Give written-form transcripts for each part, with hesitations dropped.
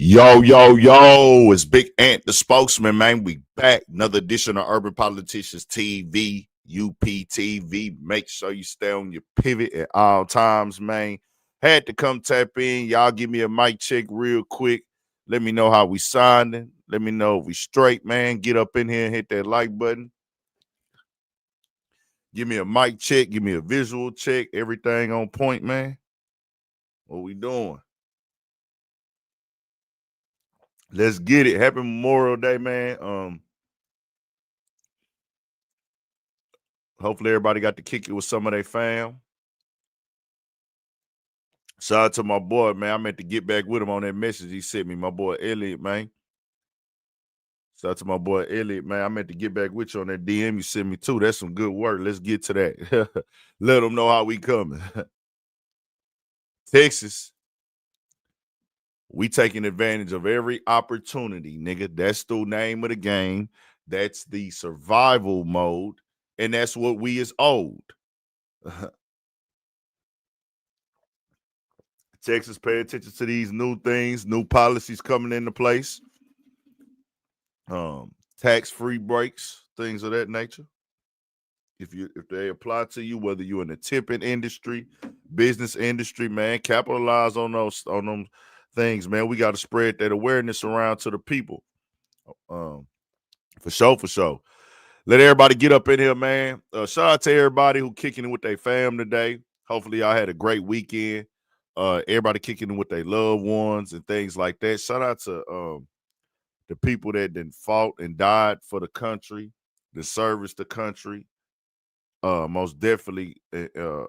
Yo, it's Big Ant, the spokesman, man. We back. Another edition of Urban Politicians TV, UPTV. Make sure you stay on your pivot at all times, man. Had to come tap in. Y'all give me a mic check real quick. Let me know how we sounding. Let me know if we straight, man. Get up in here and hit that like button. Give me a mic check. Give me a visual check. Everything on point, man. What we doing? Let's get it. Happy Memorial Day, man. Hopefully everybody got to kick it with some of their fam. Shout out to my boy, man. I meant to get back with him on that message he sent me. My boy Elliot, man. Shout out to my boy Elliot, man. I meant to get back with you on that DM you sent me too. That's some good work. Let's get to that. Let them know how we coming. Texas. We taking advantage of every opportunity, nigga. That's the name of the game. That's the survival mode. And that's what we is owed. Texas, pay attention to these new things, new policies coming into place. Tax-free breaks, things of that nature. If they apply to you, whether you're in the tipping industry, business industry, man, capitalize on them things, man. We got to spread that awareness around to the people. For sure. Let everybody get up in here, man. Shout out to everybody who kicking it with their fam today. Hopefully y'all had a great weekend. Everybody kicking it with their loved ones and things like that. Shout out to the people that then fought and died for the country, that serviced the country. Most definitely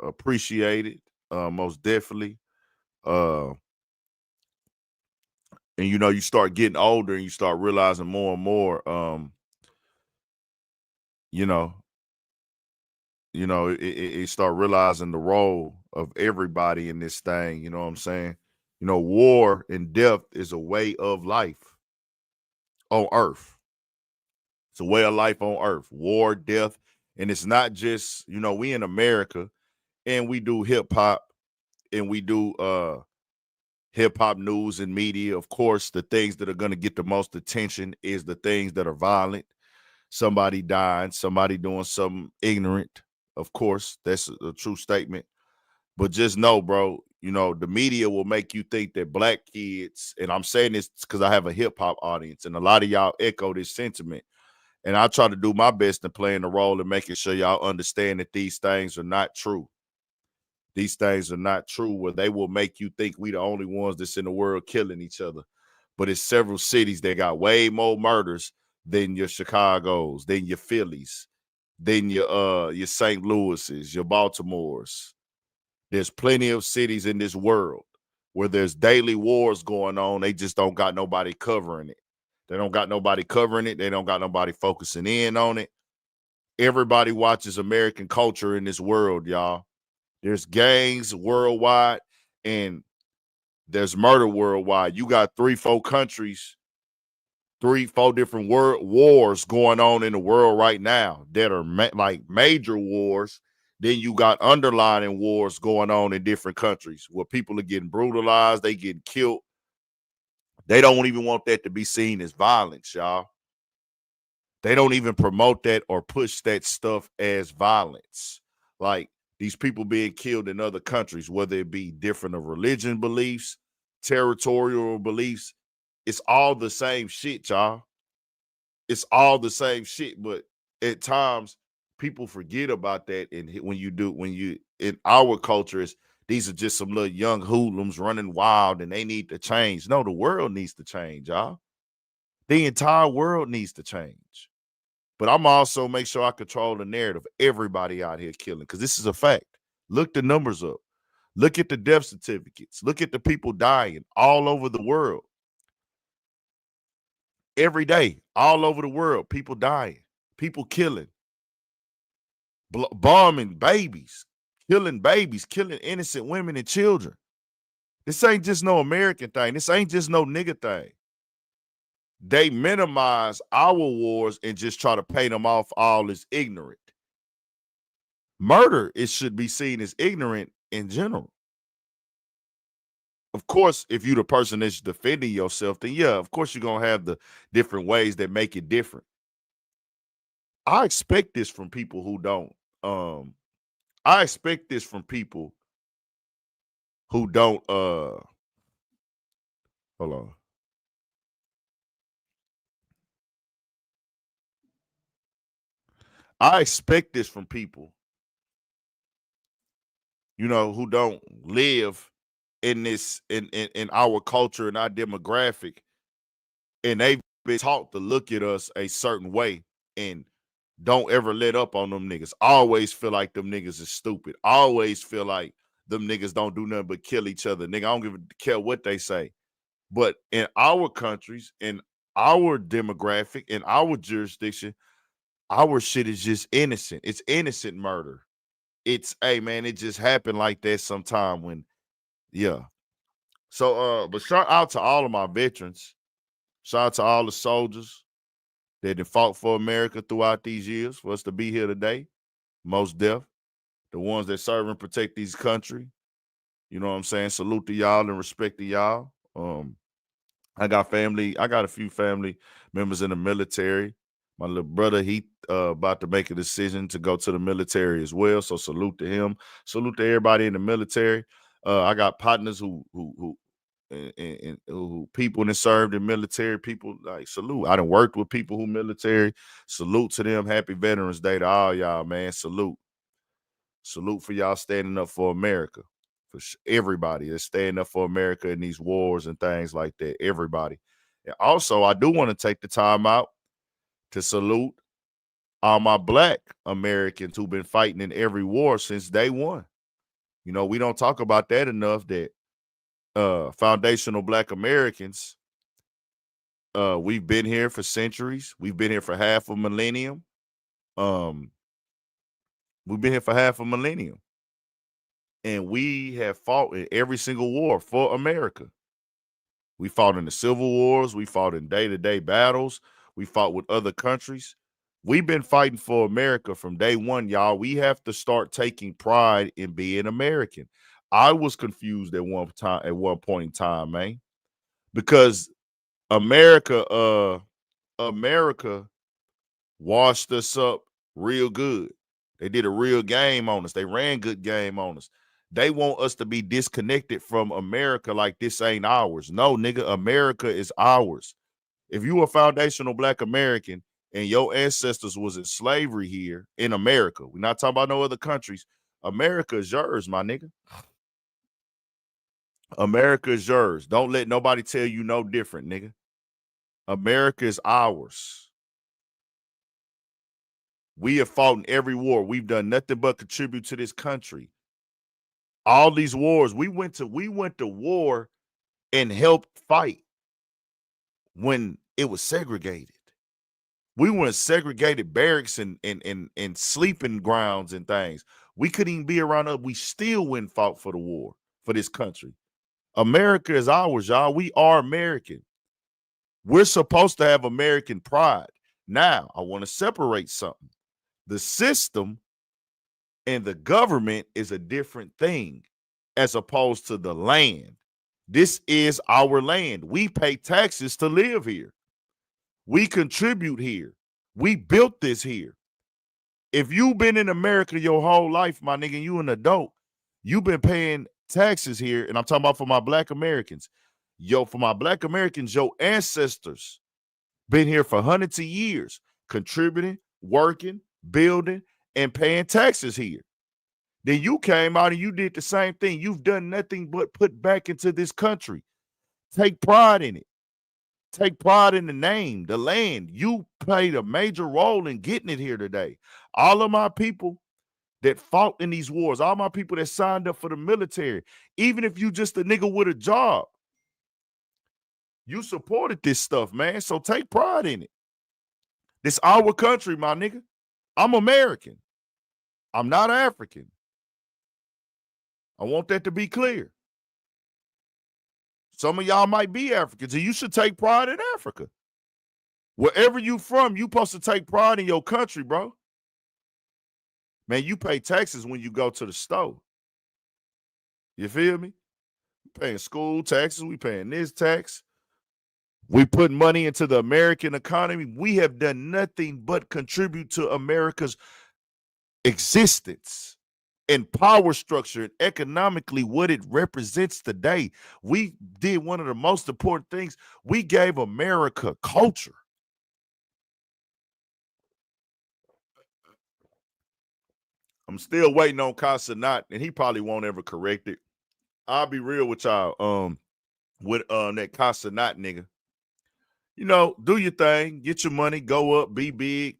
appreciated. Most definitely. And you start getting older and you start realizing more and more. It start realizing the role of everybody in this thing. You know what I'm saying? War and death is a way of life on earth. It's a way of life on earth. War, death. And it's not just, we in America and we do hip hop and we do hip hop news and media. Of course, the things that are going to get the most attention is the things that are violent. Somebody dying, somebody doing something ignorant. Of course, that's a true statement. But just know, bro, the media will make you think that black kids, and I'm saying this because I have a hip hop audience, and a lot of y'all echo this sentiment. And I try to do my best in playing the role and making sure y'all understand that these things are not true. These things are not true, where they will make you think we the only ones that's in the world killing each other. But it's several cities that got way more murders than your Chicago's, than your Phillies, than your St. Louis's, your Baltimore's. There's plenty of cities in this world where there's daily wars going on. They just don't got nobody covering it. They don't got nobody covering it. They don't got nobody focusing in on it. Everybody watches American culture in this world, y'all. There's gangs worldwide and there's murder worldwide. You got 3-4 countries, 3-4 different world wars going on in the world right now that are like major wars. Then you got underlying wars going on in different countries where people are getting brutalized, they getting killed. They don't even want that to be seen as violence, y'all. They don't even promote that or push that stuff as violence. Like these people being killed in other countries, whether it be different of religion beliefs, territorial beliefs, it's all the same shit, y'all. It's all the same shit, but at times people forget about that. And when you in our culture, these are just some little young hoodlums running wild and they need to change. No, the world needs to change, y'all. The entire world needs to change. But I'm also make sure I control the narrative. Everybody out here killing, because this is a fact. Look the numbers up. Look at the death certificates. Look at the people dying all over the world. Every day, all over the world, people dying, people killing, bombing babies, killing innocent women and children. This ain't just no American thing. This ain't just no nigga thing. They minimize our wars and just try to paint them off all as ignorant. Murder, it should be seen as ignorant in general. of course, if you the person that's defending yourself, then yeah, of course you're gonna have the different ways that make it different. I expect this from people who don't. Um, I expect this from people who don't. Hold on. I expect this from people, who don't live in this in our culture and our demographic, and they've been taught to look at us a certain way and don't ever let up on them niggas. Always feel like them niggas is stupid. Always feel like them niggas don't do nothing but kill each other. Nigga, I don't give a care what they say. But in our countries, in our demographic, in our jurisdiction, our shit is just innocent. It's innocent murder. It's, hey man, it just happened like that sometime when, yeah. So but shout out to all of my veterans. Shout out to all the soldiers that have fought for America throughout these years for us to be here today. Most deaf. The ones that serve and protect these country. You know what I'm saying? Salute to y'all and respect to y'all. I got a few family members in the military. My little brother, he about to make a decision to go to the military as well. So salute to him. Salute to everybody in the military. I got partners who people that served in military. People like salute. I done worked with people who military. Salute to them. Happy Veterans Day to all y'all, man. Salute. Salute for y'all standing up for America. For everybody that's standing up for America in these wars and things like that. Everybody. And also, I do want to take the time out to salute all my Black Americans who've been fighting in every war since day one. We don't talk about that enough, that foundational Black Americans, we've been here for centuries. We've been here for half a millennium. We've been here for half a millennium. And we have fought in every single war for America. We fought in the civil wars. We fought in day-to-day battles. We fought with other countries. We've been fighting for America from day one, y'all. We have to start taking pride in being American. I was confused at one point in time, man, because America washed us up real good. They did a real game on us. They ran good game on us. They want us to be disconnected from America like this ain't ours. No, nigga, America is ours. If you a foundational Black American and your ancestors was in slavery here in America, we're not talking about no other countries. America is yours, my nigga. America is yours. Don't let nobody tell you no different, nigga. America is ours. We have fought in every war. We've done nothing but contribute to this country. All these wars, we went to war and helped fight when it was segregated. We were in segregated barracks and sleeping grounds and things. We couldn't even be around us. We still went and fought for the war, for this country. America is ours, y'all. We are American. We're supposed to have American pride. Now, I want to separate something. The system and the government is a different thing as opposed to the land. This is our land. We pay taxes to live here. We contribute here. We built this here. If you've been in America your whole life, my nigga, you an adult, you've been paying taxes here, and I'm talking about for my Black Americans. For my Black Americans, your ancestors been here for hundreds of years, contributing, working, building, and paying taxes here. Then you came out and you did the same thing. You've done nothing but put back into this country. Take pride in it. Take pride in the name, the land. You played a major role in getting it here today. All of my people that fought in these wars, all my people that signed up for the military, even if you just a nigga with a job, you supported this stuff, man. So take pride in it. This our country, my nigga. I'm American. I'm not African. I want that to be clear. Some of y'all might be Africans, and you should take pride in Africa. Wherever you from, you supposed to take pride in your country, bro. Man, you pay taxes when you go to the store. You feel me? paying school taxes. We paying this tax. We put money into the American economy. We have done nothing but contribute to America's existence and power structure and economically what it represents today. We did one of the most important things. We gave America culture. I'm still waiting on Casanat, and he probably won't ever correct it. I'll be real with y'all. With that Casanat nigga. You know, do your thing, get your money, go up, be big.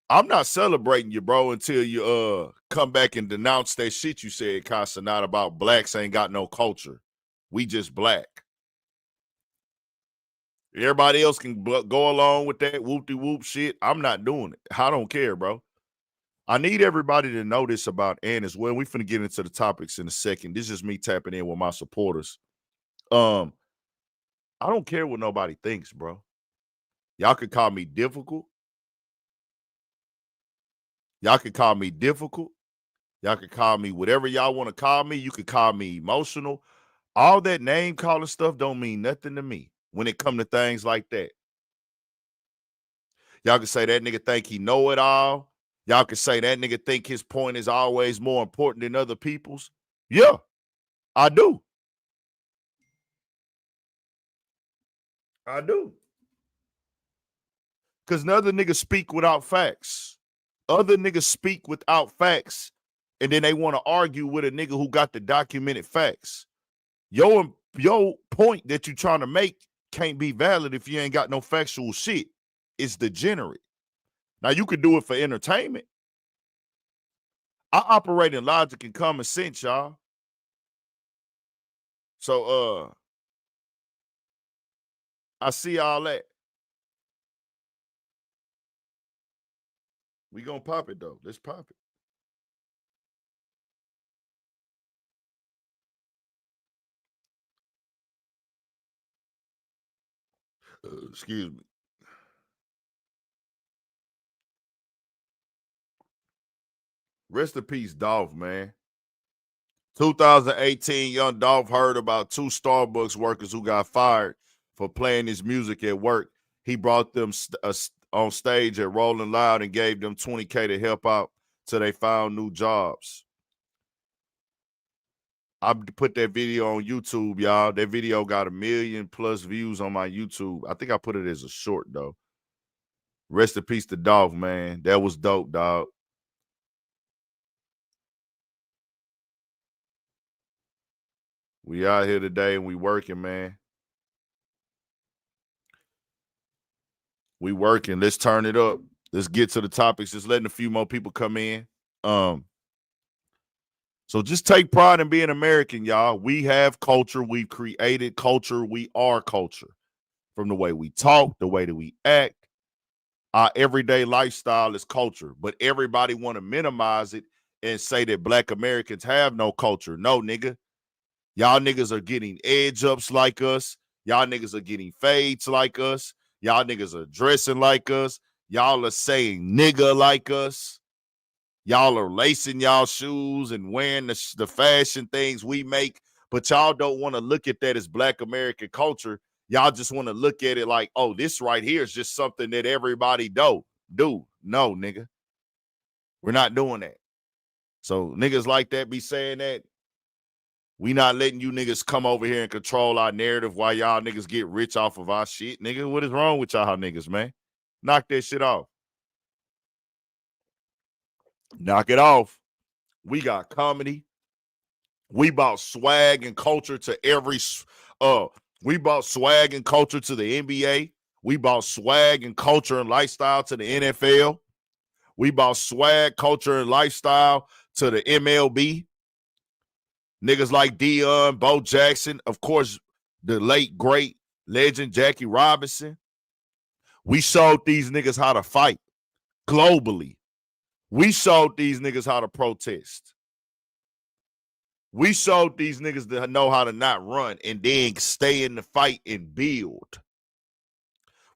I'm not celebrating you, bro, until you come back and denounce that shit you said, Casanat, about blacks ain't got no culture. We just black. Everybody else can go along with that whoop-de-whoop shit. I'm not doing it. I don't care, bro. I need everybody to know this about Ann as well. We finna get into the topics in a second. This is just me tapping in with my supporters. I don't care what nobody thinks, bro. Y'all could call me difficult. Y'all could call me difficult. Y'all could call me whatever y'all want to call me. You could call me emotional. All that name calling stuff don't mean nothing to me when it come to things like that. Y'all can say that nigga think he know it all. Y'all can say that nigga think his point is always more important than other people's. Yeah, I do. I do. Because other niggas speak without facts. Other niggas speak without facts, and then they want to argue with a nigga who got the documented facts. Your point that you trying to make can't be valid if you ain't got no factual shit. It's degenerate. Now, you could do it for entertainment. I operate in logic and common sense, y'all. So, I see all that. We gonna pop it, though. Let's pop it. Excuse me. Rest in peace, Dolph, man. 2018, young Dolph heard about two Starbucks workers who got fired for playing his music at work. He brought them on stage at Rolling Loud and gave them $20K to help out till they found new jobs. I put that video on YouTube, y'all. That video got 1 million+ views on my YouTube. I think I put it as a short, though. Rest in peace to Dolph, man. That was dope, dog. We out here today and we working, man. We working. Let's turn it up. Let's get to the topics. Just letting a few more people come in. So just take pride in being American, y'all. We have culture. We've created culture. We are culture. From the way we talk, the way that we act, our everyday lifestyle is culture. But everybody want to minimize it and say that Black Americans have no culture. No, nigga. Y'all niggas are getting edge ups like us. Y'all niggas are getting fades like us. Y'all niggas are dressing like us. Y'all are saying nigga like us. Y'all are lacing y'all shoes and wearing the fashion things we make, but y'all don't want to look at that as Black American culture. Y'all just want to look at it like, oh, this right here is just something that everybody do. No, nigga. We're not doing that. So niggas like that be saying that. We not letting you niggas come over here and control our narrative while y'all niggas get rich off of our shit. Nigga, what is wrong with y'all niggas, man? Knock that shit off. Knock it off. We got comedy. We brought swag and culture to we brought swag and culture to the NBA. We brought swag and culture and lifestyle to the NFL. We brought swag, culture, and lifestyle to the MLB. Niggas like Dion, Bo Jackson, of course, the late, great legend Jackie Robinson. We showed these niggas how to fight globally. We showed these niggas how to protest. We showed these niggas to know how to not run and then stay in the fight and build.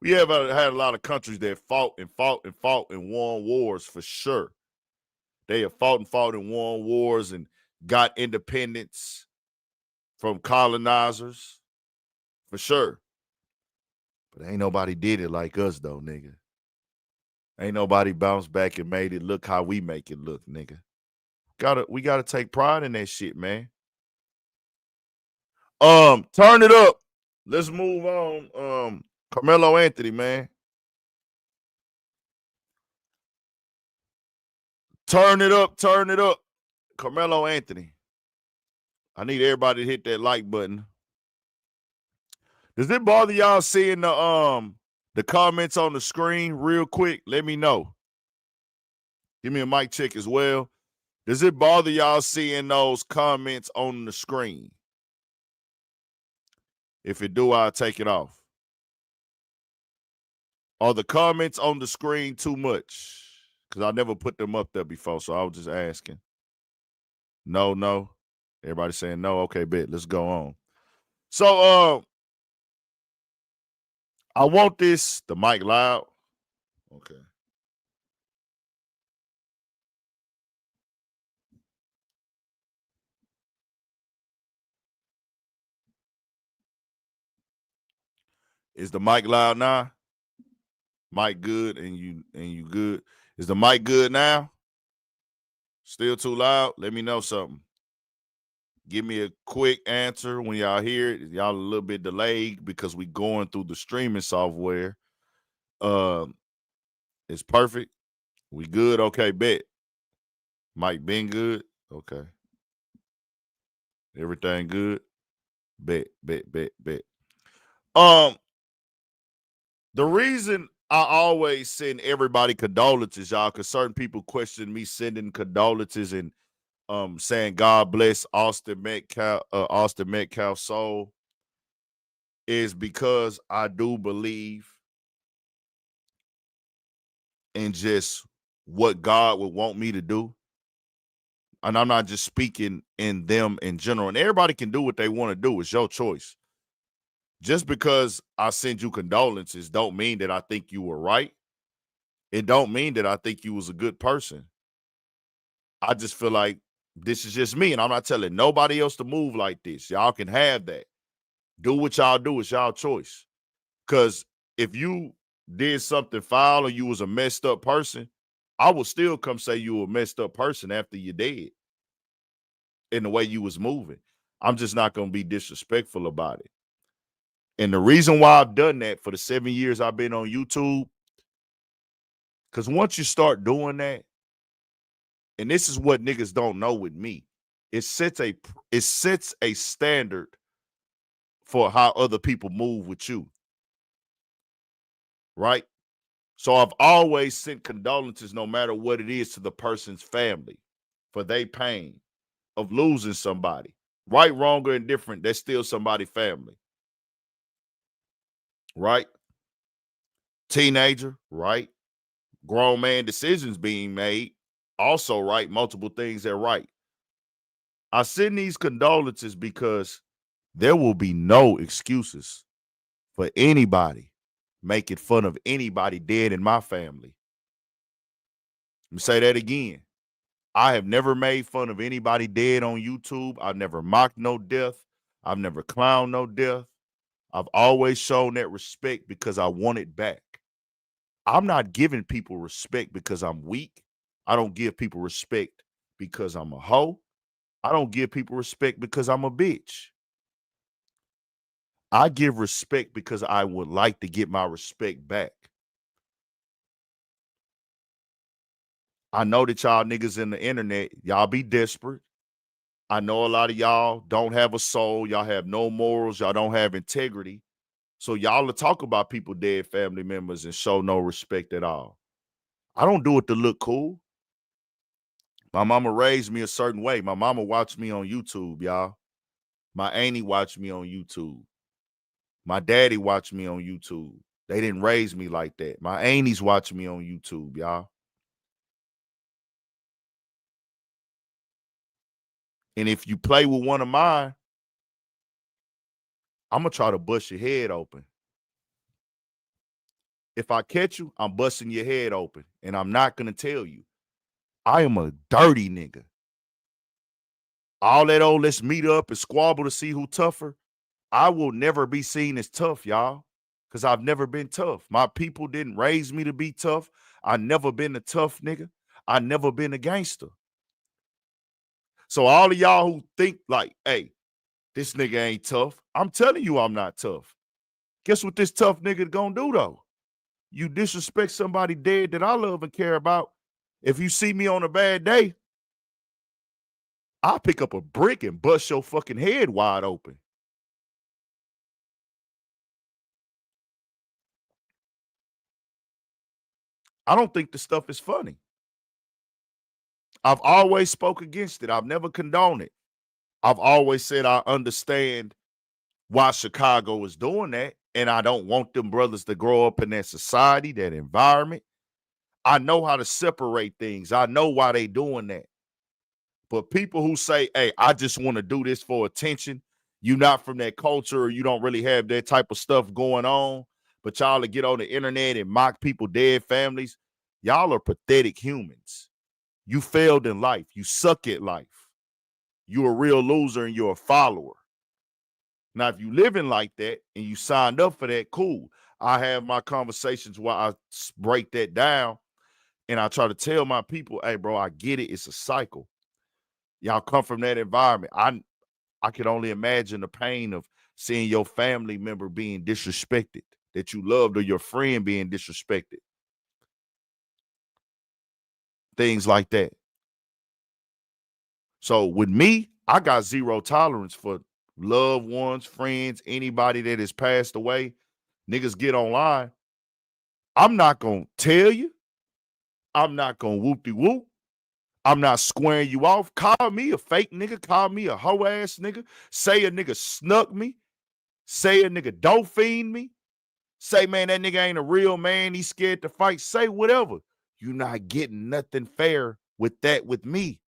We have had a lot of countries that fought and won wars for sure. They have fought and won wars and got independence from colonizers, for sure. But ain't nobody did it like us, though, nigga. Ain't nobody bounced back and made it look how we make it look, nigga. We gotta take pride in that shit, man. Turn it up. Let's move on. Karmelo Anthony, man. Turn it up. Karmelo Anthony. I need everybody to hit that like button. Does it bother y'all seeing the comments on the screen real quick? Let me know. Give me a mic check as well. Does it bother y'all seeing those comments on the screen? If it do, I'll take it off. Are the comments on the screen too much? Because I never put them up there before, so I was just asking. No. Everybody saying no. Okay, bet. Let's go on. So, I want the mic loud. Okay. Is the mic loud now? Mic good and you good? Is the mic good now? Still too loud? Let me know something. Give me a quick answer when y'all hear it. Y'all a little bit delayed because we going through the streaming software. It's perfect. We good? Okay, bet. Mike been good? Okay. Everything good? Bet. The reason I always send everybody condolences, y'all, because certain people question me sending condolences and saying God bless Austin Metcalf soul, is because I do believe in just what God would want me to do. And I'm not just speaking in them in general. And everybody can do what they want to do. It's your choice. Just because I send you condolences don't mean that I think you were right. It don't mean that I think you was a good person. I just feel like this is just me, and I'm not telling nobody else to move like this. Y'all can have that. Do what y'all do. It's y'all choice. Because if you did something foul or you was a messed up person, I will still come say you were a messed up person after you're dead in the way you was moving. I'm just not going to be disrespectful about it. And the reason why I've done that for the 7 years I've been on YouTube, because once you start doing that, and this is what niggas don't know with me, it sets a standard for how other people move with you. Right? So I've always sent condolences, no matter what it is, to the person's family for their pain of losing somebody. Right, wrong, or indifferent, that's still somebody's family. Right? Teenager, right? Grown man decisions being made, also right. Multiple things that right. I send these condolences because there will be no excuses for anybody making fun of anybody dead in my family. Let me say that again. I have never made fun of anybody dead on YouTube. I've never mocked no death. I've never clowned no death. I've always shown that respect because I want it back. I'm not giving people respect because I'm weak. I don't give people respect because I'm a hoe. I don't give people respect because I'm a bitch. I give respect because I would like to get my respect back. I know that y'all niggas in the internet, y'all be desperate. I know a lot of y'all don't have a soul. Y'all have no morals. Y'all don't have integrity. So y'all will talk about people dead family members and show no respect at all. I don't do it to look cool. My mama raised me a certain way. My mama watched me on YouTube, y'all. My auntie watched me on YouTube. My daddy watched me on YouTube. They didn't raise me like that. My aunties watch me on YouTube, y'all. And if you play with one of mine, I'm going to try to bust your head open. If I catch you, I'm busting your head open. And I'm not going to tell you. I am a dirty nigga. All that old let's meet up and squabble to see who tougher. I will never be seen as tough, y'all, because I've never been tough. My people didn't raise me to be tough. I never been a tough nigga. I never been a gangster. So all of y'all who think like, hey, this nigga ain't tough, I'm telling you I'm not tough. Guess what this tough nigga gonna do though? You disrespect somebody dead that I love and care about. If you see me on a bad day, I'll pick up a brick and bust your fucking head wide open. I don't think the stuff is funny. I've always spoke against it. I've never condoned it. I've always said I understand why Chicago is doing that, and I don't want them brothers to grow up in that society, that environment. I know how to separate things. I know why they doing that. But people who say, hey, I just want to do this for attention, you not from that culture or you don't really have that type of stuff going on, but y'all to get on the internet and mock people, dead families, y'all are pathetic humans. You failed in life. You suck at life. You're a real loser and you're a follower. Now, if you living like that and you signed up for that, cool. I have my conversations where I break that down and I try to tell my people, hey, bro, I get it. It's a cycle. Y'all come from that environment. I can only imagine the pain of seeing your family member being disrespected, that you loved, or your friend being disrespected. Things like that. So with me, I got zero tolerance for loved ones, friends, anybody that has passed away. Niggas get online. I'm not going to tell you. I'm not going to whoop-de-whoop. I'm not squaring you off. Call me a fake nigga. Call me a hoe ass nigga. Say a nigga snuck me. Say a nigga don't fiend me. Say, man, that nigga ain't a real man. He's scared to fight. Say whatever. You're not getting nothing fair with that with me.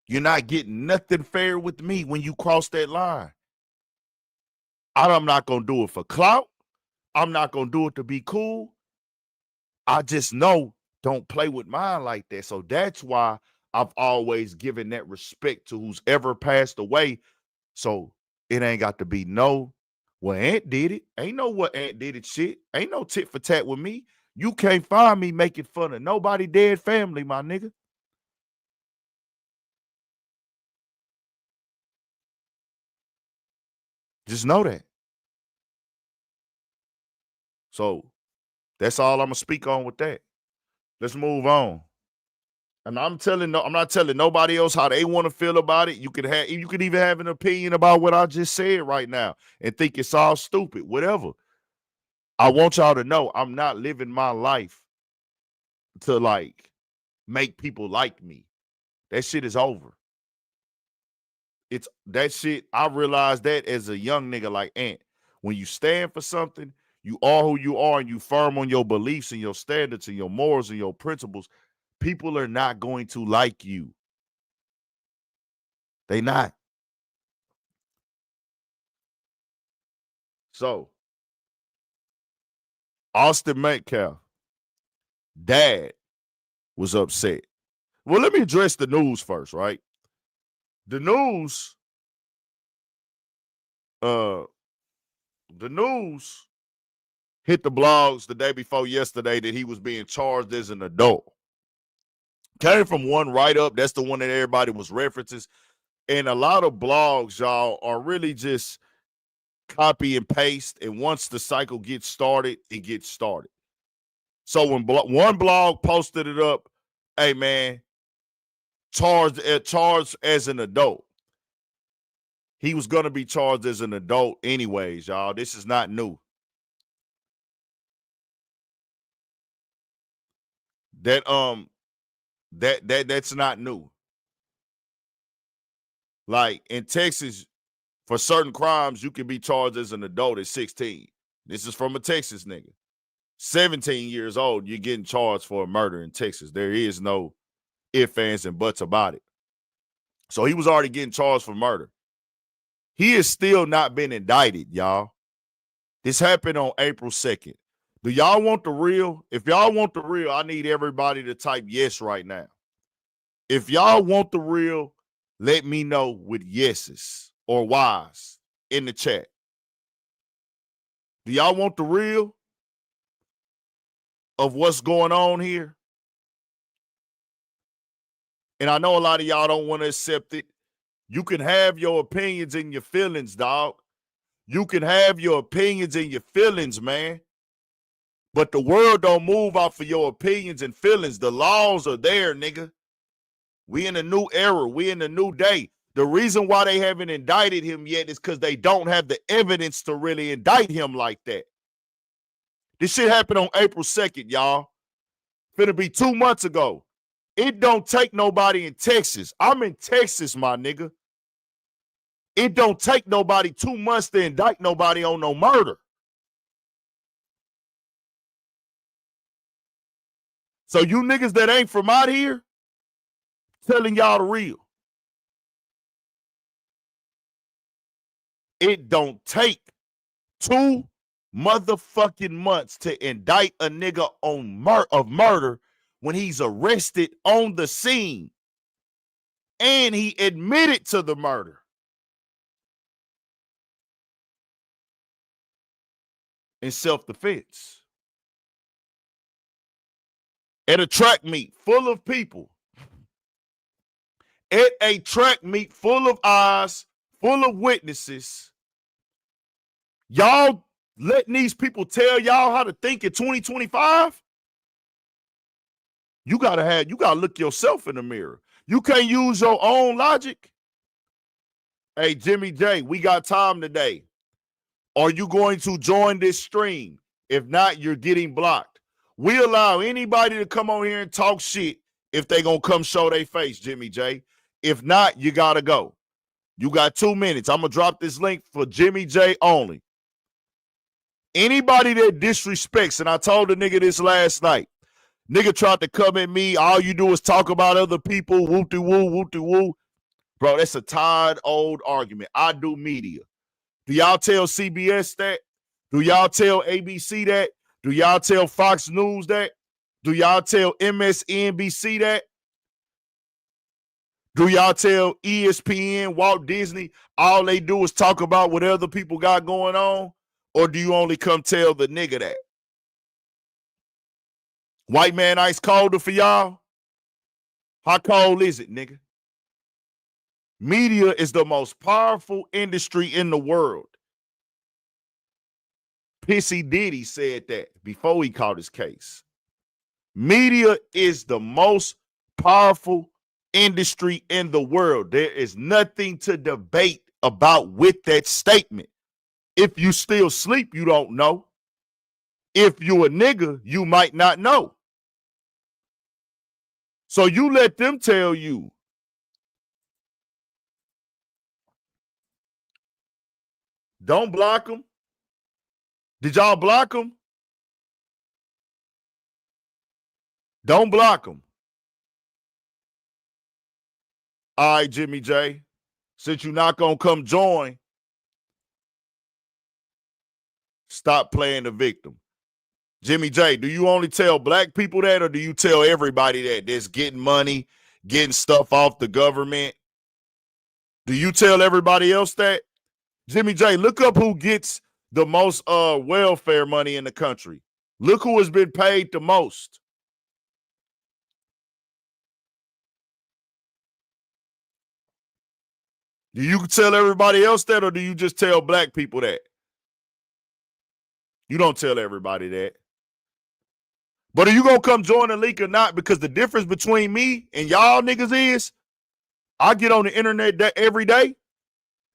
You're not getting nothing fair with me when you cross that line. I'm not going to do it for clout. I'm not going to do it to be cool. I just know don't play with mine like that. So that's why I've always given that respect to who's ever passed away. So it ain't got to be no, well, Aunt did it. Ain't no what Aunt did it shit. Ain't no tit for tat with me. You can't find me making fun of nobody dead family, my nigga. Just know that. So that's all I'm gonna speak on with that. Let's move on. And I'm not telling nobody else how they want to feel about it. You could even have an opinion about what I just said right now and think it's all stupid, whatever. I want y'all to know I'm not living my life to like make people like me. That shit is over. It's that shit. I realized that as a young nigga like Ant. When you stand for something, you are who you are and you firm on your beliefs and your standards and your morals and your principles, people are not going to like you. They not. So, Austin Metcalf, dad, was upset. Well, let me address the news first, right? The news, uh, the news hit the blogs the day before yesterday that he was being charged as an adult. Came from one write-up. That's the one that everybody was references. And a lot of blogs, y'all, are really just copy and paste. And once the cycle gets started, it gets started. So when one blog posted it up, hey, man, charged as an adult. He was going to be charged as an adult anyways, y'all. This is not new. That's not new. Like in Texas, for certain crimes, you can be charged as an adult at 16. This is from a Texas nigga. 17 years old, you're getting charged for a murder in Texas. There is no ifs, ands, and buts about it. So he was already getting charged for murder. He has still not been indicted, y'all. This happened on April 2nd. Do y'all want the real? If y'all want the real, I need everybody to type yes right now. If y'all want the real, let me know with yeses or whys in the chat. Do y'all want the real of what's going on here? And I know a lot of y'all don't want to accept it. You can have your opinions and your feelings, dog. You can have your opinions and your feelings, man. But the world don't move off of your opinions and feelings. The laws are there, nigga. We in a new era. We in a new day. The reason why they haven't indicted him yet is because they don't have the evidence to really indict him like that. This shit happened on April 2nd, y'all. Finna be 2 months ago. It don't take nobody in Texas. I'm in Texas, my nigga. It don't take nobody 2 months to indict nobody on no murder. So you niggas that ain't from out here, telling y'all the real. It don't take 2 motherfucking months to indict a nigga on murder when he's arrested on the scene and he admitted to the murder. In self-defense. At a track meet full of people. At a track meet full of eyes, full of witnesses. Y'all letting these people tell y'all how to think in 2025? You gotta look yourself in the mirror. You can't use your own logic. Hey, Jimmy J, we got time today. Are you going to join this stream? If not, you're getting blocked. We allow anybody to come on here and talk shit if they gonna come show their face, Jimmy J. If not, you gotta go. You got 2 minutes. I'm gonna drop this link for Jimmy J only. Anybody that disrespects, and I told the nigga this last night, nigga tried to come at me, all you do is talk about other people, whoop-de-woo, whoop-de-woo. Bro, that's a tired old argument. I do media. Do y'all tell CBS that? Do y'all tell ABC that? Do y'all tell Fox News that? Do y'all tell MSNBC that? Do y'all tell ESPN, Walt Disney, all they do is talk about what other people got going on? Or do you only come tell the nigga that? White man ice colder for y'all? How cold is it, nigga? Media is the most powerful industry in the world. Pissy Diddy said that before he caught his case. Media is the most powerful industry in the world. There is nothing to debate about with that statement. If you still sleep, you don't know. If you a nigga, you might not know. So you let them tell you. Don't block them. Did y'all block them? Don't block them. All right, Jimmy J. Since you're not going to come join, stop playing the victim. Jimmy J, do you only tell black people that, or do you tell everybody that that's getting money, getting stuff off the government? Do you tell everybody else that? Jimmy J, look up who gets the most welfare money in the country. Look who has been paid the most. Do you tell everybody else that, or do you just tell black people that? You don't tell everybody that. But are you going to come join the league or not? Because the difference between me and y'all niggas is I get on the internet every day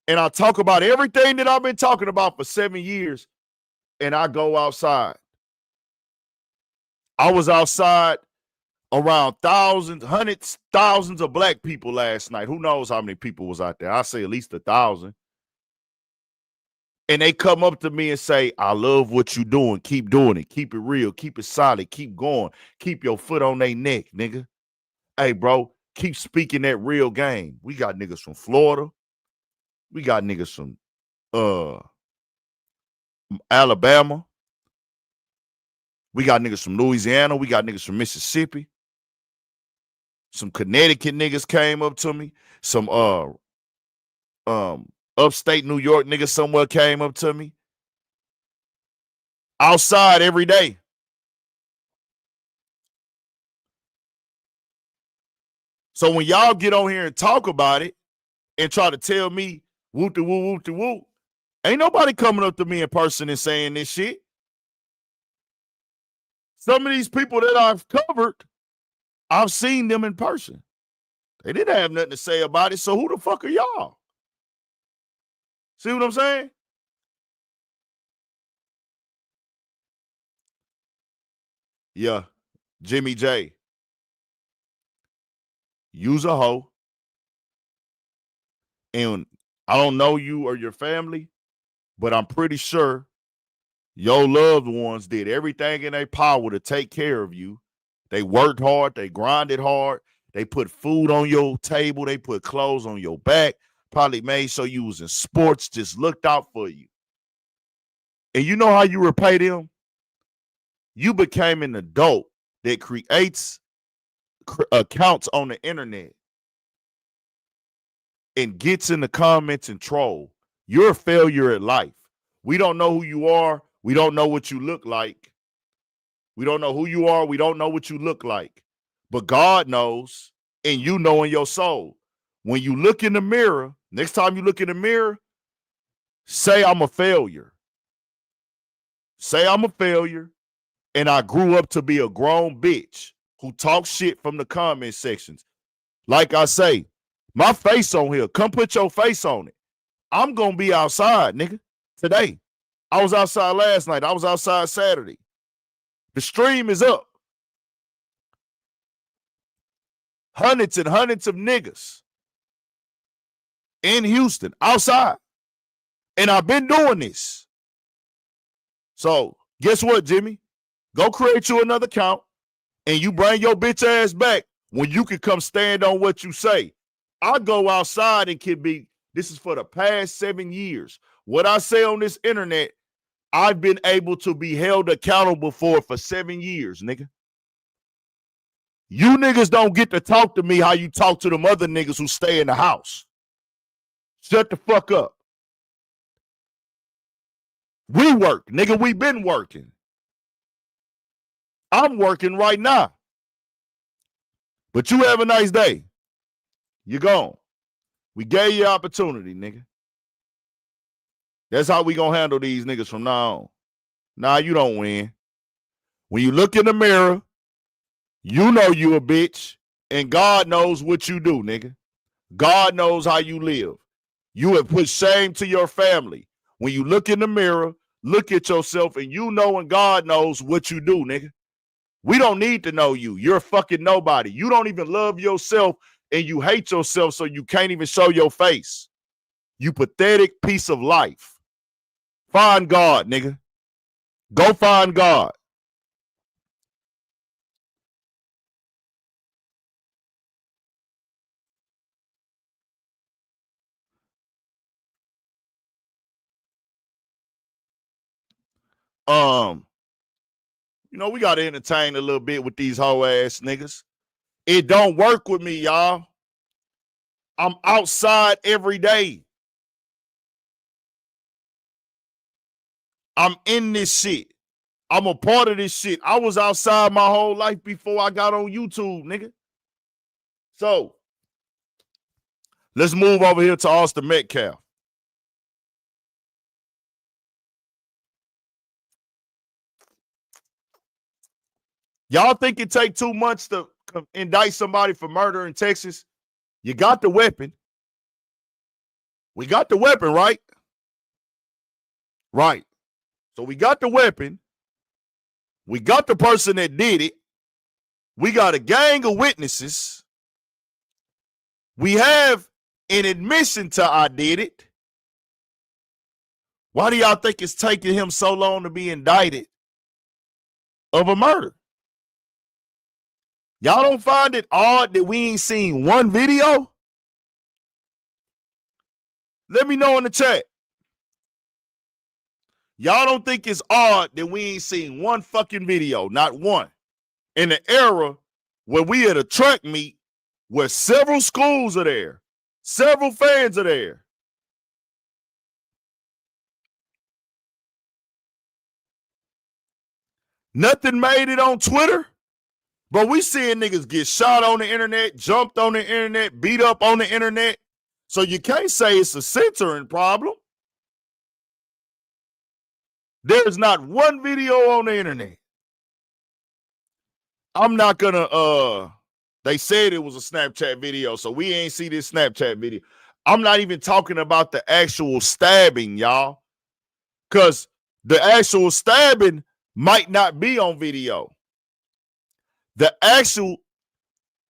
and I talk about everything that I've been talking about for 7 years, and I go outside. I was outside around hundreds, thousands of black people last night. Who knows how many people was out there? I say at least 1,000. And they come up to me and say, I love what you doing. Keep doing it. Keep it real. Keep it solid. Keep going. Keep your foot on their neck, nigga. Hey, bro, keep speaking that real game. We got niggas from Florida. We got niggas from Alabama. We got niggas from Louisiana. We got niggas from Mississippi. Some Connecticut niggas came up to me. Some upstate New York niggas somewhere came up to me. Outside every day. So when y'all get on here and talk about it and try to tell me whoop-de-woo, whoop-de-woo, ain't nobody coming up to me in person and saying this shit. Some of these people that I've covered, I've seen them in person. They didn't have nothing to say about it, so who the fuck are y'all? See what I'm saying? Yeah, Jimmy J. Use a hoe. And I don't know you or your family, but I'm pretty sure your loved ones did everything in their power to take care of you. They worked hard. They grinded hard. They put food on your table. They put clothes on your back. Probably made sure you was in sports, just looked out for you. And you know how you repay them? You became an adult that creates accounts on the internet and gets in the comments and troll. You're a failure at life. We don't know who you are. We don't know what you look like. We don't know who you are. We don't know what you look like. But God knows, and you know in your soul. When you look in the mirror, next time you look in the mirror, say I'm a failure. Say I'm a failure, and I grew up to be a grown bitch who talks shit from the comment sections. Like I say, my face on here. Come put your face on it. I'm going to be outside, nigga, today. I was outside last night. I was outside Saturday. The stream is up. Hundreds and hundreds of niggas in Houston, outside. And I've been doing this. So guess what, Jimmy? Go create you another account and you bring your bitch ass back when you can come stand on what you say. I go outside and can be, this is for the past 7 years. What I say on this internet, I've been able to be held accountable for 7 years, nigga. You niggas don't get to talk to me how you talk to them other niggas who stay in the house. Shut the fuck up. We work, nigga. We been working. I'm working right now. But you have a nice day. You gone. We gave you opportunity, nigga. That's how we gonna handle these niggas from now on. Nah, you don't win. When you look in the mirror, you know you a bitch, and God knows what you do, nigga. God knows how you live. You have put shame to your family. When you look in the mirror, look at yourself, and you know and God knows what you do, nigga. We don't need to know you. You're a fucking nobody. You don't even love yourself, and you hate yourself, so you can't even show your face. You pathetic piece of life. Find God, nigga. Go find God. You know, we got to entertain a little bit with these hoe ass niggas. It don't work with me, y'all. I'm outside every day. I'm in this shit. I'm a part of this shit. I was outside my whole life before I got on YouTube, nigga. So, let's move over here to Austin Metcalf. Y'all think it take 2 months to indict somebody for murder in Texas? You got the weapon. We got the weapon, right? Right. So we got the weapon. We got the person that did it. We got a gang of witnesses. We have an admission to I did it. Why do y'all think it's taking him so long to be indicted of a murder? Y'all don't find it odd that we ain't seen one video? Let me know in the chat. Y'all don't think it's odd that we ain't seen one fucking video, not one, in the era where we at a track meet where several schools are there, several fans are there. Nothing made it on Twitter, but we seeing niggas get shot on the internet, jumped on the internet, beat up on the internet. So you can't say it's a censoring problem. There's not one video on the internet. I'm not gonna they said it was a Snapchat video, so we ain't see this Snapchat video. I'm not even talking about the actual stabbing, y'all. Cause the actual stabbing might not be on video. The actual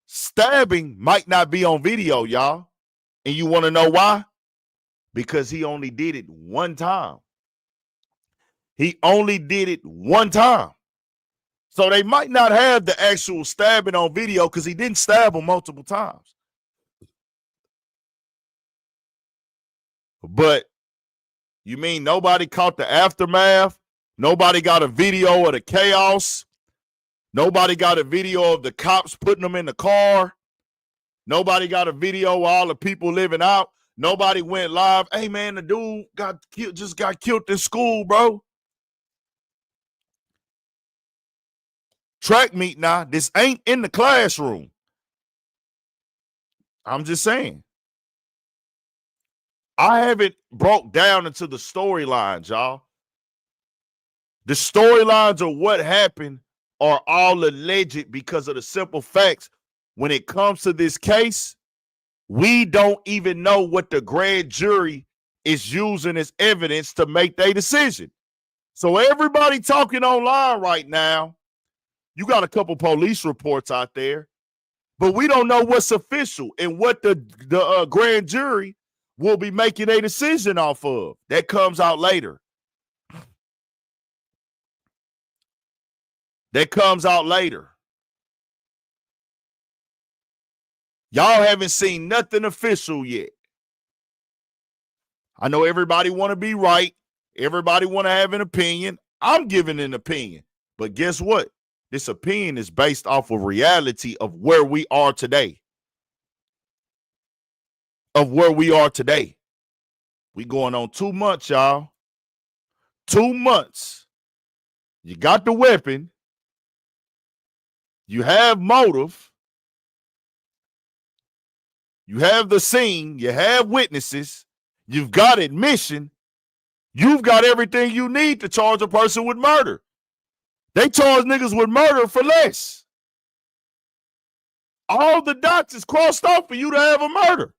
stabbing might not be on video, y'all. And you want to know why? Because he only did it one time. He only did it one time. So they might not have the actual stabbing on video because he didn't stab him multiple times. But you mean nobody caught the aftermath? Nobody got a video of the chaos? Nobody got a video of the cops putting them in the car? Nobody got a video of all the people living out? Nobody went live. Hey, man, the dude just got killed in school, bro. Track meet now. This ain't in the classroom. I'm just saying. I haven't broke down into the storylines, y'all. The storylines of what happened are all alleged because of the simple facts. When it comes to this case, we don't even know what the grand jury is using as evidence to make their decision. So everybody talking online right now, you got a couple police reports out there, but we don't know what's official and what the grand jury will be making a decision off of. That comes out later. That comes out later. Y'all haven't seen nothing official yet. I know everybody want to be right. Everybody want to have an opinion. I'm giving an opinion. But guess what? This opinion is based off of reality of where we are today. Of where we are today. We going on 2 months, y'all. 2 months. You got the weapon. You have motive. You have the scene. You have witnesses. You've got admission. You've got everything you need to charge a person with murder. They charge niggas with murder for less. All the dots is crossed off for you to have a murder.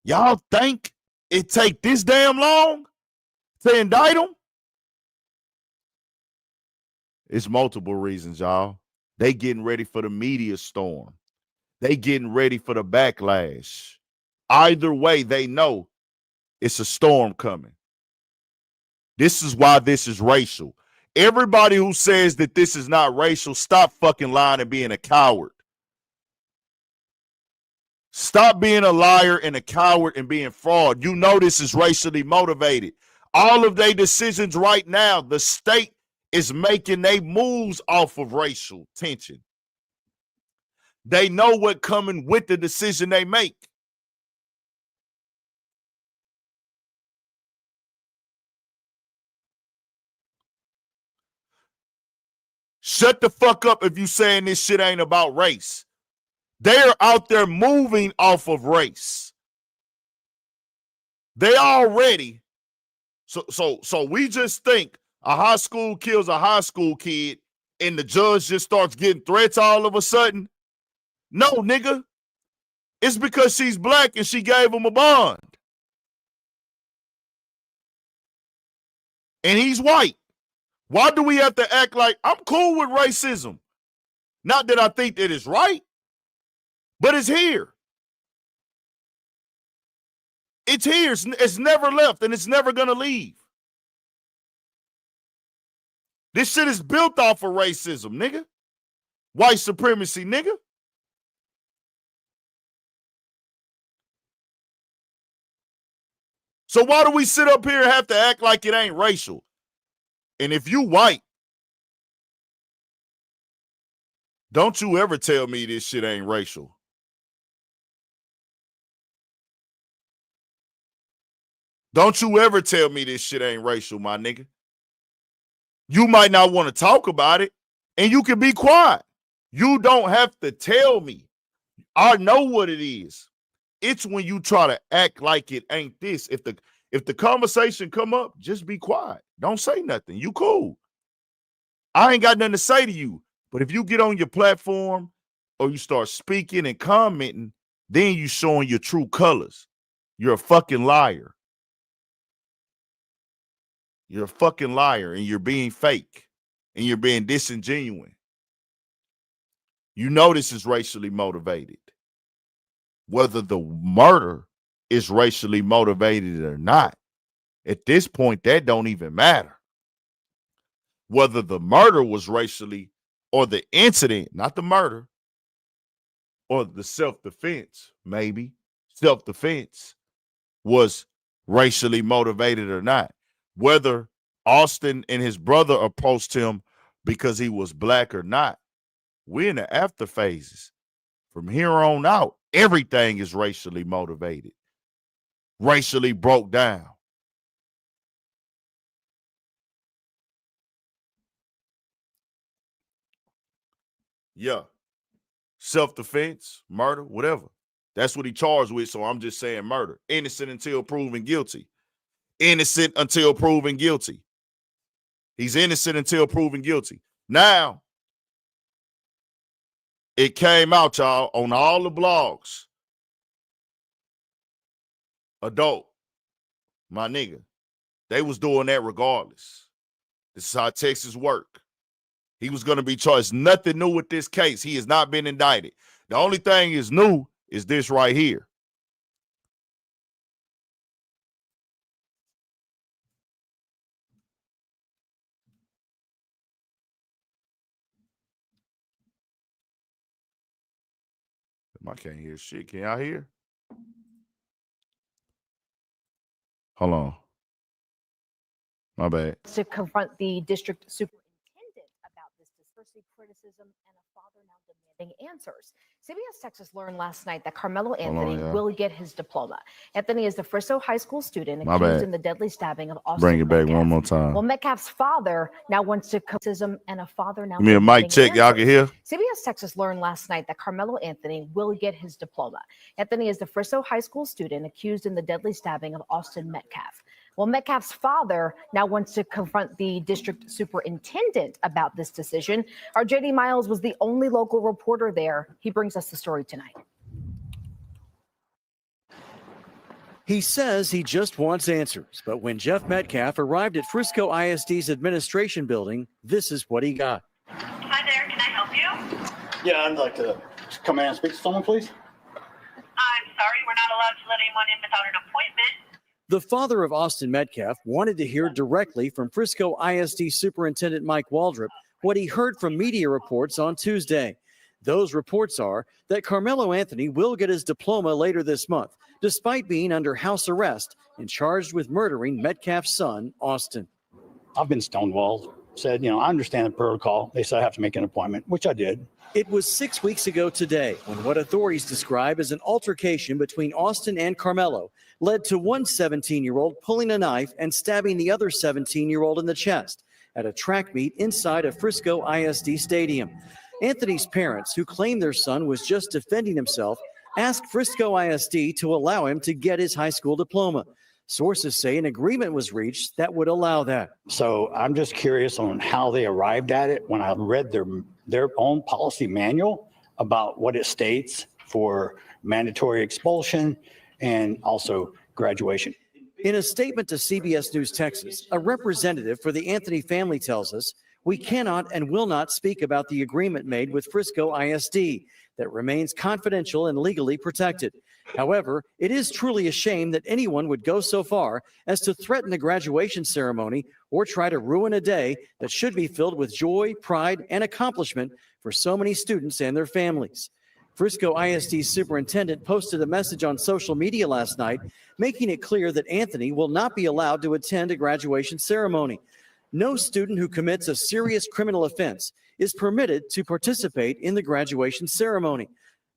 Y'all think it take this damn long to indict them? It's multiple reasons, y'all. They getting ready for the media storm. They getting ready for the backlash. Either way, they know it's a storm coming. This is why this is racial. Everybody who says that this is not racial, stop fucking lying and being a coward. Stop being a liar and a coward and being fraud. You know this is racially motivated. All of their decisions right now, the state is making their moves off of racial tension. They know what coming with the decision they make. Shut the fuck up if you saying this shit ain't about race. They're out there moving off of race. They already. So we just think a high school kills a high school kid and the judge just starts getting threats all of a sudden. No, nigga. It's because she's black and she gave him a bond. And he's white. Why do we have to act like I'm cool with racism? Not that I think that it's right, but it's here. It's here. It's never left and it's never going to leave. This shit is built off of racism, nigga. White supremacy, nigga. So why do we sit up here and have to act like it ain't racial? And if you white, don't you ever tell me this shit ain't racial. Don't you ever tell me this shit ain't racial, my nigga. You might not want to talk about it, and you can be quiet. You don't have to tell me. I know what it is. It's when you try to act like it ain't this. If the conversation come up, just be quiet. Don't say nothing. You cool. I ain't got nothing to say to you. But if you get on your platform or you start speaking and commenting, then you showing your true colors. You're a fucking liar. You're a fucking liar, and you're being fake, and you're being disingenuous. You know this is racially motivated. Whether the murder is racially motivated or not, at this point, that don't even matter. Whether the murder was racially, or the incident, not the murder, or the self-defense, maybe, self-defense was racially motivated or not. Whether Austin and his brother approached him because he was black or not, we're in the after phases. From here on out, everything is racially motivated, racially broke down. Yeah. Self-defense, murder, whatever. That's what he charged with, so I'm just saying murder. Innocent until proven guilty. Innocent until proven guilty. He's innocent until proven guilty. Now, it came out, y'all, on all the blogs. Adult, my nigga, they was doing that regardless. This is how Texas work. He was going to be charged. Nothing new with this case. He has not been indicted. The only thing is new is this right here. I can't hear shit. Can y'all hear? Hold on. My bad. To confront the district superintendent about this diversity criticism and a father now demanding answers. CBS Texas learned last night that Karmelo Anthony will get his diploma. Anthony is the Frisco High School student accused in the deadly stabbing of Austin. Bring it back one more time. Well, Metcalf's father now wants to criticism and a father now. Give me a mic check. Y'all can hear? CBS Texas learned last night that Karmelo Anthony will get his diploma. Anthony is the Frisco High School student accused in the deadly stabbing of Austin Metcalf. Well, Metcalf's father now wants to confront the district superintendent about this decision. Our JD Miles was the only local reporter there. He brings us the story tonight. He says he just wants answers, but when Jeff Metcalf arrived at Frisco ISD's administration building, this is what he got. Hi there, can I help you? Yeah, I'd like to come in and speak to someone, please. I'm sorry, we're not allowed to let anyone in without an appointment. The father of Austin Metcalf wanted to hear directly from Frisco ISD Superintendent Mike Waldrop what he heard from media reports on Tuesday. Those reports are that Karmelo Anthony will get his diploma later this month, despite being under house arrest and charged with murdering Metcalf's son, Austin. I've been stonewalled, said, I understand the protocol. They said I have to make an appointment, which I did. It was 6 weeks ago today when what authorities describe as an altercation between Austin and Karmelo led to one 17-year-old pulling a knife and stabbing the other 17-year-old in the chest at a track meet inside a Frisco ISD stadium. Anthony's parents, who claimed their son was just defending himself, asked Frisco ISD to allow him to get his high school diploma. Sources say an agreement was reached that would allow that. So I'm just curious on how they arrived at it when I read their own policy manual about what it states for mandatory expulsion and also graduation. In a statement to CBS News Texas, a representative for the Anthony family tells us, "We cannot and will not speak about the agreement made with Frisco ISD that remains confidential and legally protected. However, it is truly a shame that anyone would go so far as to threaten a graduation ceremony or try to ruin a day that should be filled with joy, pride, and accomplishment for so many students and their families." Frisco ISD superintendent posted a message on social media last night, making it clear that Anthony will not be allowed to attend a graduation ceremony. No student who commits a serious criminal offense is permitted to participate in the graduation ceremony.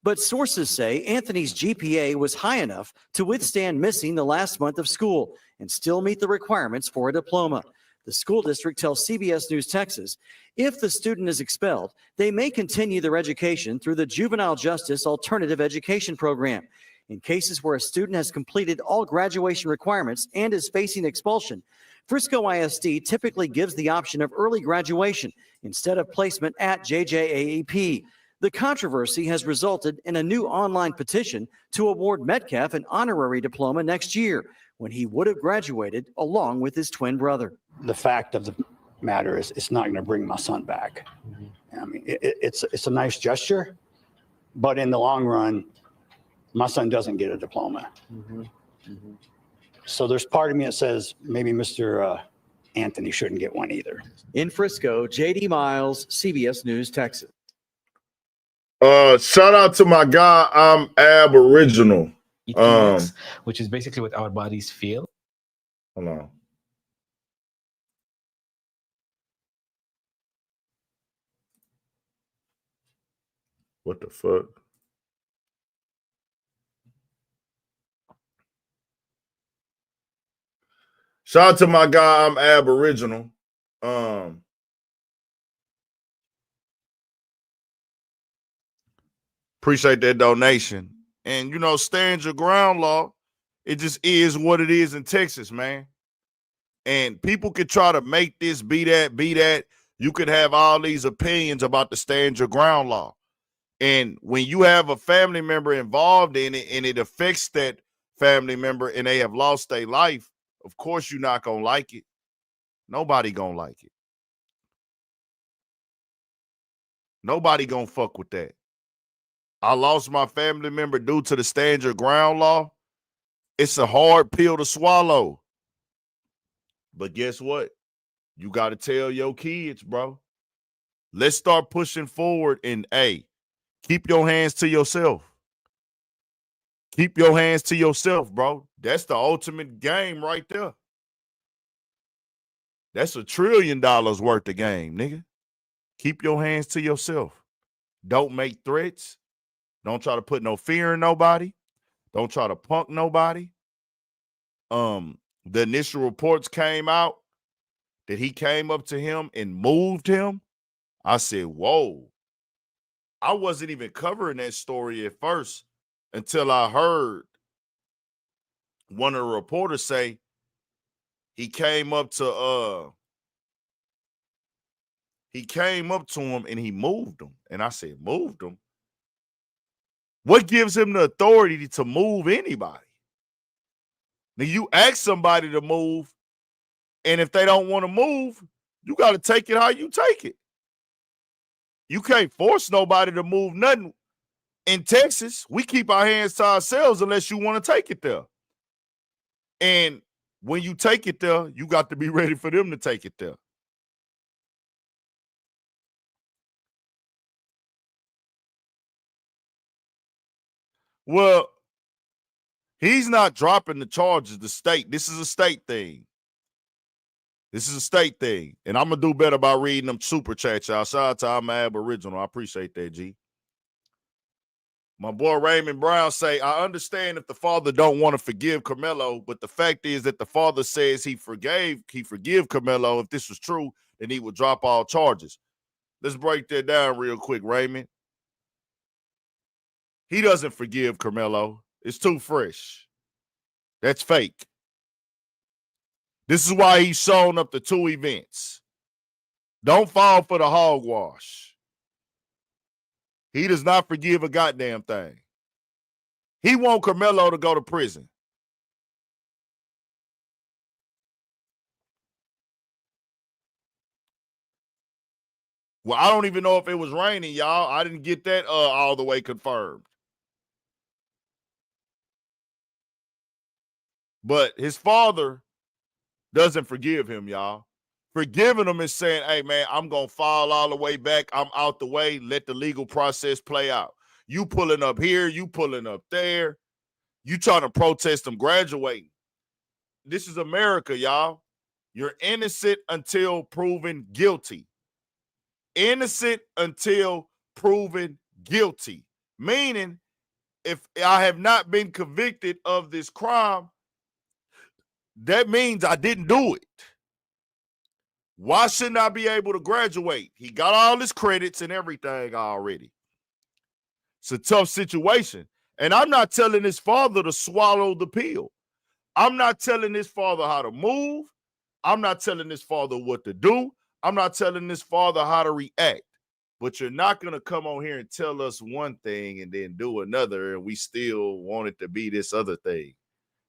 But sources say Anthony's GPA was high enough to withstand missing the last month of school and still meet the requirements for a diploma. The school district tells CBS News Texas, if the student is expelled, they may continue their education through the Juvenile Justice Alternative Education Program. In cases where a student has completed all graduation requirements and is facing expulsion, Frisco ISD typically gives the option of early graduation instead of placement at JJAEP. The controversy has resulted in a new online petition to award Metcalf an honorary diploma next year, when he would have graduated along with his twin brother. The fact of the matter is it's not going to bring my son back. I mean, it's a nice gesture, but in the long run, my son doesn't get a diploma. So there's part of me that says maybe Mr. Anthony shouldn't get one either. In Frisco, JD Miles, CBS News, Texas. Shout out to my guy, I'm Aboriginal. Which is basically what our bodies feel. Hold on. What the fuck? Shout out to my guy, I'm Aboriginal. Appreciate that donation. And, you know, stand your ground law. It just is what it is in Texas, man. And people could try to make this be that. You could have all these opinions about the stand your ground law. And when you have a family member involved in it and it affects that family member and they have lost their life, of course you're not going to like it. Nobody going to like it. Nobody going to fuck with that. I lost my family member due to the stand your ground law. It's a hard pill to swallow. But guess what? You got to tell your kids, bro. Let's start pushing forward and, hey, keep your hands to yourself. Keep your hands to yourself, bro. That's the ultimate game right there. That's $1 trillion worth of game, nigga. Keep your hands to yourself. Don't make threats. Don't try to put no fear in nobody. Don't try to punk nobody. The initial reports came out that he came up to him and moved him. I said, whoa. I wasn't even covering that story at first until I heard one of the reporters say he came up to him and he moved him. And I said, moved him? What gives him the authority to move anybody? Now, you ask somebody to move, and if they don't want to move, you got to take it how you take it. You can't force nobody to move nothing. In Texas, we keep our hands to ourselves unless you want to take it there. And when you take it there, you got to be ready for them to take it there. Well, he's not dropping the charges, the state. This is a state thing. This is a state thing. And I'm going to do better by reading them super chats, y'all. Shout out to I'm Aboriginal. I appreciate that, G. My boy Raymond Brown say, I understand if the father don't want to forgive Karmelo, but the fact is that the father says he forgive Karmelo. If this was true, then he would drop all charges. Let's break that down real quick, Raymond. He doesn't forgive Karmelo. It's too fresh. That's fake. This is why he's shown up to 2 events. Don't fall for the hogwash. He does not forgive a goddamn thing. He want Karmelo to go to prison. Well, I don't even know if it was raining, y'all. I didn't get that all the way confirmed. But his father doesn't forgive him, y'all. Forgiving him is saying, hey, man, I'm going to fall all the way back. I'm out the way. Let the legal process play out. You pulling up here. You pulling up there. You trying to protest them graduating. This is America, y'all. You're innocent until proven guilty. Innocent until proven guilty. Meaning, if I have not been convicted of this crime, that means I didn't do it. Why shouldn't I be able to graduate? He got all his credits and everything already. It's a tough situation. And I'm not telling his father to swallow the pill. I'm not telling his father how to move. I'm not telling his father what to do. I'm not telling his father how to react. But you're not going to come on here and tell us one thing and then do another, and we still want it to be this other thing.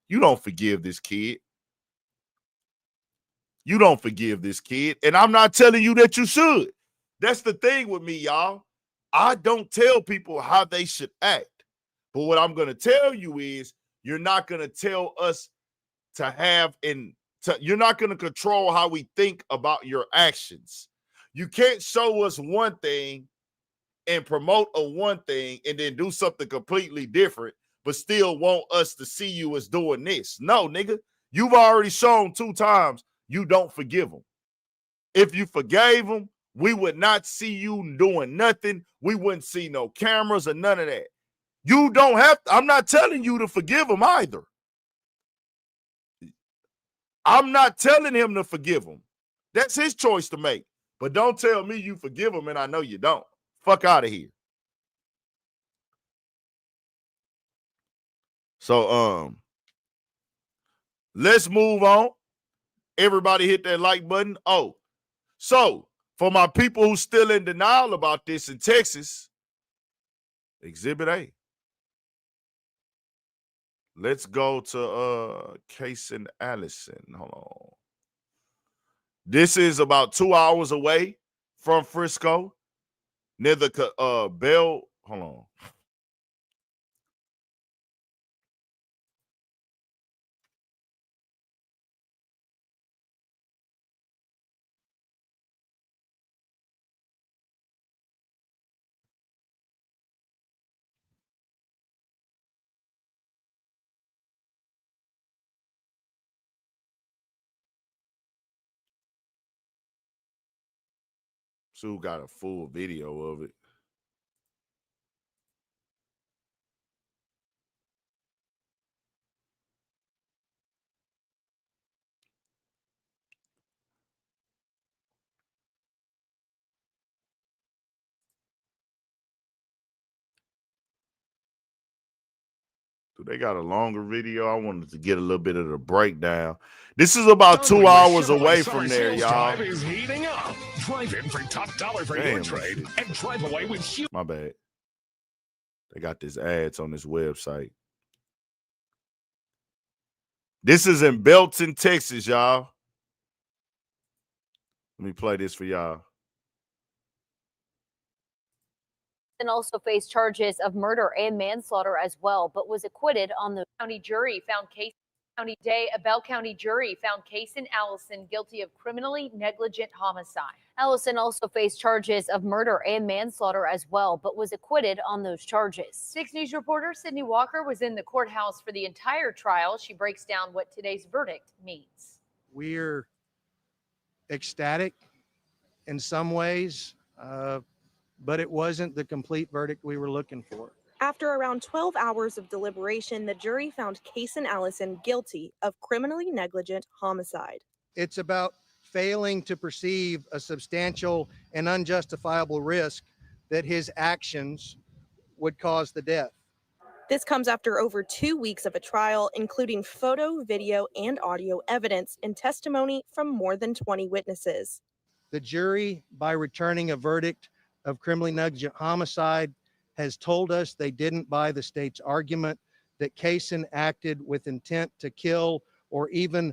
You don't forgive this kid. You don't forgive this kid. And I'm not telling you that you should. That's the thing with me, y'all. I don't tell people how they should act. But what I'm going to tell you is you're not going to tell us to have you're not going to control how we think about your actions. You can't show us one thing and promote a one thing and then do something completely different, but still want us to see you as doing this. No, nigga, you've already shown 2 times you don't forgive them. If you forgave them, we would not see you doing nothing. We wouldn't see no cameras or none of that. You don't have to. I'm not telling you to forgive him either. I'm not telling him to forgive him. That's his choice to make. But don't tell me you forgive him and I know you don't. Fuck out of here. So, let's move on. Everybody hit that like button. Oh, so for my people who still in denial about this in Texas, Exhibit A. Let's go to Casey and Allison. Hold on. This is about 2 hours away from Frisco, near the Bell. Hold on. Sue got a full video of it. Do they got a longer video? I wanted to get a little bit of the breakdown. This is about 2 hours away from there, y'all. Is heating up. Drive in for top dollar for your trade and drive away with huge. My bad. They got these ads on this website. This is in Belton, Texas, y'all. Let me play this for y'all. And also faced charges of murder and manslaughter as well, but was acquitted on the County jury found a Bell County jury found Casey and Allison guilty of criminally negligent homicide. Allison also faced charges of murder and manslaughter as well, but was acquitted on those charges. 6 News reporter Sydney Walker was in the courthouse for the entire trial. She breaks down what today's verdict means. We're ecstatic in some ways, but it wasn't the complete verdict we were looking for. After around 12 hours of deliberation, the jury found Casey and Allison guilty of criminally negligent homicide. It's about failing to perceive a substantial and unjustifiable risk that his actions would cause the death. This comes after over 2 weeks of a trial, including photo, video, and audio evidence and testimony from more than 20 witnesses. The jury, by returning a verdict of criminally negligent homicide, has told us they didn't buy the state's argument that Casey acted with intent to kill or even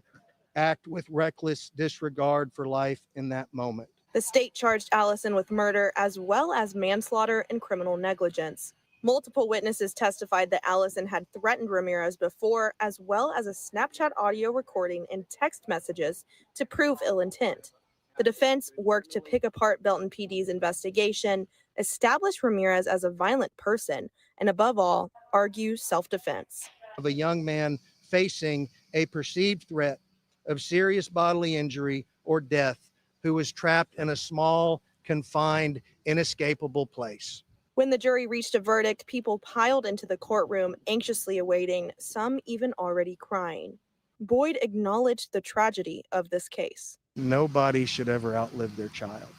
act with reckless disregard for life in that moment. The state charged Allison with murder as well as manslaughter and criminal negligence. Multiple witnesses testified that Allison had threatened Ramirez before, as well as a Snapchat audio recording and text messages to prove ill intent. The defense worked to pick apart Belton PD's investigation, establish Ramirez as a violent person, and above all, argue self-defense. Of a young man facing a perceived threat of serious bodily injury or death who was trapped in a small, confined, inescapable place. When the jury reached a verdict, people piled into the courtroom, anxiously awaiting, some even already crying. Boyd acknowledged the tragedy of this case. Nobody should ever outlive their child.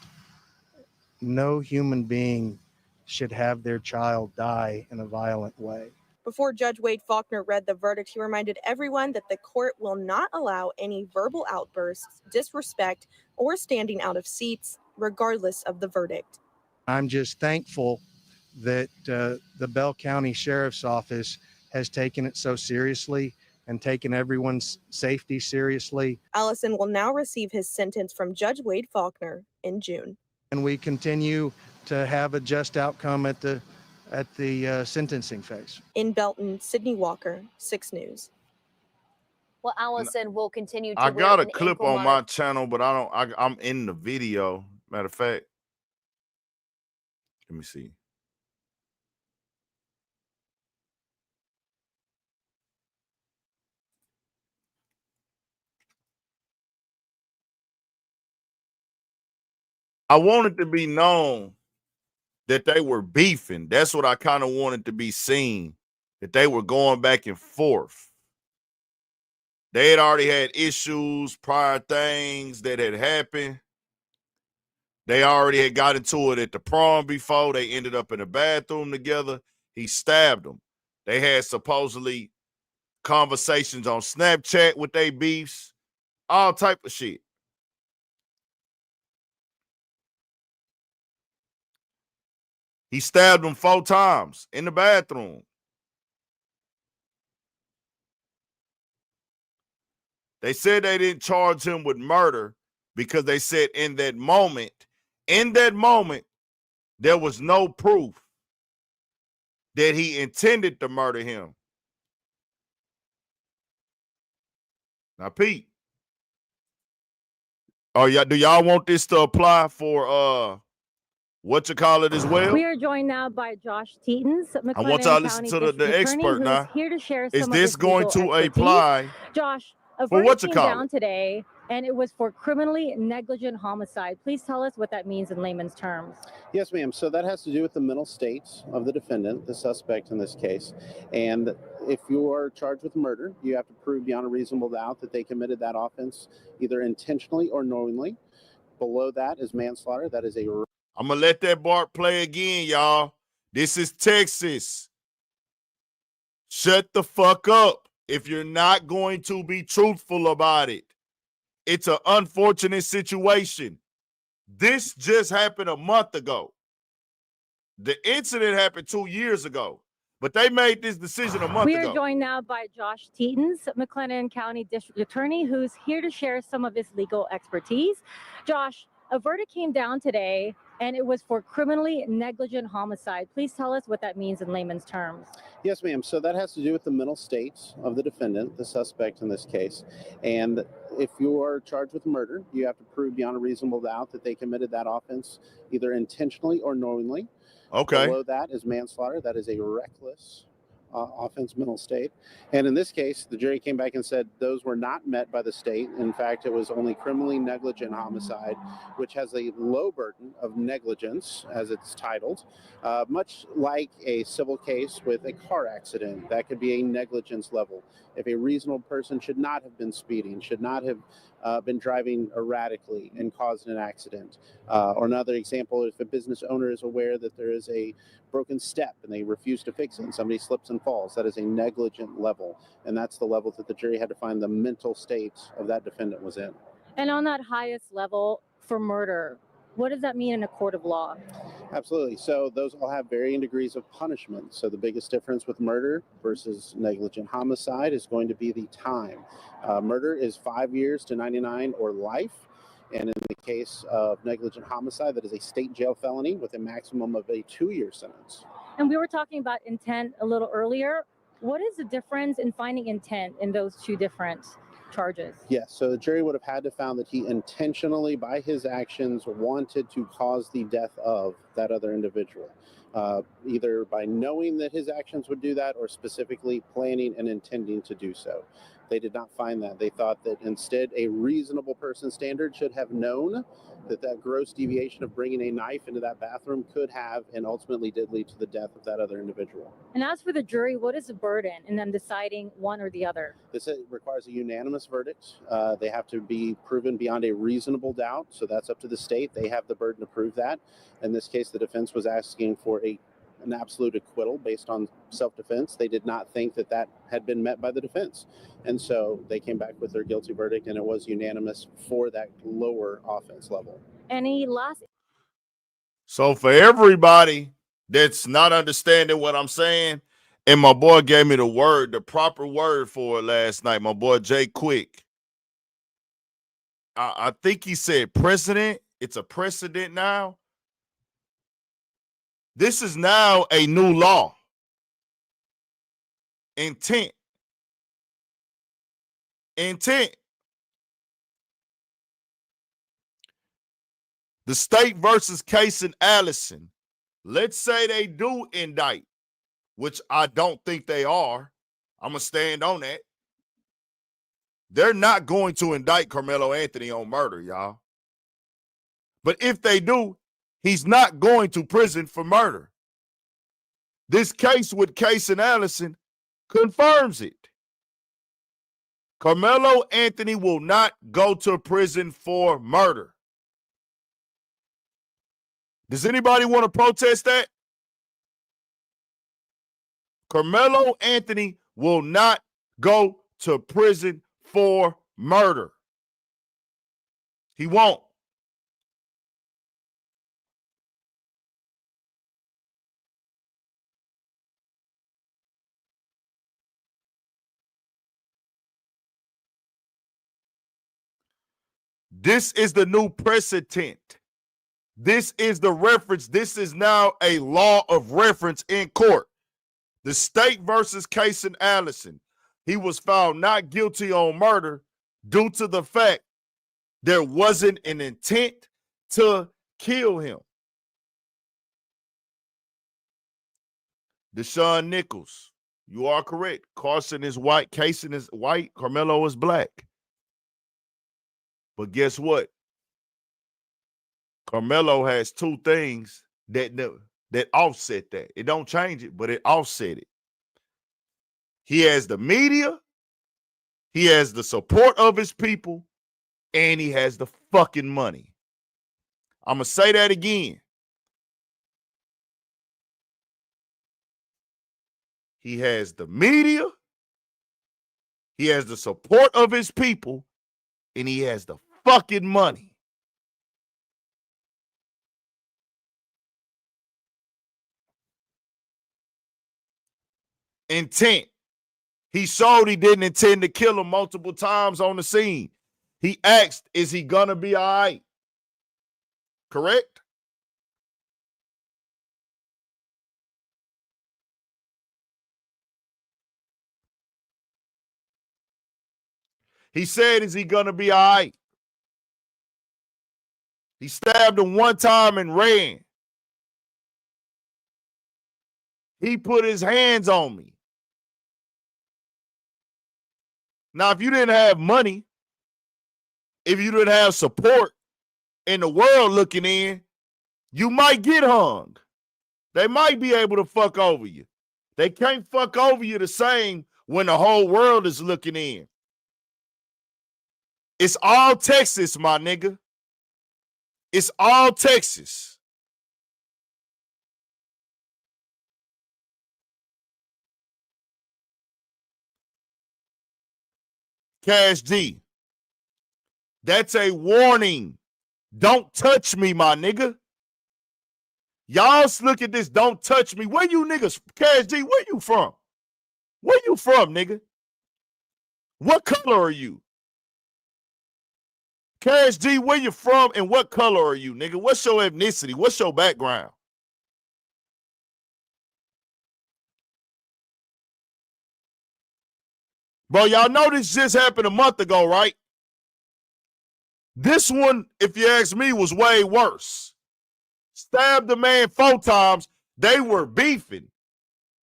No human being should have their child die in a violent way. Before Judge Wade Faulkner read the verdict, he reminded everyone that the court will not allow any verbal outbursts, disrespect, or standing out of seats, regardless of the verdict. I'm just thankful that the Bell County Sheriff's Office has taken it so seriously and taken everyone's safety seriously. Allison will now receive his sentence from Judge Wade Faulkner in June. And we continue to have a just outcome at the sentencing phase. In Belton, Sydney Walker, 6 News. Well, Allison will continue to I got wear a an clip ankle on my monitor. channel, but I'm in the video. Matter of fact, let me see. I wanted to be known that they were beefing. That's what I kind of wanted to be seen, that they were going back and forth. They had already had issues, prior things that had happened. They already had got into it at the prom before. They ended up in the bathroom together. He stabbed them. They had supposedly conversations on Snapchat with their beefs, all type of shit. He stabbed them 4 times in the bathroom. They said they didn't charge him with murder because they said in that moment, there was no proof that he intended to murder him. Now, Pete, do y'all want this to apply for what you call it as well? We are joined now by Josh Teetons, I want y'all to listen to the expert now. Here to share Is some this of going his to legal expertise. apply Josh, a for verdict what you came call down it? today, and it was for criminally negligent homicide. Please tell us what that means in layman's terms. Yes, ma'am. So that has to do with the mental states of the defendant, the suspect in this case. And if you are charged with murder, you have to prove beyond a reasonable doubt that they committed that offense either intentionally or knowingly. Below that is manslaughter. That is a... I'm going to let that Bart play again, y'all. This is Texas. Shut the fuck up if you're not going to be truthful about it. It's an unfortunate situation. This just happened a month ago. The incident happened 2 years ago, but they made this decision a month ago. We are joined now by Josh Teetons, McLennan County District Attorney, who's here to share some of his legal expertise. Josh, a verdict came down today, and it was for criminally negligent homicide. Please tell us what that means in layman's terms. Yes, ma'am. So that has to do with the mental states of the defendant, the suspect in this case. And if you are charged with murder, you have to prove beyond a reasonable doubt that they committed that offense either intentionally or knowingly. Okay. Below that is manslaughter. That is a reckless offense mental state. And in this case, the jury came back and said those were not met by the state. In fact, it was only criminally negligent homicide, which has a low burden of negligence, as it's titled, much like a civil case with a car accident. That could be a negligence level. If a reasonable person should not have been speeding, should not have been driving erratically and caused an accident. Or another example, if a business owner is aware that there is a broken step and they refuse to fix it and somebody slips and falls, that is a negligent level. And that's the level that the jury had to find the mental state of that defendant was in. And on that highest level for murder, what does that mean in a court of law? Absolutely. So those all have varying degrees of punishment. So the biggest difference with murder versus negligent homicide is going to be the time. Murder is 5 years to 99 or life. And in the case of negligent homicide, that is a state jail felony with a maximum of a 2-year sentence. And we were talking about intent a little earlier. What is the difference in finding intent in those two different charges? Yes, so the jury would have had to found that he intentionally, by his actions, wanted to cause the death of that other individual, either by knowing that his actions would do that or specifically planning and intending to do so. They did not find that. They thought that instead a reasonable person standard should have known that that gross deviation of bringing a knife into that bathroom could have and ultimately did lead to the death of that other individual. And as for the jury, what is the burden in them deciding one or the other? This requires a unanimous verdict. They have to be proven beyond a reasonable doubt. So that's up to the state. They have the burden to prove that. In this case, the defense was asking for an absolute acquittal based on self-defense. They did not think that that had been met by the defense. And so they came back with their guilty verdict, and it was unanimous for that lower offense level. Any last? So for everybody that's not understanding what I'm saying, and my boy gave me the proper word for it last night, my boy Jay Quick. I think he said precedent. It's a precedent now. This is now a new law. Intent. The state versus Case and Allison. Let's say they do indict, which I don't think they are. I'm going to stand on that. They're not going to indict Karmelo Anthony on murder, y'all. But if they do, he's not going to prison for murder. This case with Case and Allison confirms it. Karmelo Anthony will not go to prison for murder. Does anybody want to protest that? Karmelo Anthony will not go to prison for murder. He won't. This is the new precedent. This is the reference. This is now a law of reference in court. The state versus Case and Allison. He was found not guilty on murder due to the fact there wasn't an intent to kill him. Deshaun Nichols, you are correct. Carson is white. Casey is white. Karmelo is black. But guess what? Karmelo has two things that offset that. It don't change it, but it offset it. He has the media, he has the support of his people, and he has the fucking money. I'm going to say that again. He has the media, he has the support of his people, and he has the fucking money. Intent. He showed he didn't intend to kill him multiple times on the scene. He asked, is he gonna be all right? Correct? He said, is he gonna be all right? He stabbed him one time and ran. He put his hands on me. Now, if you didn't have money, if you didn't have support in the world looking in, you might get hung. They might be able to fuck over you. They can't fuck over you the same when the whole world is looking in. It's all Texas, my nigga. It's all Texas. Cash G. That's a warning. Don't touch me, my nigga. Y'all look at this, don't touch me. Where you niggas, Cash G, where you from? Where you from, nigga? What color are you? Cash G, where you from and what color are you, nigga? What's your ethnicity? What's your background? Bro, y'all know this just happened a month ago, right? This one, if you ask me, was way worse. Stabbed the man 4 times. They were beefing.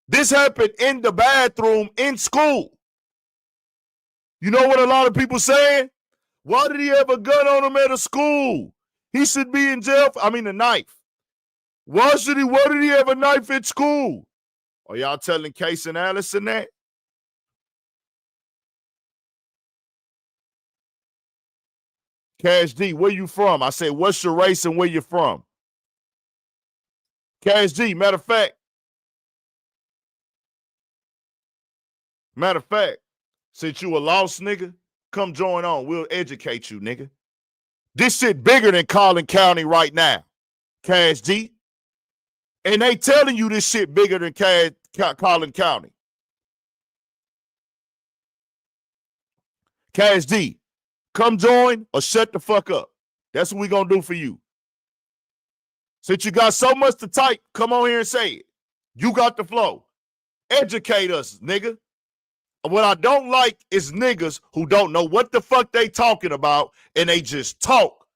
This happened in the bathroom in school. You know what a lot of people saying? Why did he have a gun on him at a school? He should be in jail. A knife. Why did he have a knife at school? Are y'all telling Case and Allison that? Cash D, where you from? I said, what's your race and where you from? Cash D, matter of fact, since you a lost nigga, come join on. We'll educate you, nigga. This shit bigger than Collin County right now, Cash D. And they telling you this shit bigger than Collin County. Cash D, come join or shut the fuck up. That's what we gonna do for you. Since you got so much to type, come on here and say it. You got the flow. Educate us, nigga. What I don't like is niggas who don't know what the fuck they talking about and they just talk.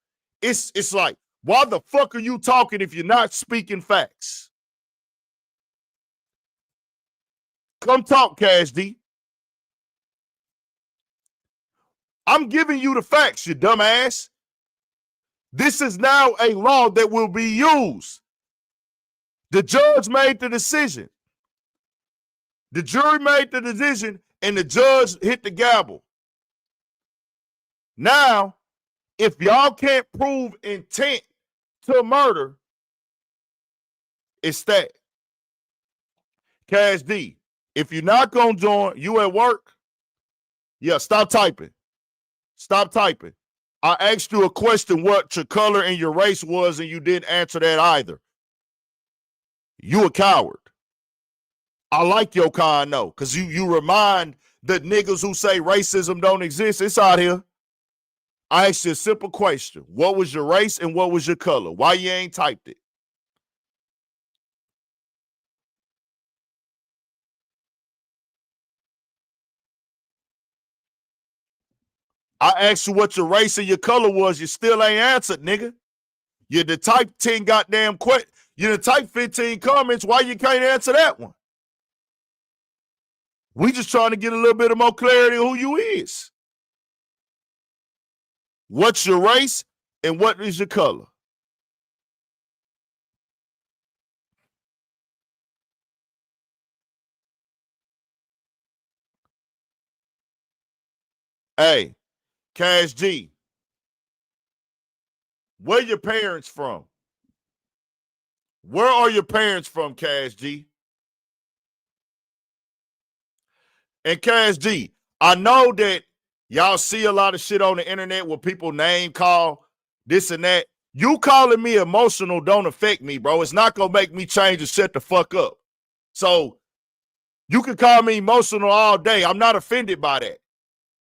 It's like, why the fuck are you talking if you're not speaking facts? Come talk, Cash D. I'm giving you the facts, you dumbass. This is now a law that will be used. The judge made the decision. The jury made the decision, and the judge hit the gavel. Now, if y'all can't prove intent to murder, it's that. Cash D, if you're not going to join, you at work? Yeah, stop typing. Stop typing. I asked you a question what your color and your race was, and you didn't answer that either. You a coward. I like your kind, though, because you remind the niggas who say racism don't exist. It's out here. I asked you a simple question. What was your race and what was your color? Why you ain't typed it? I asked you what your race and your color was. You still ain't answered, nigga. You done type 10 goddamn questions. You done type 15 comments. Why you can't answer that one? We just trying to get a little bit of more clarity on who you is. What's your race and what is your color? Hey, Cash G, where your parents from? Where are your parents from, Cash G? And Cash G, I know that y'all see a lot of shit on the internet where people name call this and that. You calling me emotional don't affect me, bro. It's not going to make me change and shut the fuck up. So you can call me emotional all day. I'm not offended by that.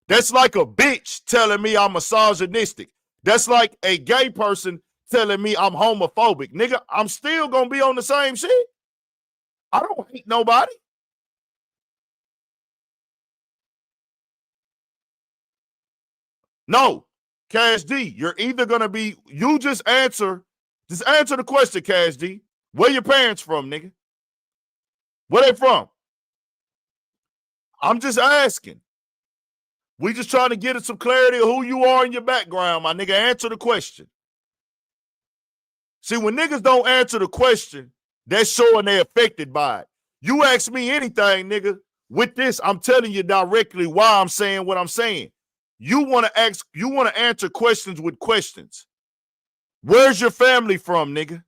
That's like a bitch telling me I'm misogynistic. That's like a gay person telling me I'm homophobic. Nigga, I'm still going to be on the same shit. I don't hate nobody. No, Cash D, you're either going to be, you just answer the question, Cash D. Where your parents from, nigga? Where they from? I'm just asking. We just trying to get some clarity of who you are in your background, my nigga. Answer the question. See, when niggas don't answer the question, that's showing they're affected by it. You ask me anything, nigga, with this, I'm telling you directly why I'm saying what I'm saying. You want to answer questions with questions. Where's your family from, nigga?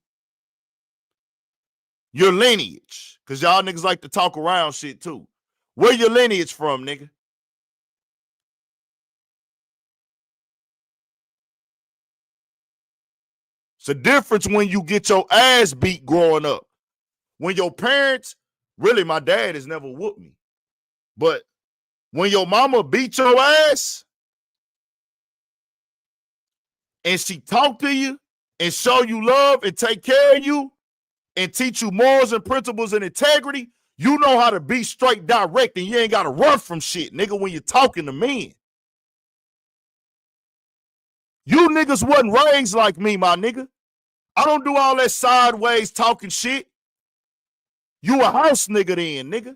Your lineage. Because y'all niggas like to talk around shit too. Where your lineage from, nigga? It's a difference when you get your ass beat growing up. When your parents, really my dad has never whooped me. But when your mama beat your ass and she talk to you and show you love and take care of you and teach you morals and principles and integrity, you know how to be straight direct and you ain't got to run from shit, nigga, when you're talking to men. You niggas wasn't raised like me, my nigga. I don't do all that sideways talking shit. You a house nigga then, nigga.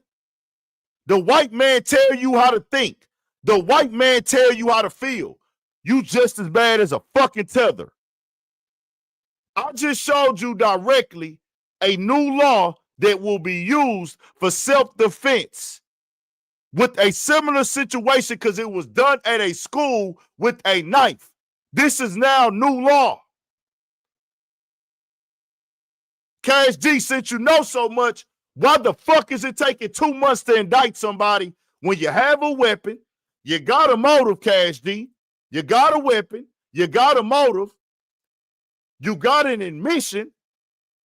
The white man tell you how to think. The white man tell you how to feel. You just as bad as a fucking tether. I just showed you directly a new law that will be used for self-defense with a similar situation because it was done at a school with a knife. This is now new law. Cash G, since you know so much, why the fuck is it taking 2 months to indict somebody when you have a weapon, you got a motive, Cash G, you got a weapon, you got a motive, you got an admission,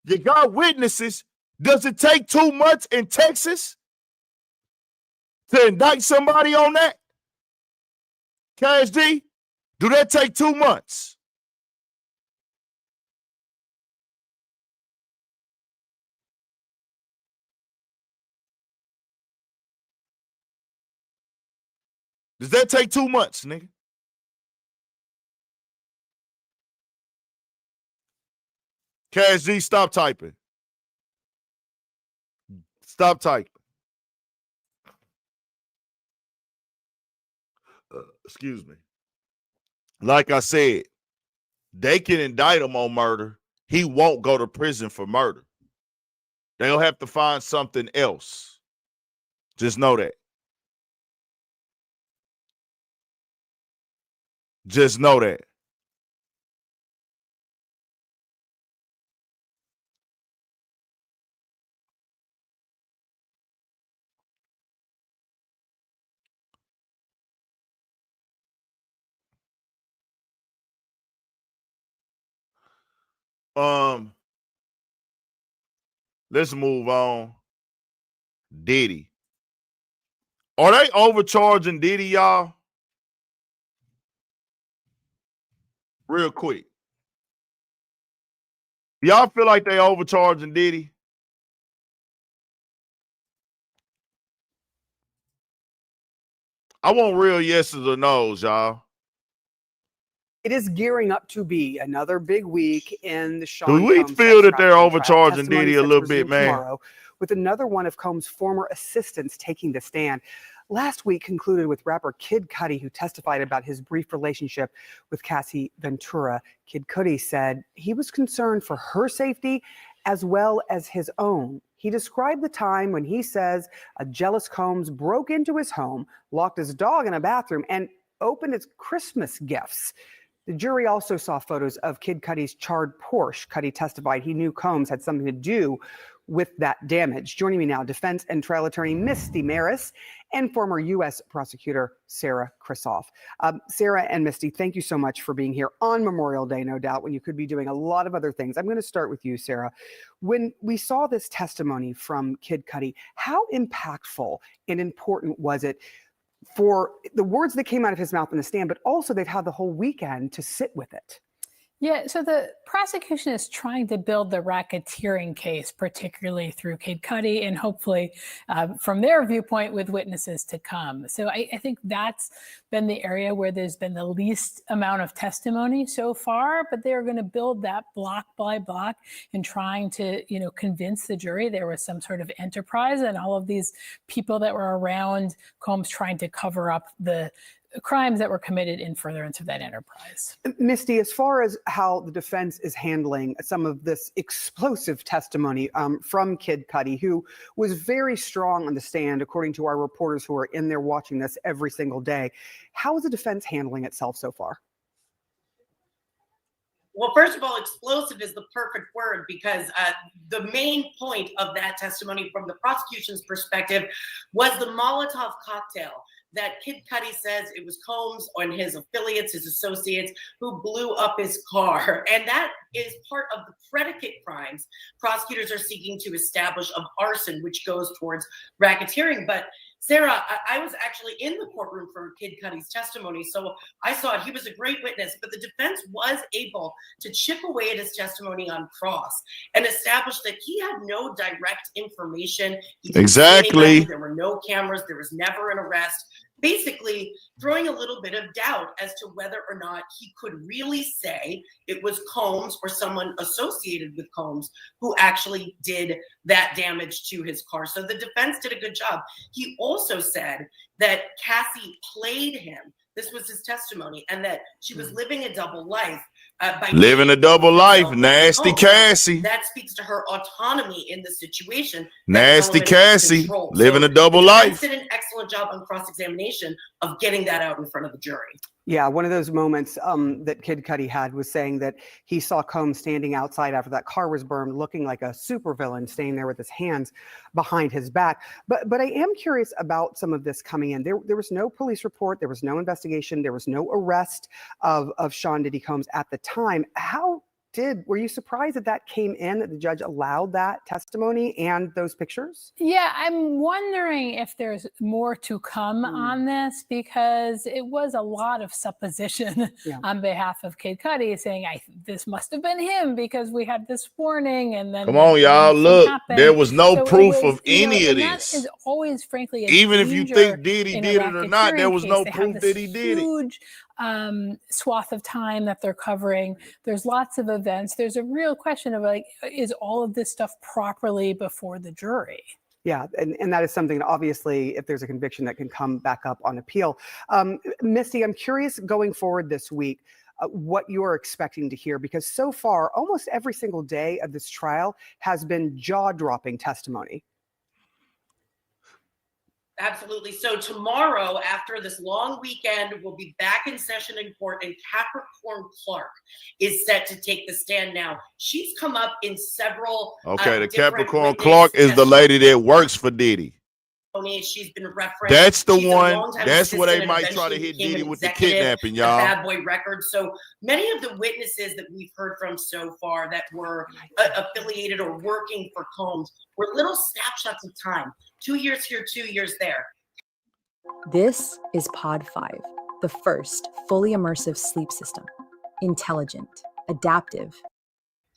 you got witnesses? Does it take 2 months in Texas to indict somebody on that? Cash D, do that take 2 months? Does that take 2 months, nigga? Cash D, stop typing. Stop typing. Excuse me. Like I said, they can indict him on murder. He won't go to prison for murder. They'll have to find something else. Just know that. Just know that. Let's move on. Diddy. Are they overcharging Diddy, y'all? Real quick. Y'all feel like they overcharging Diddy? I want real yeses or nos, y'all. It is gearing up to be another big week in the Sean Do we Combs feel that they're trial. overcharging Diddy a Testimony set to little bit, resume man? tomorrow, with another one of Combs' former assistants taking the stand. Last week concluded with rapper Kid Cudi, who testified about his brief relationship with Cassie Ventura. Kid Cudi said he was concerned for her safety as well as his own. He described the time when he says a jealous Combs broke into his home, locked his dog in a bathroom, and opened his Christmas gifts. The jury also saw photos of Kid Cudi's charred Porsche. Cudi testified he knew Combs had something to do with that damage. Joining me now, defense and trial attorney Misty Maris and former U.S. prosecutor Sarah Krisoff. Sarah and Misty, thank you so much for being here on Memorial Day, no doubt, when you could be doing a lot of other things. I'm going to start with you, Sarah. When we saw this testimony from Kid Cudi, how impactful and important was it for the words that came out of his mouth in the stand, but also they've had the whole weekend to sit with it? Yeah, so the prosecution is trying to build the racketeering case, particularly through Kid Cudi, and hopefully from their viewpoint with witnesses to come. So I think that's been the area where there's been the least amount of testimony so far, but they're going to build that block by block and trying to, convince the jury there was some sort of enterprise and all of these people that were around Combs trying to cover up the crimes that were committed in furtherance of that enterprise. Misty, as far as how the defense is handling some of this explosive testimony from Kid Cudi, who was very strong on the stand, according to our reporters who are in there watching this every single day, how is the defense handling itself so far? Well, first of all, explosive is the perfect word because the main point of that testimony from the prosecution's perspective was the Molotov cocktail that Kid Cudi says it was Combs and his affiliates, his associates, who blew up his car. And that is part of the predicate crimes prosecutors are seeking to establish of arson, which goes towards racketeering. But Sarah, I was actually in the courtroom for Kid Cudi's testimony, so I saw it. He was a great witness, but the defense was able to chip away at his testimony on cross and establish that he had no direct information. He didn't see anybody. There were no cameras. There was never an arrest. basically throwing a little bit of doubt as to whether or not he could really say it was Combs or someone associated with Combs who actually did that damage to his car. So the defense did a good job. He also said that Cassie played him. This was his testimony, and that she was living a double life. By Living a double life, nasty Cassie. That speaks to her autonomy in the situation. Nasty Cassie, living a double life. Did an excellent job on cross-examination of getting that out in front of the jury. Yeah, one of those moments that Kid Cudi had was saying that he saw Combs standing outside after that car was burned, looking like a supervillain, staying there with his hands behind his back. But I am curious about some of this coming in. There was no police report, there was no investigation, there was no arrest of Sean Diddy Combs at the time. Were you surprised that came in, that the judge allowed that testimony and those pictures? Yeah, I'm wondering if there's more to come on this, because it was a lot of supposition on behalf of Kid Cudi saying, this must have been him because we had this warning, and then come on, y'all, look, there was no proof of any of that this. Is always, frankly, even if you think Diddy did it or not, there was no proof that he did it. Huge swath of time that they're covering. There's lots of events. There's a real question of, like, is all of this stuff properly before the jury? Yeah, and that is something that obviously, if there's a conviction, that can come back up on appeal. Misty, I'm curious going forward this week, what you're expecting to hear, because so far, almost every single day of this trial has been jaw-dropping testimony. Absolutely. So tomorrow, after this long weekend, we'll be back in session in court, and Capricorn Clark is set to take the stand now. She's come up in several. Okay, the Capricorn Clark is the lady that works for Diddy. She's been referenced. That's the She's one. That's where they might try to hit Diddy with the kidnapping, y'all. Bad Boy Records. So many of the witnesses that we've heard from so far that were affiliated or working for Combs were little snapshots of time. 2 years here, 2 years there. This is Pod 5, the first fully immersive sleep system. Intelligent, adaptive.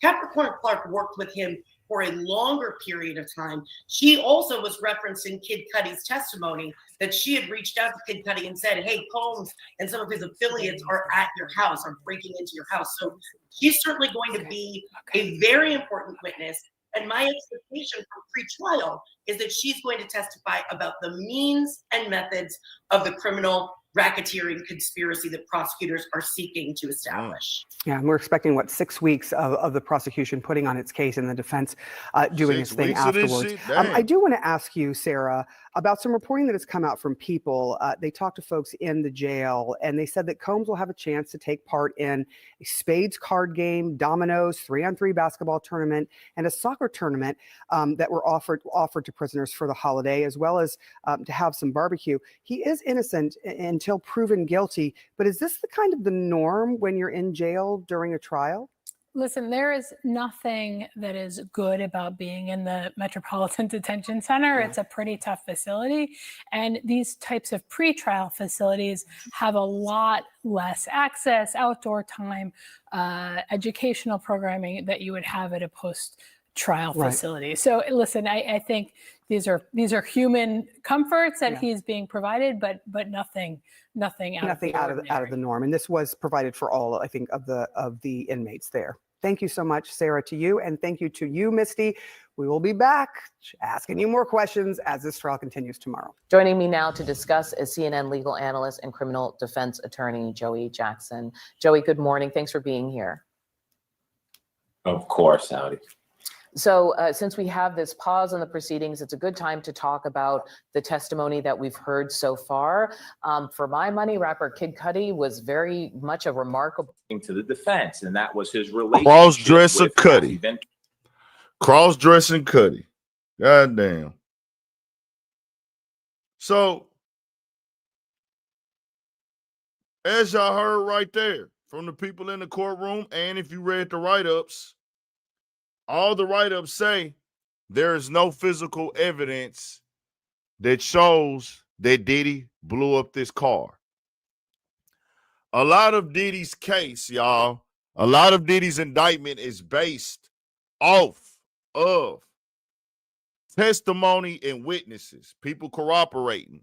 Capricorn Clark worked with him for a longer period of time. She also was referencing Kid Cudi's testimony that she had reached out to Kid Cudi and said, hey, Combs and some of his affiliates are at your house, are breaking into your house. So she's certainly going to be a very important witness. And my expectation from pre-trial is that she's going to testify about the means and methods of the criminal racketeering conspiracy that prosecutors are seeking to establish. Yeah, and we're expecting, 6 weeks of the prosecution putting on its case and the defense doing its thing afterwards. I do want to ask you, Sarah, about some reporting that has come out from people. They talked to folks in the jail, and they said that Combs will have a chance to take part in a spades card game, dominoes, 3-on-3 basketball tournament, and a soccer tournament that were offered to prisoners for the holiday, as well as to have some barbecue. He is innocent until proven guilty, but is this the kind of the norm when you're in jail during a trial? Listen, there is nothing that is good about being in the Metropolitan Detention Center. It's a pretty tough facility. And these types of pretrial facilities have a lot less access, outdoor time, educational programming that you would have at a post-trial facility. So listen, I think these are human comforts that he's being provided, but nothing out of the norm. And this was provided for all, I think, of the inmates there. Thank you so much, Sarah, to you, and thank you to you, Misty. We will be back asking you more questions as this trial continues tomorrow. Joining me now to discuss is CNN legal analyst and criminal defense attorney Joey Jackson. Joey, good morning. Thanks for being here. Of course, howdy. So since we have this pause on the proceedings, it's a good time to talk about the testimony that we've heard so far. For my money, rapper Kid Cudi was very much a remarkable to the defense, and that was his relationship. Cross-dressing Cudi. Cross-dressing Cudi. God damn. So, as y'all heard right there from the people in the courtroom, and if you read the write-ups, all the write-ups say there is no physical evidence that shows that Diddy blew up this car. A lot of Diddy's case, y'all, a lot of Diddy's indictment is based off of testimony and witnesses, people corroborating.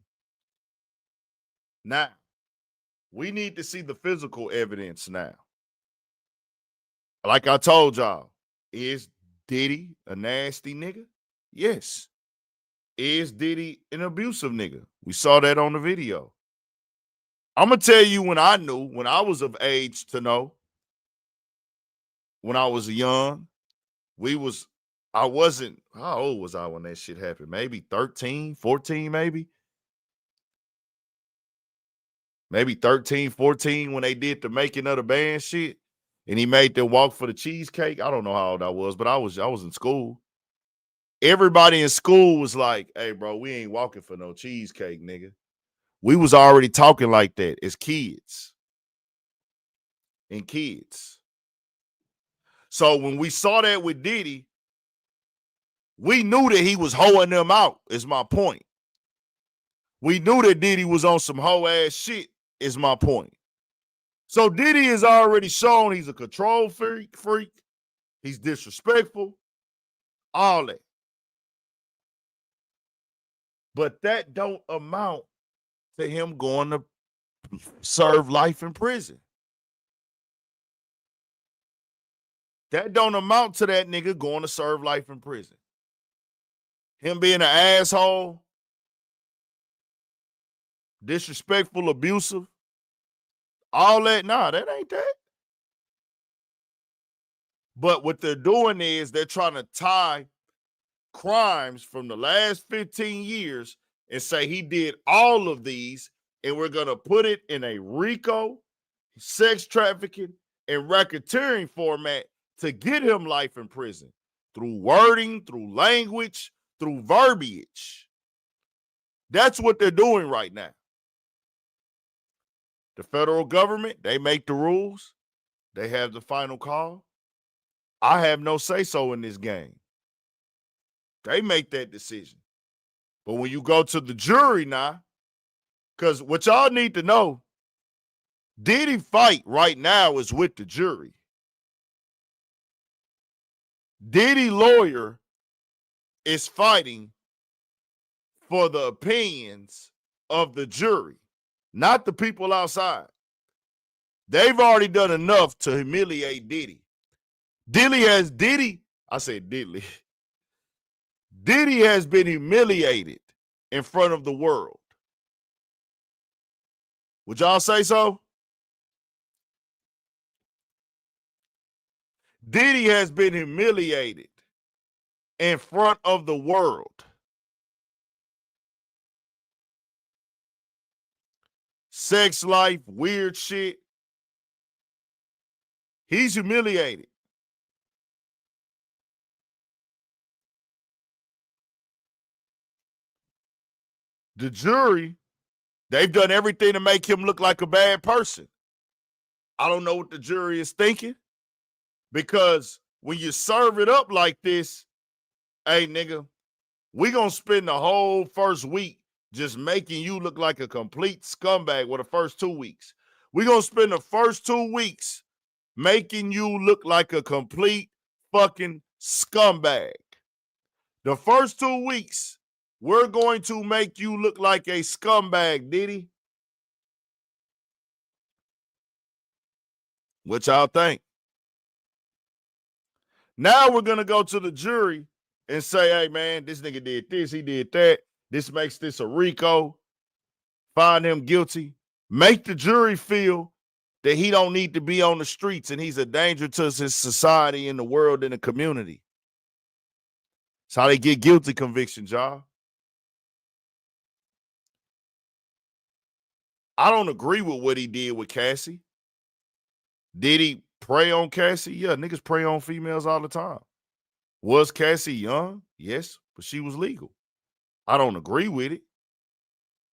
Now, we need to see the physical evidence now. Like I told y'all, is Diddy a nasty nigga? Yes. Is Diddy an abusive nigga? We saw that on the video. I'm going to tell you when I knew, when I was of age to know, when I was young, I wasn't, how old was I when that shit happened? Maybe 13, 14, maybe? Maybe 13, 14 when they did the making of the band shit and he made them walk for the cheesecake. I don't know how old I was, but I was in school. Everybody in school was like, hey, bro, we ain't walking for no cheesecake, nigga. We was already talking like that as kids. And kids. So when we saw that with Diddy, we knew that he was hoeing them out, is my point. We knew that Diddy was on some hoe ass shit, is my point. So Diddy has already shown he's a control freak. He's disrespectful, all that. But that don't amount to him going to serve life in prison. That don't amount to that nigga going to serve life in prison. Him being an asshole, disrespectful, abusive, all that, nah, that ain't that. But what they're doing is they're trying to tie crimes from the last 15 years and say he did all of these, and we're going to put it in a RICO, sex trafficking, and racketeering format to get him life in prison through wording, through language, through verbiage. That's what they're doing right now. The federal government, they make the rules. They have the final call. I have no say-so in this game. They make that decision. But when you go to the jury now, because what y'all need to know, Diddy fight right now is with the jury. Diddy lawyer is fighting for the opinions of the jury, not the people outside. They've already done enough to humiliate Diddy. Diddy has been humiliated in front of the world. Would y'all say so? Diddy has been humiliated in front of the world. Sex life, weird shit. He's humiliated. The jury, they've done everything to make him look like a bad person. I don't know what the jury is thinking, because when you serve it up like this, hey, nigga, we gonna spend the whole first week just making you look like a complete scumbag. Well, the first 2 weeks. We gonna spend the first 2 weeks making you look like a complete fucking scumbag. The first 2 weeks, we're going to make you look like a scumbag, Diddy. What y'all think? Now we're going to go to the jury and say, hey, man, this nigga did this, he did that. This makes this a RICO. Find him guilty. Make the jury feel that he don't need to be on the streets and he's a danger to his society and the world and the community. That's how they get guilty convictions, y'all. I don't agree with what he did with Cassie. Did he prey on Cassie? Yeah, niggas prey on females all the time. Was Cassie young? Yes, but she was legal. I don't agree with it.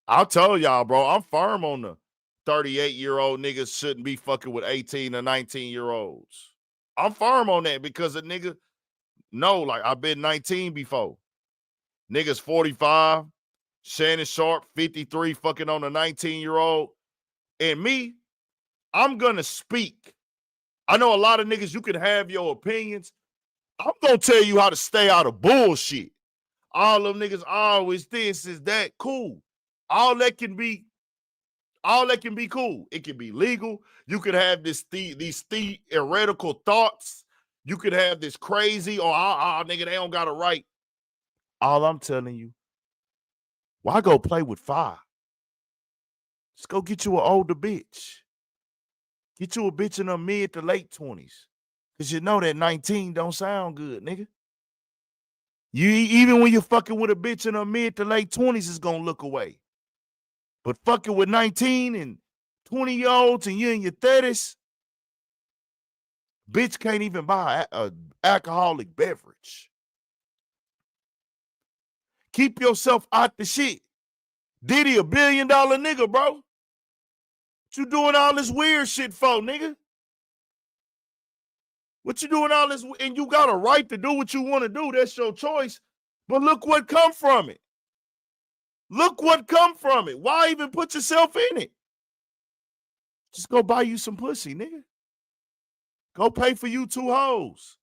I'll tell y'all, bro, I'm firm on the 38-year-old niggas shouldn't be fucking with 18 or 19-year-olds. I'm firm on that because a nigga, no, like I've been 19 before. Niggas 45, Shannon Sharp, 53, fucking on a 19-year-old. And me, I'm going to speak. I know a lot of niggas, you can have your opinions. I'm going to tell you how to stay out of bullshit. All them niggas always this is that. Cool. All that can be All that can be cool. It can be legal. You could have these theoretical thoughts. You could have this crazy, nigga, they don't got a right. All I'm telling you, why go play with fire? Just go get you an older bitch. Get you a bitch in her mid to late 20s. Because you know that 19 don't sound good, nigga. Even when you're fucking with a bitch in her mid to late 20s, it's going to look away. But fucking with 19 and 20-year-olds and you're in your 30s, bitch can't even buy a alcoholic beverage. Keep yourself out the shit. Diddy $1 billion nigga, bro. What you doing all this weird shit for, nigga? What you doing all this? And you got a right to do what you want to do. That's your choice. But look what come from it. Look what come from it. Why even put yourself in it? Just go buy you some pussy, nigga. Go pay for you 2 hoes.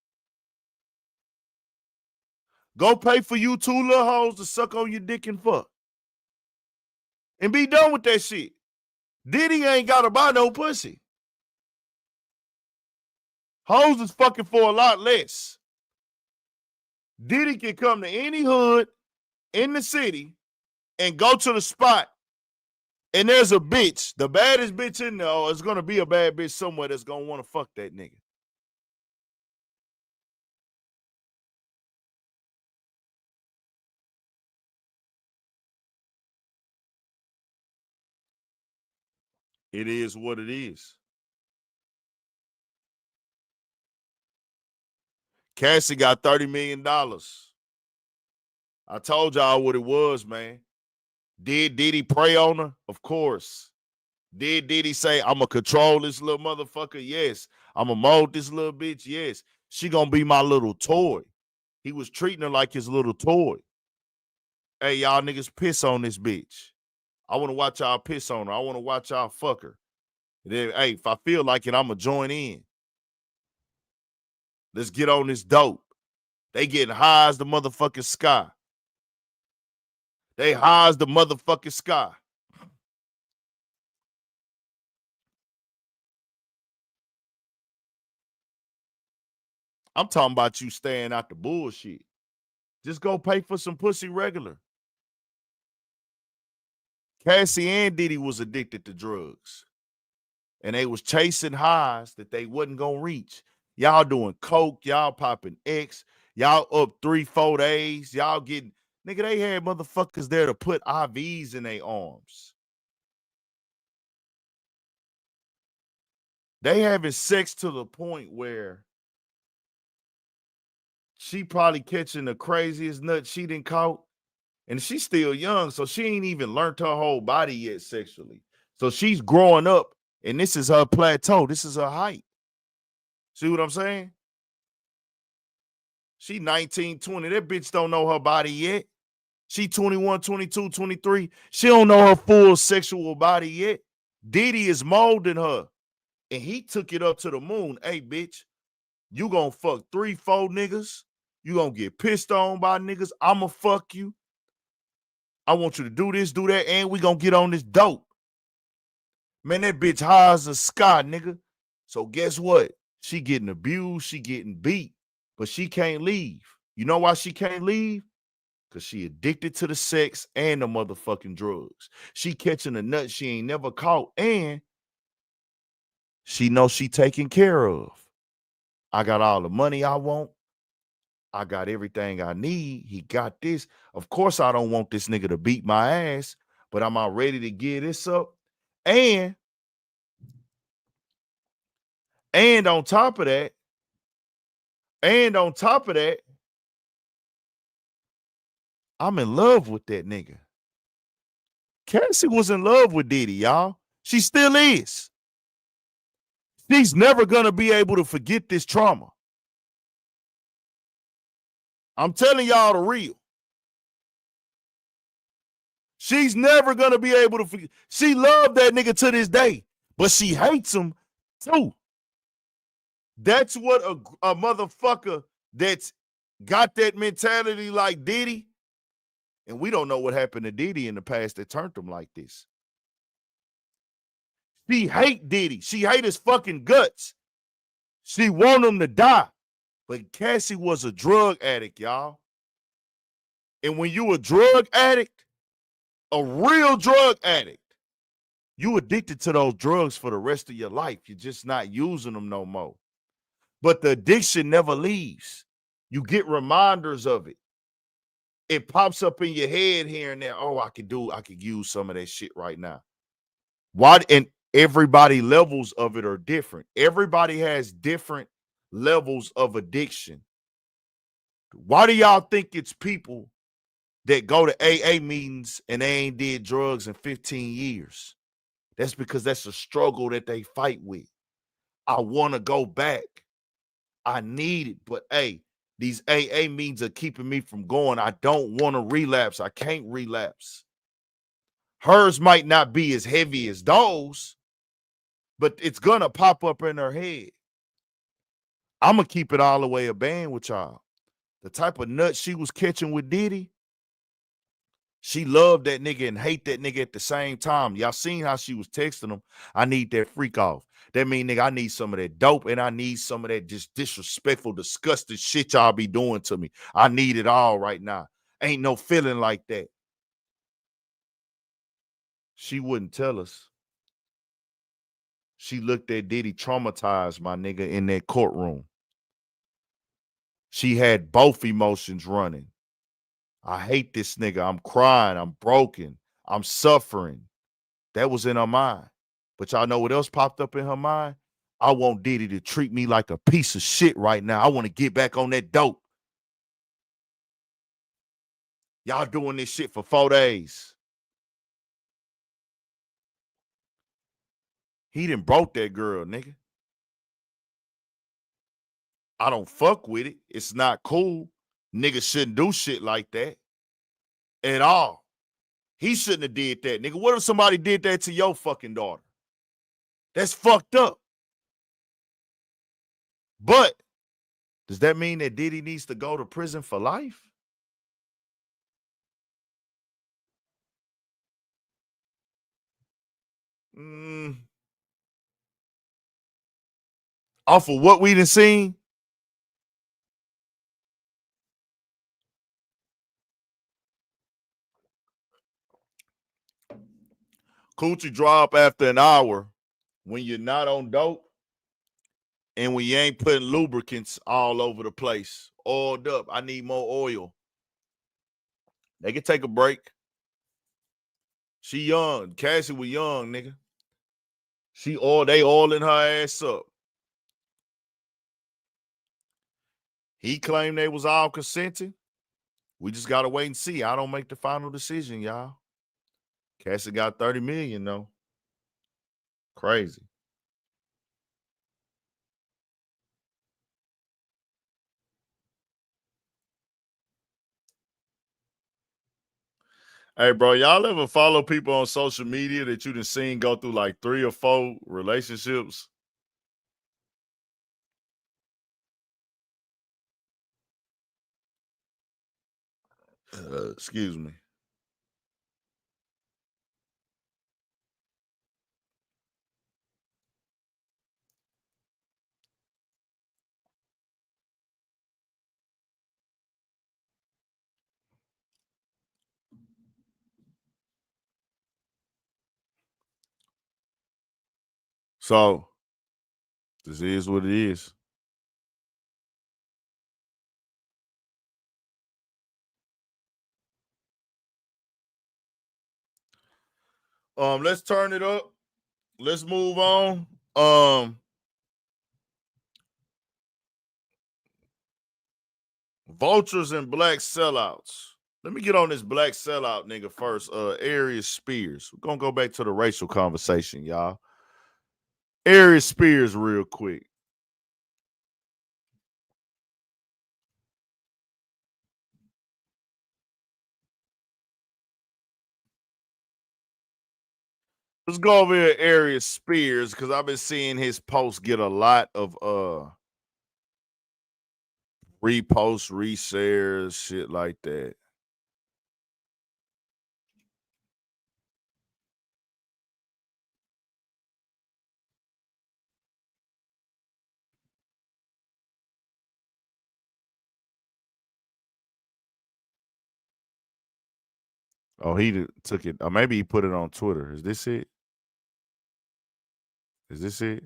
Go pay for you 2 little hoes to suck on your dick and fuck. And be done with that shit. Diddy ain't got to buy no pussy. Hoes is fucking for a lot less. Diddy can come to any hood in the city and go to the spot, and there's a bitch, the baddest bitch in there, or it's going to be a bad bitch somewhere that's going to want to fuck that nigga. It is what it is. Cassie got $30 million. I told y'all what it was, man. Did Diddy prey on her? Of course. Did Diddy say, I'm going to control this little motherfucker? Yes. I'm going to mold this little bitch? Yes. She going to be my little toy. He was treating her like his little toy. Hey, y'all niggas piss on this bitch. I want to watch y'all piss on her. I want to watch y'all fuck her. Then, hey, if I feel like it, I'm going to join in. Let's get on this dope. They getting high as the motherfucking sky. They high as the motherfucking sky. I'm talking about you staying out the bullshit. Just go pay for some pussy regular. Cassie and Diddy was addicted to drugs. And they was chasing highs that they wasn't going to reach. Y'all doing coke. Y'all popping X. Y'all up 3-4 days. Y'all getting... Nigga, they had motherfuckers there to put IVs in their arms. They having sex to the point where she probably catching the craziest nut she done caught. And she's still young, so she ain't even learned her whole body yet sexually. So she's growing up, and this is her plateau. This is her height. See what I'm saying? She 19, 20. That bitch don't know her body yet. She 21, 22, 23. She don't know her full sexual body yet. Diddy is molding her, and he took it up to the moon. Hey, bitch, you gonna fuck 3-4 niggas. You gonna get pissed on by niggas. I'ma fuck you. I want you to do this, do that, and we gonna get on this dope. Man, that bitch high as the sky, nigga. So guess what? She getting abused, she getting beat, but she can't leave. You know why she can't leave? Because she addicted to the sex and the motherfucking drugs. She catching a nut she ain't never caught, and she knows she taken care of. I got all the money I want. I got everything I need. He got this. Of course, I don't want this nigga to beat my ass, but I'm out ready to give this up. And on top of that, I'm in love with that nigga. Cassie was in love with Diddy, y'all. She still is. She's never going to be able to forget this trauma. I'm telling y'all the real. She's never going to be able to forget. She loved that nigga to this day, but she hates him too. That's what a motherfucker that's got that mentality like Diddy, and we don't know what happened to Diddy in the past that turned him like this. She hate Diddy. She hate his fucking guts. She want him to die. But Cassie was a drug addict, y'all. And when you a drug addict, a real drug addict, you addicted to those drugs for the rest of your life. You're just not using them no more. But the addiction never leaves. You get reminders of it. It pops up in your head here and there. Oh, I could use some of that shit right now. Why? And everybody levels of it are different. Everybody has different levels of addiction. Why do y'all think it's people that go to AA meetings and they ain't did drugs in 15 years? That's because that's a struggle that they fight with. I want to go back. I need it, but hey, these AA meetings are keeping me from going. I don't want to relapse. I can't relapse. Hers might not be as heavy as those, but it's going to pop up in her head. I'm going to keep it all the way a band with y'all. The type of nut she was catching with Diddy, she loved that nigga and hate that nigga at the same time. Y'all seen how she was texting him, I need that freak off. That mean, nigga, I need some of that dope and I need some of that just disrespectful, disgusting shit y'all be doing to me. I need it all right now. Ain't no feeling like that. She wouldn't tell us. She looked at Diddy traumatized, my nigga, in that courtroom. She had both emotions running. I hate this nigga. I'm crying. I'm broken. I'm suffering. That was in her mind. But y'all know what else popped up in her mind? I want Diddy to treat me like a piece of shit right now. I want to get back on that dope. Y'all doing this shit for 4 days. He done broke that girl, nigga. I don't fuck with it. It's not cool. Niggas shouldn't do shit like that at all. He shouldn't have did that, nigga. What if somebody did that to your fucking daughter? That's fucked up. But does that mean that Diddy needs to go to prison for life? Off of what we done seen? Coochie drop after an hour when you're not on dope and when you ain't putting lubricants all over the place. Oiled up. I need more oil. They can take a break. She young. Cassie was young, nigga. They oiling her ass up. He claimed they was all consenting. We just gotta wait and see. I don't make the final decision, y'all. Cassie got 30 million though. Crazy. Hey, bro, y'all ever follow people on social media that you done seen go through like 3 or 4 relationships? Excuse me. So, this is what it is. Let's turn it up. Let's move on. Vultures and black sellouts. Let me get on this black sellout nigga first. Aries Spears. We're gonna go back to the racial conversation, y'all. Aries Spears, real quick. Let's go over here, Aries Spears, because I've been seeing his posts get a lot of reposts, reshares, shit like that. Oh, took it. Or maybe he put it on Twitter. Is this it? Is this it?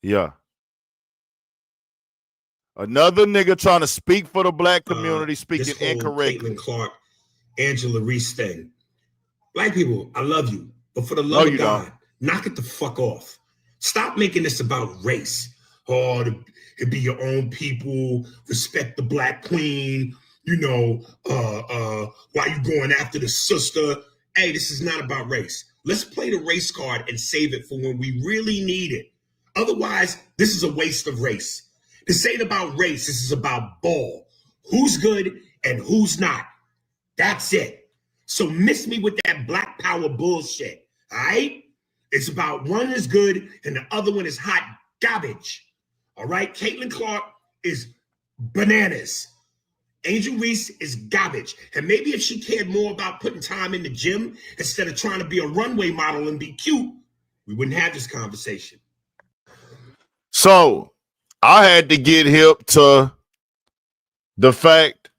Yeah. Another nigga trying to speak for the black community, speaking this whole incorrectly. Caitlin Clark, Angela Reese thing. Black people, I love you, but for the No, love of you God, don't. knock it the fuck off. Stop making this about race. Oh, to be your own people, respect the black queen, you know, why you going after the sister? Hey, this is not about race. Let's play the race card and save it for when we really need it. Otherwise, this is a waste of race. This ain't about race. This is about ball. Who's good and who's not. That's it. So miss me with that black power bullshit. All right? It's about one is good and the other one is hot garbage. All right? Caitlin Clark is bananas. Angel Reese is garbage. And maybe if she cared more about putting time in the gym instead of trying to be a runway model and be cute, we wouldn't have this conversation. So I had to get hip to the fact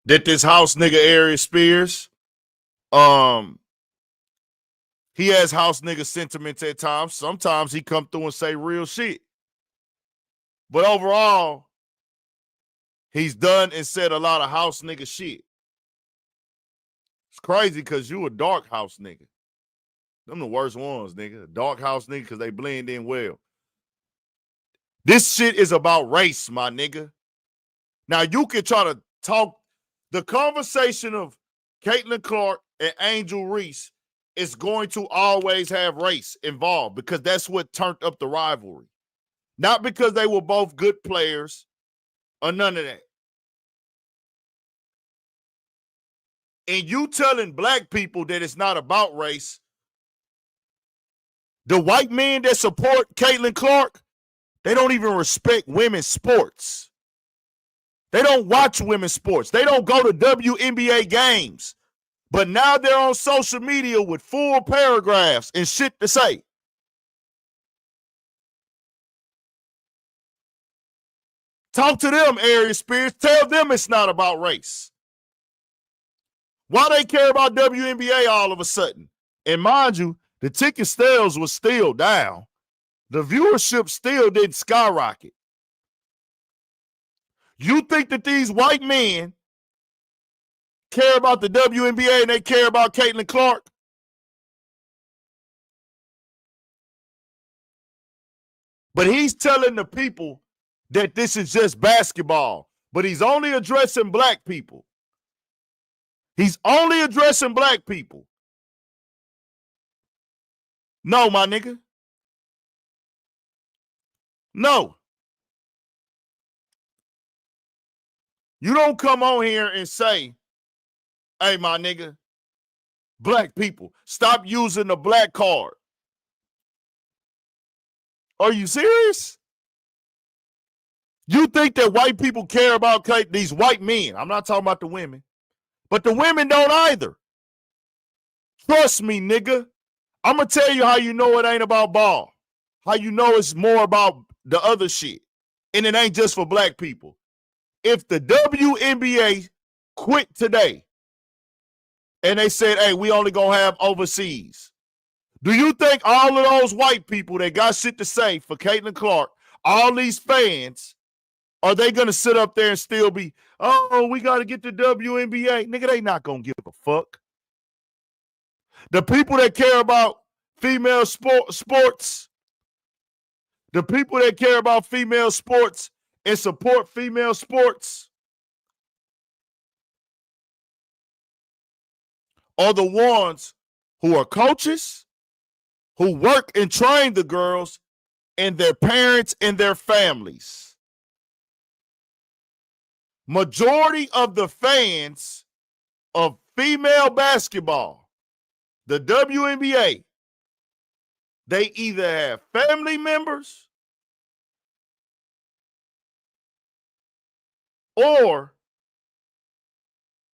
that this house nigga Aries Spears, he has house nigga sentiments at times. Sometimes he come through and say real shit. But overall, he's done and said a lot of house nigga shit. It's crazy because you a dark house nigga. Them the worst ones, nigga. Dark house nigga because they blend in well. This shit is about race, my nigga. Now, you can try to talk. The conversation of Caitlin Clark and Angel Reese is going to always have race involved because that's what turned up the rivalry. Not because they were both good players or none of that. And you telling black people that it's not about race, the white men that support Caitlin Clark, they don't even respect women's sports. They don't watch women's sports. They don't go to WNBA games. But now they're on social media with full paragraphs and shit to say. Talk to them, Aries Spears. Tell them it's not about race. Why they care about WNBA all of a sudden? And mind you, the ticket sales was still down. The viewership still didn't skyrocket. You think that these white men care about the WNBA and they care about Caitlin Clark? But he's telling the people that this is just basketball. But he's only addressing black people. He's only addressing black people. No, my nigga. No. You don't come on here and say, hey, my nigga, black people, stop using the black card. Are you serious? You think that white people care about these white men? I'm not talking about the women. But the women don't either. Trust me, nigga. I'm going to tell you how you know it ain't about ball. How you know it's more about the other shit. And it ain't just for black people. If the WNBA quit today and they said, hey, we only going to have overseas, do you think all of those white people that got shit to say for Caitlin Clark, all these fans, are they going to sit up there and still be, oh, we got to get the WNBA? Nigga, they not going to give a fuck. The people that care about female sports, the people that care about female sports and support female sports are the ones who are coaches, who work and train the girls, and their parents and their families. Majority of the fans of female basketball, the WNBA, they either have family members or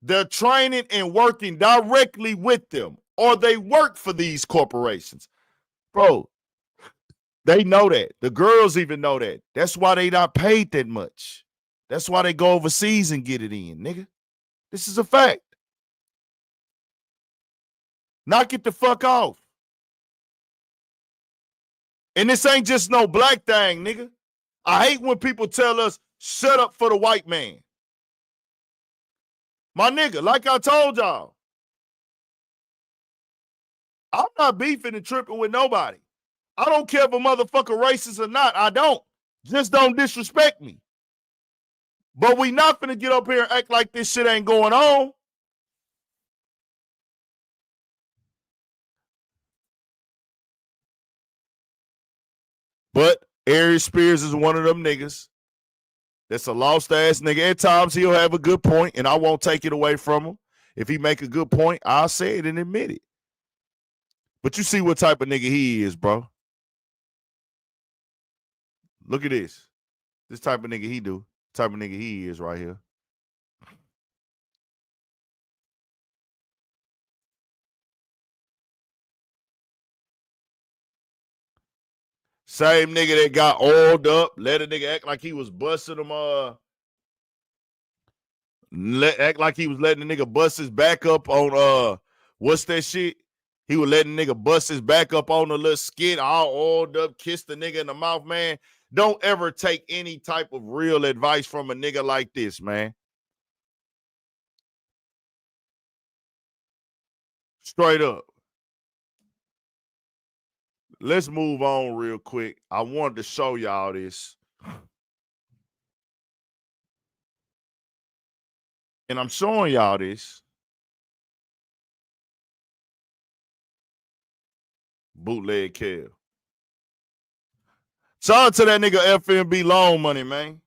they're training and working directly with them, or they work for these corporations. Bro, they know that. The girls even know that. That's why they not paid that much. That's why they go overseas and get it in, nigga. This is a fact. Knock it the fuck off. And this ain't just no black thing, nigga. I hate when people tell us, shut up for the white man. My nigga, like I told y'all, I'm not beefing and tripping with nobody. I don't care if a motherfucker racist or not. I don't. Just don't disrespect me. But we not finna get up here and act like this shit ain't going on. But Aries Spears is one of them niggas that's a lost ass nigga. At times he'll have a good point, and I won't take it away from him. If he make a good point, I'll say it and admit it. But you see what type of nigga he is, bro. Look at this. This type of nigga he do. Type of nigga he is right here. Same nigga that got oiled up, let a nigga act like he was busting him, act like he was letting the nigga bust his back up on, what's that shit? He was letting the nigga bust his back up on the little skit, all oiled up, kiss the nigga in the mouth, man. Don't ever take any type of real advice from a nigga like this, man. Straight up. Let's move on real quick. I wanted to show y'all this. And I'm showing y'all this. Bootleg Kev. Shout out to that nigga FNB Loan Money, man.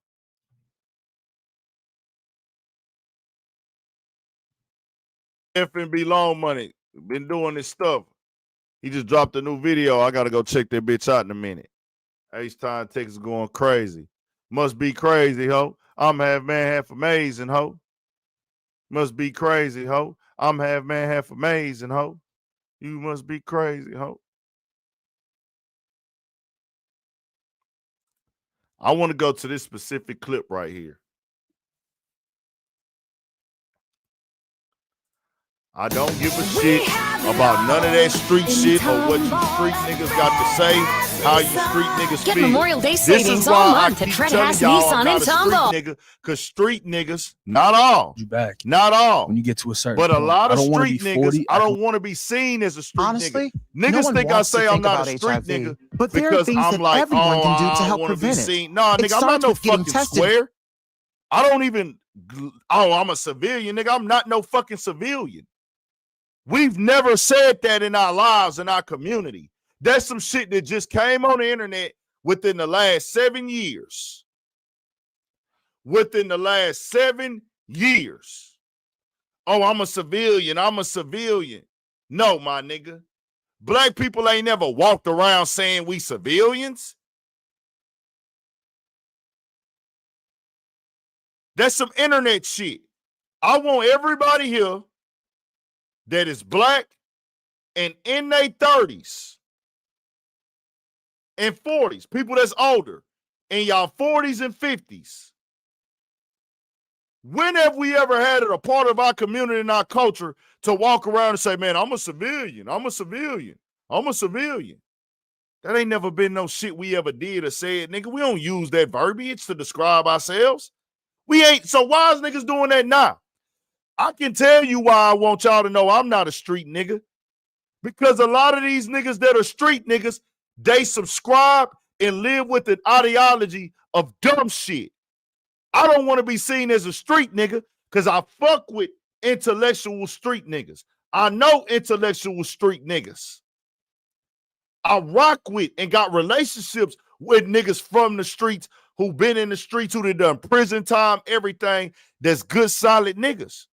FNB Loan Money. Been doing this stuff. He just dropped a new video. I got to go check that bitch out in a minute. H-Time Texas going crazy. Must be crazy, ho. I'm half man, half amazing, ho. Must be crazy, ho. I'm half man, half amazing, ho. You must be crazy, ho. I want to go to this specific clip right here. I don't give a shit about none of that street shit or what you street niggas got to say, how you street niggas Get feel. Memorial Day This savings is all why I month at keep Tread telling House y'all Nissan I'm not in a street Tomball. nigga, because street niggas, not all. You back. Not all. When you get to a certain But a point. lot I of don't wanna street be niggas, 40. I don't want to be seen as a street Honestly, nigga. no Niggas one think I wants to say I'm think not a about street HIV, nigga but there are because things I'm that like, everyone can do to I help want to be prevent it. seen. Nah, It nigga, I'm not starts no with getting fucking tested. square. I don't even, I'm a civilian, nigga. I'm not no fucking civilian. We've never said that in our lives, in our community. That's some shit that just came on the internet within the last 7 years. Within the last 7 years. Oh, I'm a civilian. I'm a civilian. No, my nigga. Black people ain't never walked around saying we civilians. That's some internet shit. I want everybody here that is black and in their 30s and 40s, people that's older, in y'all 40s and 50s. When have we ever had it a part of our community and our culture to walk around and say, man, I'm a civilian, I'm a civilian, I'm a civilian? That ain't never been no shit we ever did or said, nigga. We don't use that verbiage to describe ourselves. We ain't, so why is niggas doing that now? I can tell you why I want y'all to know I'm not a street nigga. Because a lot of these niggas that are street niggas, they subscribe and live with an ideology of dumb shit. I don't want to be seen as a street nigga because I fuck with intellectual street niggas. I know intellectual street niggas. I rock with and got relationships with niggas from the streets who been in the streets, who done prison time, everything. That's good, solid niggas.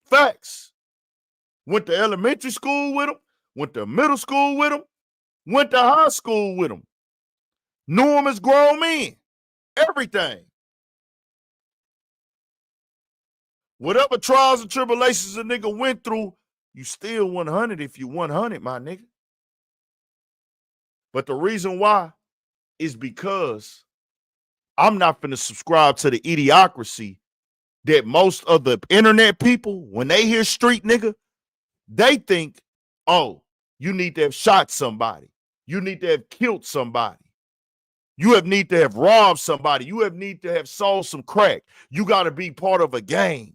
Facts. Went to elementary school with them, went to middle school with them, went to high school with them. Knew them as grown men. Everything. Whatever trials and tribulations a nigga went through, you still 100 if you 100, my nigga. But the reason why is because I'm not finna subscribe to the idiocracy that most of the internet people, when they hear street nigga, They think, oh, you need to have shot somebody. You need to have killed somebody. You need to have robbed somebody. You need to have sold some crack. You got to be part of a gang.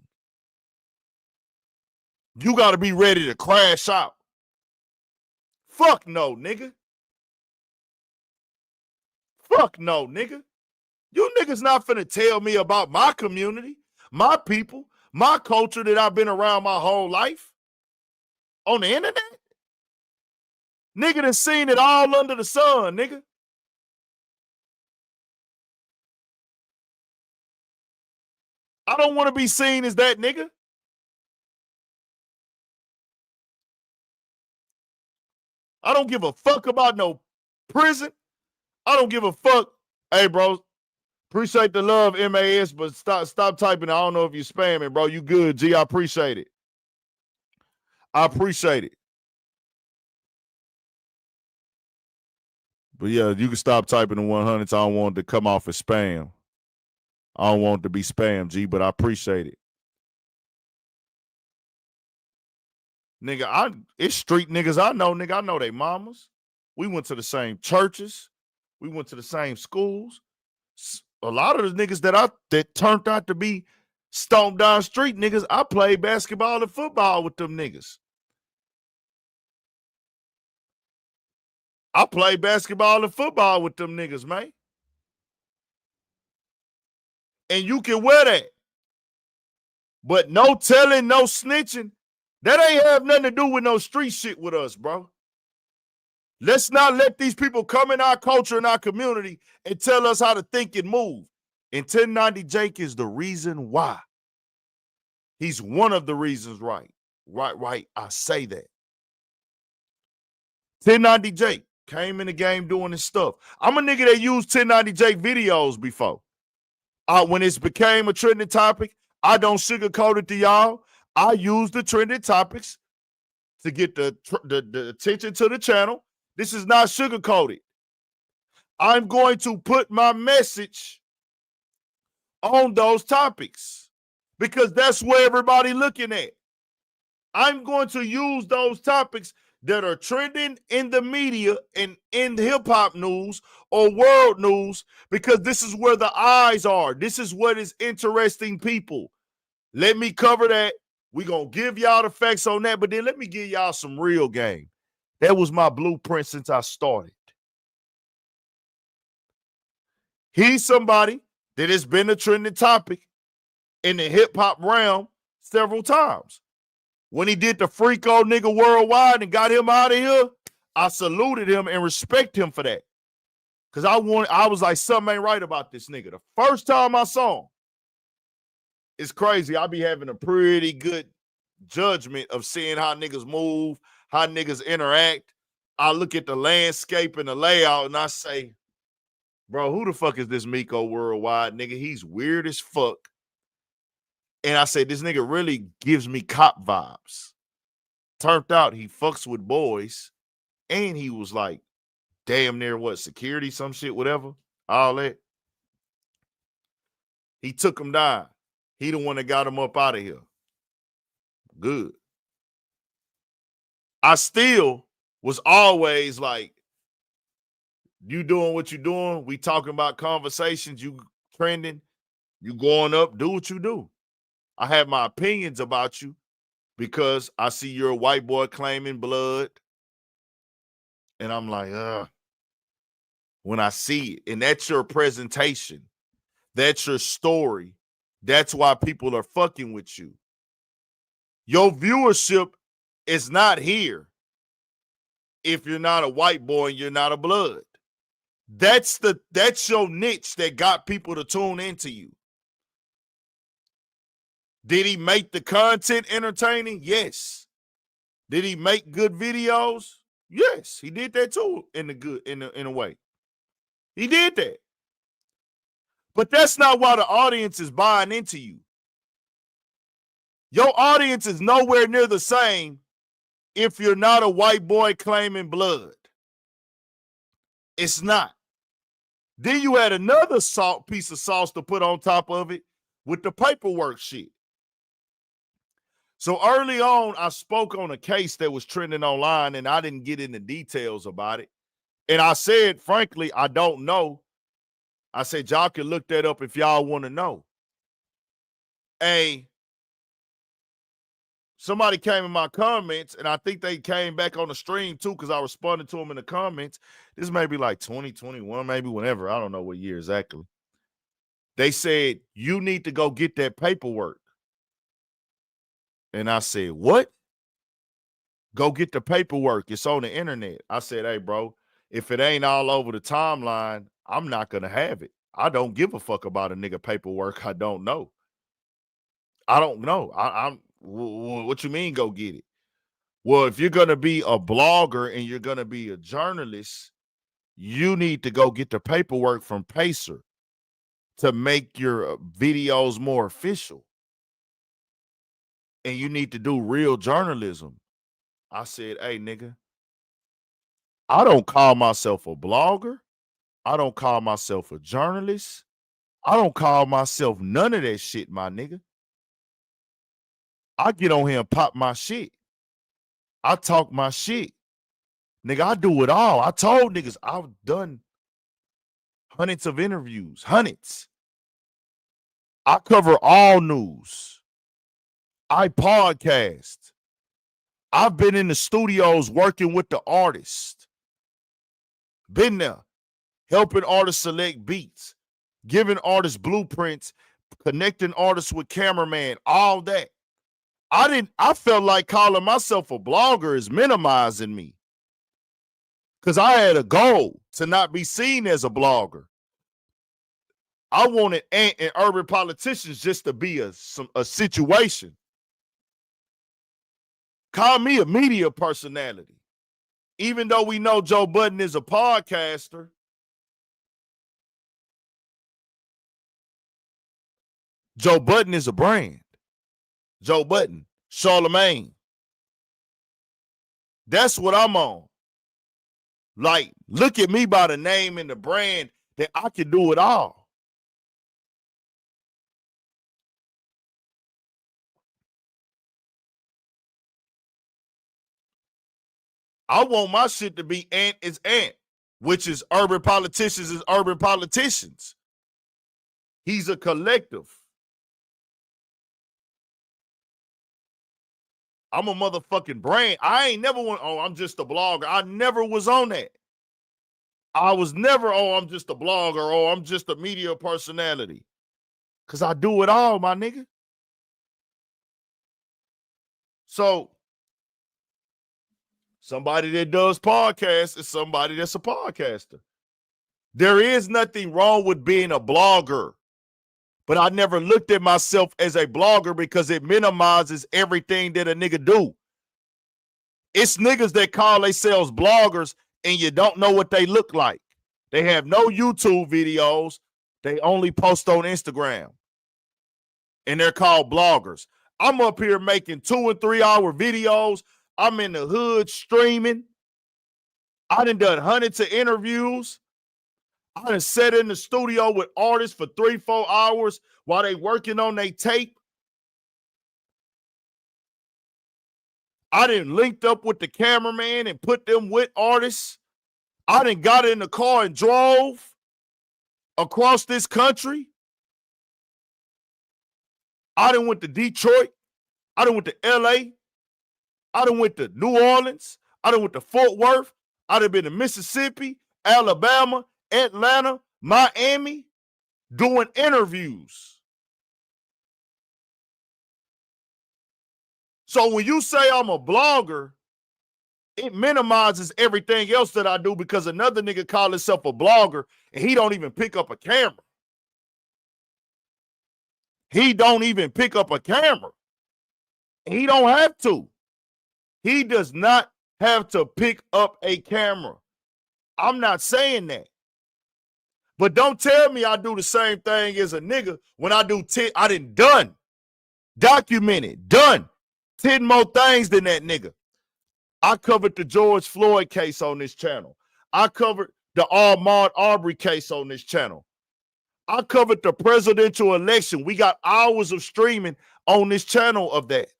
You got to be ready to crash out. Fuck no, nigga. Fuck no, nigga. You niggas not finna tell me about my community, my people, my culture that I've been around my whole life on the internet. Nigga done seen it all under the sun, nigga. I don't want to be seen as that nigga. I don't give a fuck about no prison. I don't give a fuck. Hey, bro, appreciate the love, MAS, but stop typing. I don't know if you're spamming, bro. You good, G. I appreciate it. I appreciate it. But yeah, you can stop typing the 100s. I don't want it to come off as spam. I don't want it to be spam, G, but I appreciate it. Nigga, it's street niggas I know, nigga. I know they mamas. We went to the same churches. We went to the same schools. A lot of the niggas that turned out to be stomped down street niggas, I played basketball and football with them niggas. I played basketball and football with them niggas, man. And you can wear that. But no telling, no snitching. That ain't have nothing to do with no street shit with us, bro. Let's not let these people come in our culture and our community and tell us how to think and move. And 1090 Jake is the reason why. He's one of the reasons, right. Right. I say that. 1090 Jake came in the game doing his stuff. I'm a nigga that used 1090 Jake videos before. When it became a trending topic, I don't sugarcoat it to y'all. I use the trending topics to get the attention to the channel. This is not sugarcoated. I'm going to put my message on those topics because that's where everybody looking at. I'm going to use those topics that are trending in the media and in the hip-hop news or world news because this is where the eyes are. This is what is interesting people. Let me cover that. We're going to give y'all the facts on that, but then let me give y'all some real game. That was my blueprint since I started. He's somebody that has been a trending topic in the hip-hop realm several times. When he did the Freako nigga worldwide and got him out of here, I saluted him and respect him for that. Because I was like, something ain't right about this nigga. The first time I saw him, it's crazy. I be having a pretty good judgment of seeing how niggas move, how niggas interact. I look at the landscape and the layout and I say, bro, who the fuck is this Miko worldwide nigga? He's weird as fuck. And I said, this nigga really gives me cop vibes. Turned out he fucks with boys. And he was like, damn near security, some shit, whatever. All that. He took him down. He the one that got him up out of here. Good. I still was always like, you doing what you doing. We talking about conversations. You trending. You going up. Do what you do. I have my opinions about you because I see you're a white boy claiming blood. And I'm like, when I see it. And that's your presentation. That's your story. That's why people are fucking with you. Your viewership is not here if you're not a white boy and you're not a blood. That's your niche that got people to tune into you. Did he make the content entertaining? Yes. Did he make good videos? Yes, he did that too in a way. He did that. But that's not why the audience is buying into you. Your audience is nowhere near the same if you're not a white boy claiming blood. It's not. Then you had another piece of sauce to put on top of it with the paperwork shit. So early on, I spoke on a case that was trending online, and I didn't get into details about it. And I said, frankly, I don't know. I said, y'all can look that up if y'all want to know. Somebody came in my comments, and I think they came back on the stream too, because I responded to them in the comments. This may be like 2021, maybe whenever. I don't know what year exactly. They said, you need to go get that paperwork. And I said, what? Go get the paperwork. It's on the internet. I said, hey, bro, if it ain't all over the timeline, I'm not going to have it. I don't give a fuck about a nigga paperwork I don't know. I don't know. What you mean go get it? Well, if you're going to be a blogger and you're going to be a journalist, you need to go get the paperwork from Pacer to make your videos more official. And you need to do real journalism. I said, hey, nigga, I don't call myself a blogger. I don't call myself a journalist. I don't call myself none of that shit, my nigga. I get on here and pop my shit. I talk my shit. Nigga, I do it all. I told niggas I've done hundreds of interviews, hundreds. I cover all news. I podcast. I've been in the studios working with the artists. Been there, helping artists select beats, giving artists blueprints, connecting artists with cameraman, all that. I felt like calling myself a blogger is minimizing me. Because I had a goal to not be seen as a blogger. I wanted Ant and Urban Politicians just to be a situation. Call me a media personality. Even though we know Joe Budden is a podcaster, Joe Budden is a brand. Joe Budden, Charlemagne. That's what I'm on. Like, look at me by the name and the brand that I can do it all. I want my shit to be Ant is Ant, which is Urban Politicians is Urban Politicians. He's a collective. I'm a motherfucking brand. I ain't never went, oh, I'm just a blogger. I never was on that. I was never, oh, I'm just a blogger, or I'm just a media personality. Because I do it all, my nigga. So, somebody that does podcasts is somebody that's a podcaster. There is nothing wrong with being a blogger. But I never looked at myself as a blogger because it minimizes everything that a nigga do. It's niggas that call themselves bloggers and you don't know what they look like. They have no YouTube videos. They only post on Instagram. And they're called bloggers. I'm up here making 2 and 3 hour videos. I'm in the hood streaming. I done hundreds of interviews. I done sat in the studio with artists for 3-4 hours while they working on their tape. I done linked up with the cameraman and put them with artists. I done got in the car and drove across this country. I done went to Detroit. I done went to LA. I done went to New Orleans. I done went to Fort Worth. I done been to Mississippi, Alabama, Atlanta, Miami, doing interviews. So when you say I'm a blogger, it minimizes everything else that I do because another nigga call himself a blogger and he don't even pick up a camera. He don't even pick up a camera. He don't have to. He does not have to pick up a camera. I'm not saying that. But don't tell me I do the same thing as a nigga when I do 10. I done documented, done 10 more things than that nigga. I covered the George Floyd case on this channel. I covered the Ahmaud Arbery case on this channel. I covered the presidential election. We got hours of streaming on this channel of that.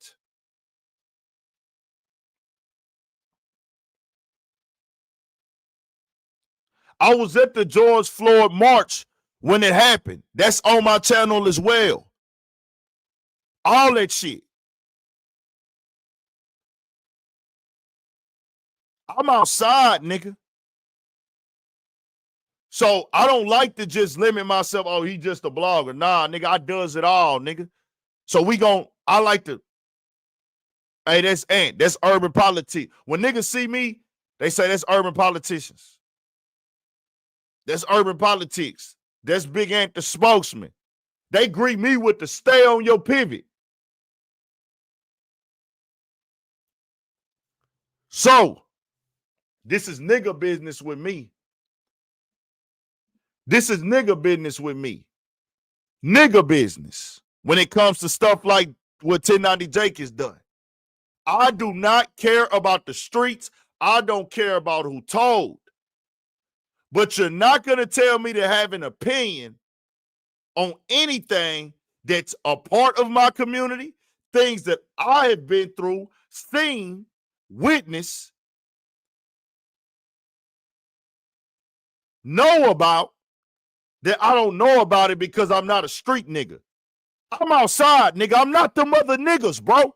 I was at the George Floyd March when it happened. That's on my channel as well. All that shit. I'm outside, nigga. So I don't like to just limit myself. Oh, he just a blogger. Nah, nigga, I does it all, nigga. So I like to, hey, that's Ant. That's urban politics. When niggas see me, they say that's urban politicians. That's urban politics. That's Big Ant, the spokesman. They greet me with the stay on your pivot. So, this is nigga business with me. This is nigga business with me. Nigga business when it comes to stuff like what 1090 Jake has done. I do not care about the streets. I don't care about who told. But you're not going to tell me to have an opinion on anything that's a part of my community, things that I have been through, seen, witnessed, know about, that I don't know about it because I'm not a street nigga. I'm outside, nigga. I'm not them other niggas, bro.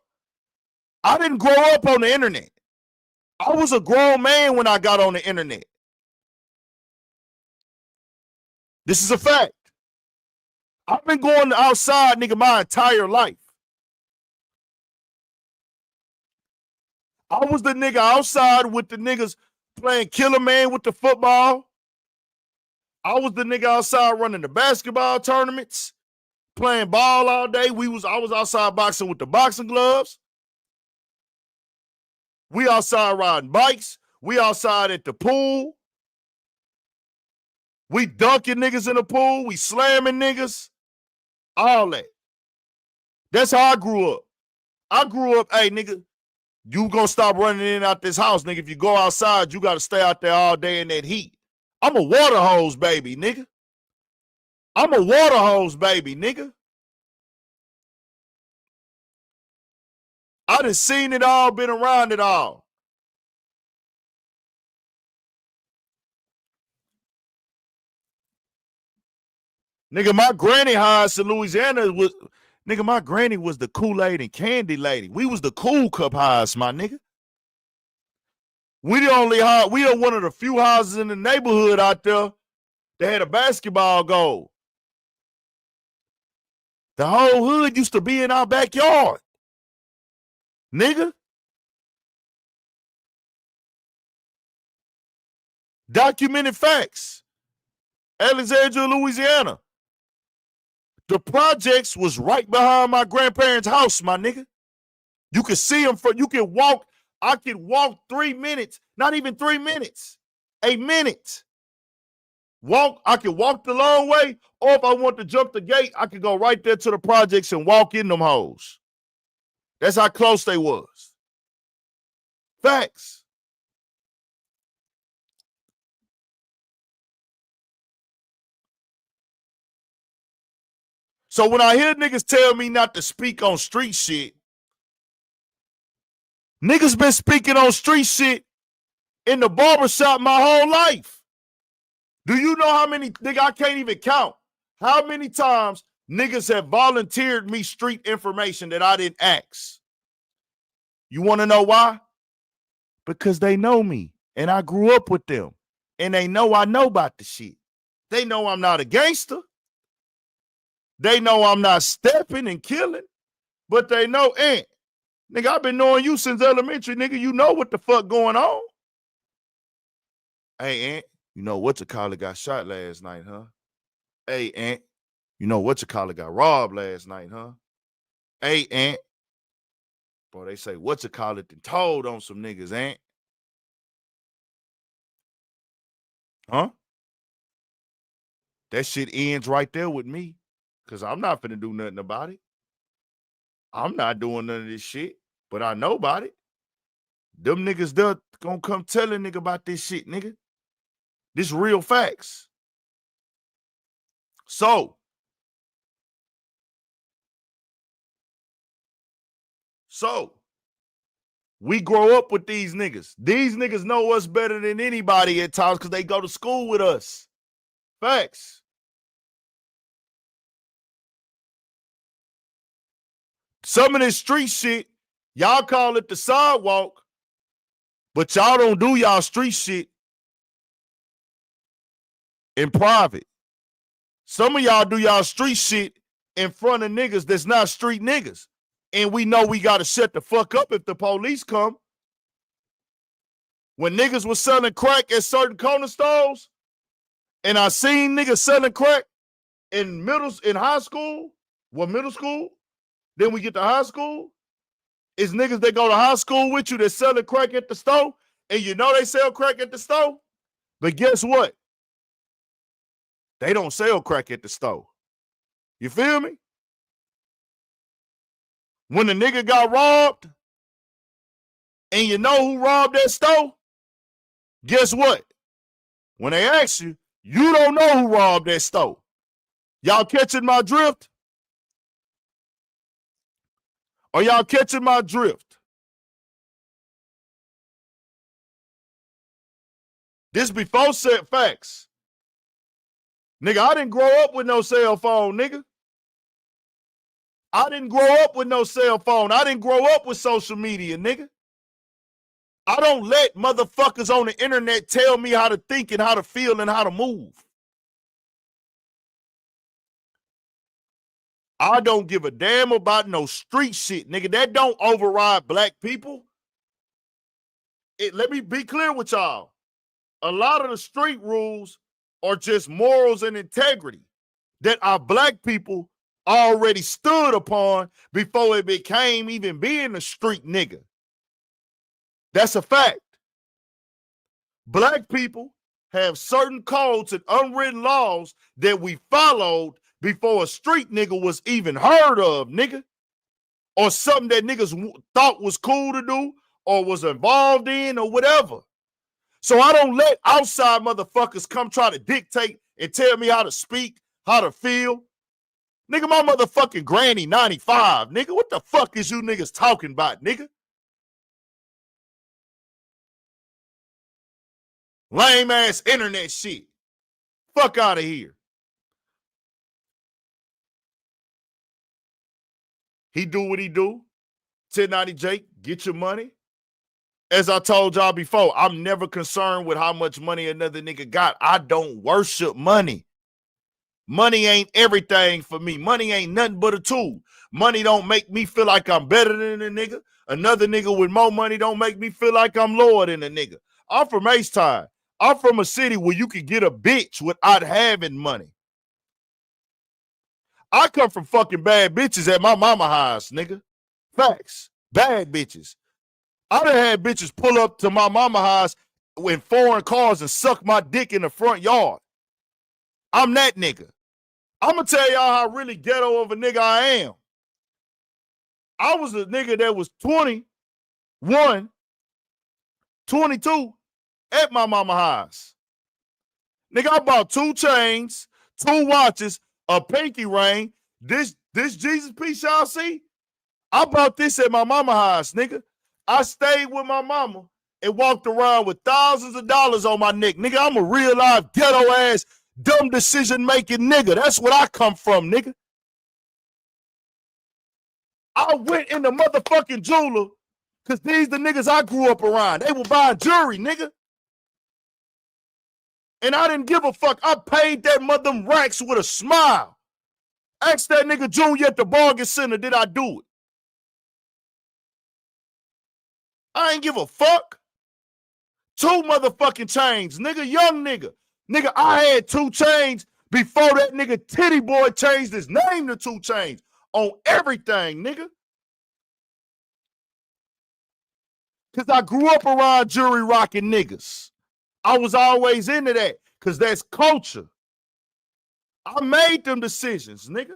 I didn't grow up on the internet. I was a grown man when I got on the internet. This is a fact. I've been going outside, nigga, my entire life. I was the nigga outside with the niggas playing Killer Man with the football. I was the nigga outside running the basketball tournaments, playing ball all day. I was outside boxing with the boxing gloves. We outside riding bikes. We outside at the pool. We dunking niggas in the pool. We slamming niggas. All that. That's how I grew up. I grew up, hey, nigga, you gonna stop running in and out this house, nigga. If you go outside, you gotta stay out there all day in that heat. I'm a water hose baby, nigga. I'm a water hose baby, nigga. I done seen it all, been around it all. Nigga, my granny house in Louisiana was, nigga, my granny was the Kool-Aid and candy lady. We was the cool cup house, my nigga. We are one of the few houses in the neighborhood out there that had a basketball goal. The whole hood used to be in our backyard. Nigga. Documented facts. Alexandria, Louisiana. The projects was right behind my grandparents' house, my nigga. You can see them from, you can walk. I could walk 3 minutes, not even 3 minutes, a minute. I could walk the long way, or if I want to jump the gate, I could go right there to the projects and walk in them hoes. That's how close they was. Facts. So when I hear niggas tell me not to speak on street shit, niggas been speaking on street shit in the barbershop my whole life. Do you know how many, nigga, I can't even count how many times niggas have volunteered me street information that I didn't ask? You want to know why? Because they know me and I grew up with them and they know I know about the shit. They know I'm not a gangster. They know I'm not stepping and killing, but they know, Ant, nigga, I've been knowing you since elementary, nigga. You know what the fuck going on. Hey, Ant, you know what your collar got shot last night, huh? Hey, Ant, you know what your collar got robbed last night, huh? Hey, Ant. Boy, they say, what your collar done told on some niggas, Ant? Huh? That shit ends right there with me, because I'm not finna do nothing about it. I'm not doing none of this shit, but I know about it. Them niggas there gonna come tell a nigga about this shit, nigga. This real facts. So We grow up with these niggas. These niggas know us better than anybody at times because they go to school with us. Facts. Some of this street shit, y'all call it the sidewalk, but y'all don't do y'all street shit in private. Some of y'all do y'all street shit in front of niggas that's not street niggas. And we know we got to shut the fuck up if the police come. When niggas was selling crack at certain corner stores, and I seen niggas selling crack in high school, middle school, then we get to high school, is niggas that go to high school with you that selling crack at the store, and you know they sell crack at the store, but guess what? They don't sell crack at the store. You feel me? When the nigga got robbed, and you know who robbed that store, guess what? When they ask you, you don't know who robbed that store. Y'all catching my drift? Are y'all catching my drift? This before set facts. Nigga, I didn't grow up with no cell phone, nigga. I didn't grow up with no cell phone. I didn't grow up with social media, nigga. I don't let motherfuckers on the internet tell me how to think and how to feel and how to move. I don't give a damn about no street shit, nigga. That don't override black people. Let me be clear with y'all. A lot of the street rules are just morals and integrity that our black people already stood upon before it became even being a street nigga. That's a fact. Black people have certain codes and unwritten laws that we followed before a street nigga was even heard of, nigga. Or something that niggas thought was cool to do or was involved in or whatever. So I don't let outside motherfuckers come try to dictate and tell me how to speak, how to feel. Nigga, my motherfucking granny 95, nigga. What the fuck is you niggas talking about, nigga? Lame ass internet shit. Fuck out of here. He do what he do. 1090 Jake, get your money. As I told y'all before, I'm never concerned with how much money another nigga got. I don't worship money. Money ain't everything for me. Money ain't nothing but a tool. Money don't make me feel like I'm better than a nigga. Another nigga with more money don't make me feel like I'm lower than a nigga. I'm from H-Town. I'm from a city where you can get a bitch without having money. I come from fucking bad bitches at my mama house, nigga. Facts. Bad bitches. I done had bitches pull up to my mama house in foreign cars and suck my dick in the front yard. I'm that nigga. I'm going to tell y'all how really ghetto of a nigga I am. I was a nigga that was 21, 22 at my mama house. Nigga, I bought 2 chains, 2 watches, a pinky ring. This Jesus piece y'all see? I bought this at my mama house, nigga. I stayed with my mama and walked around with thousands of dollars on my neck. Nigga, I'm a real life ghetto ass dumb decision making nigga. That's what I come from, nigga. I went in the motherfucking jeweler because these the niggas I grew up around. They were buying jewelry, nigga. And I didn't give a fuck. I paid that mother racks with a smile. Ask that nigga Junior at the bargain center, did I do it? I ain't give a fuck. 2 motherfucking chains, nigga, young nigga. Nigga, I had 2 chains before that nigga Titty Boy changed his name to 2 Chainz on everything, nigga. Because I grew up around jewelry rocking niggas. I was always into that because that's culture. I made them decisions, nigga.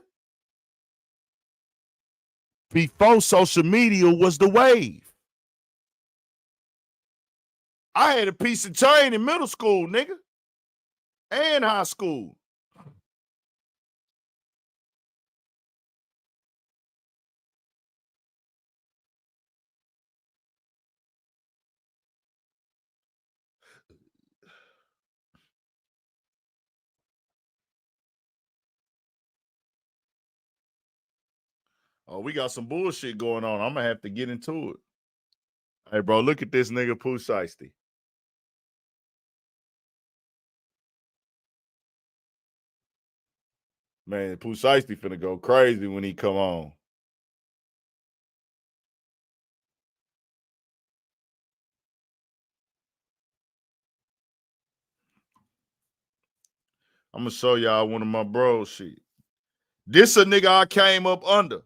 Before social media was the wave. I had a piece of chain in middle school, nigga, and high school. Oh, we got some bullshit going on. I'm gonna have to get into it. Hey, bro, look at this nigga Pooh Shiesty. Man, Pooh Shiesty finna go crazy when he come on. I'm gonna show y'all one of my bros shit. This a nigga I came up under.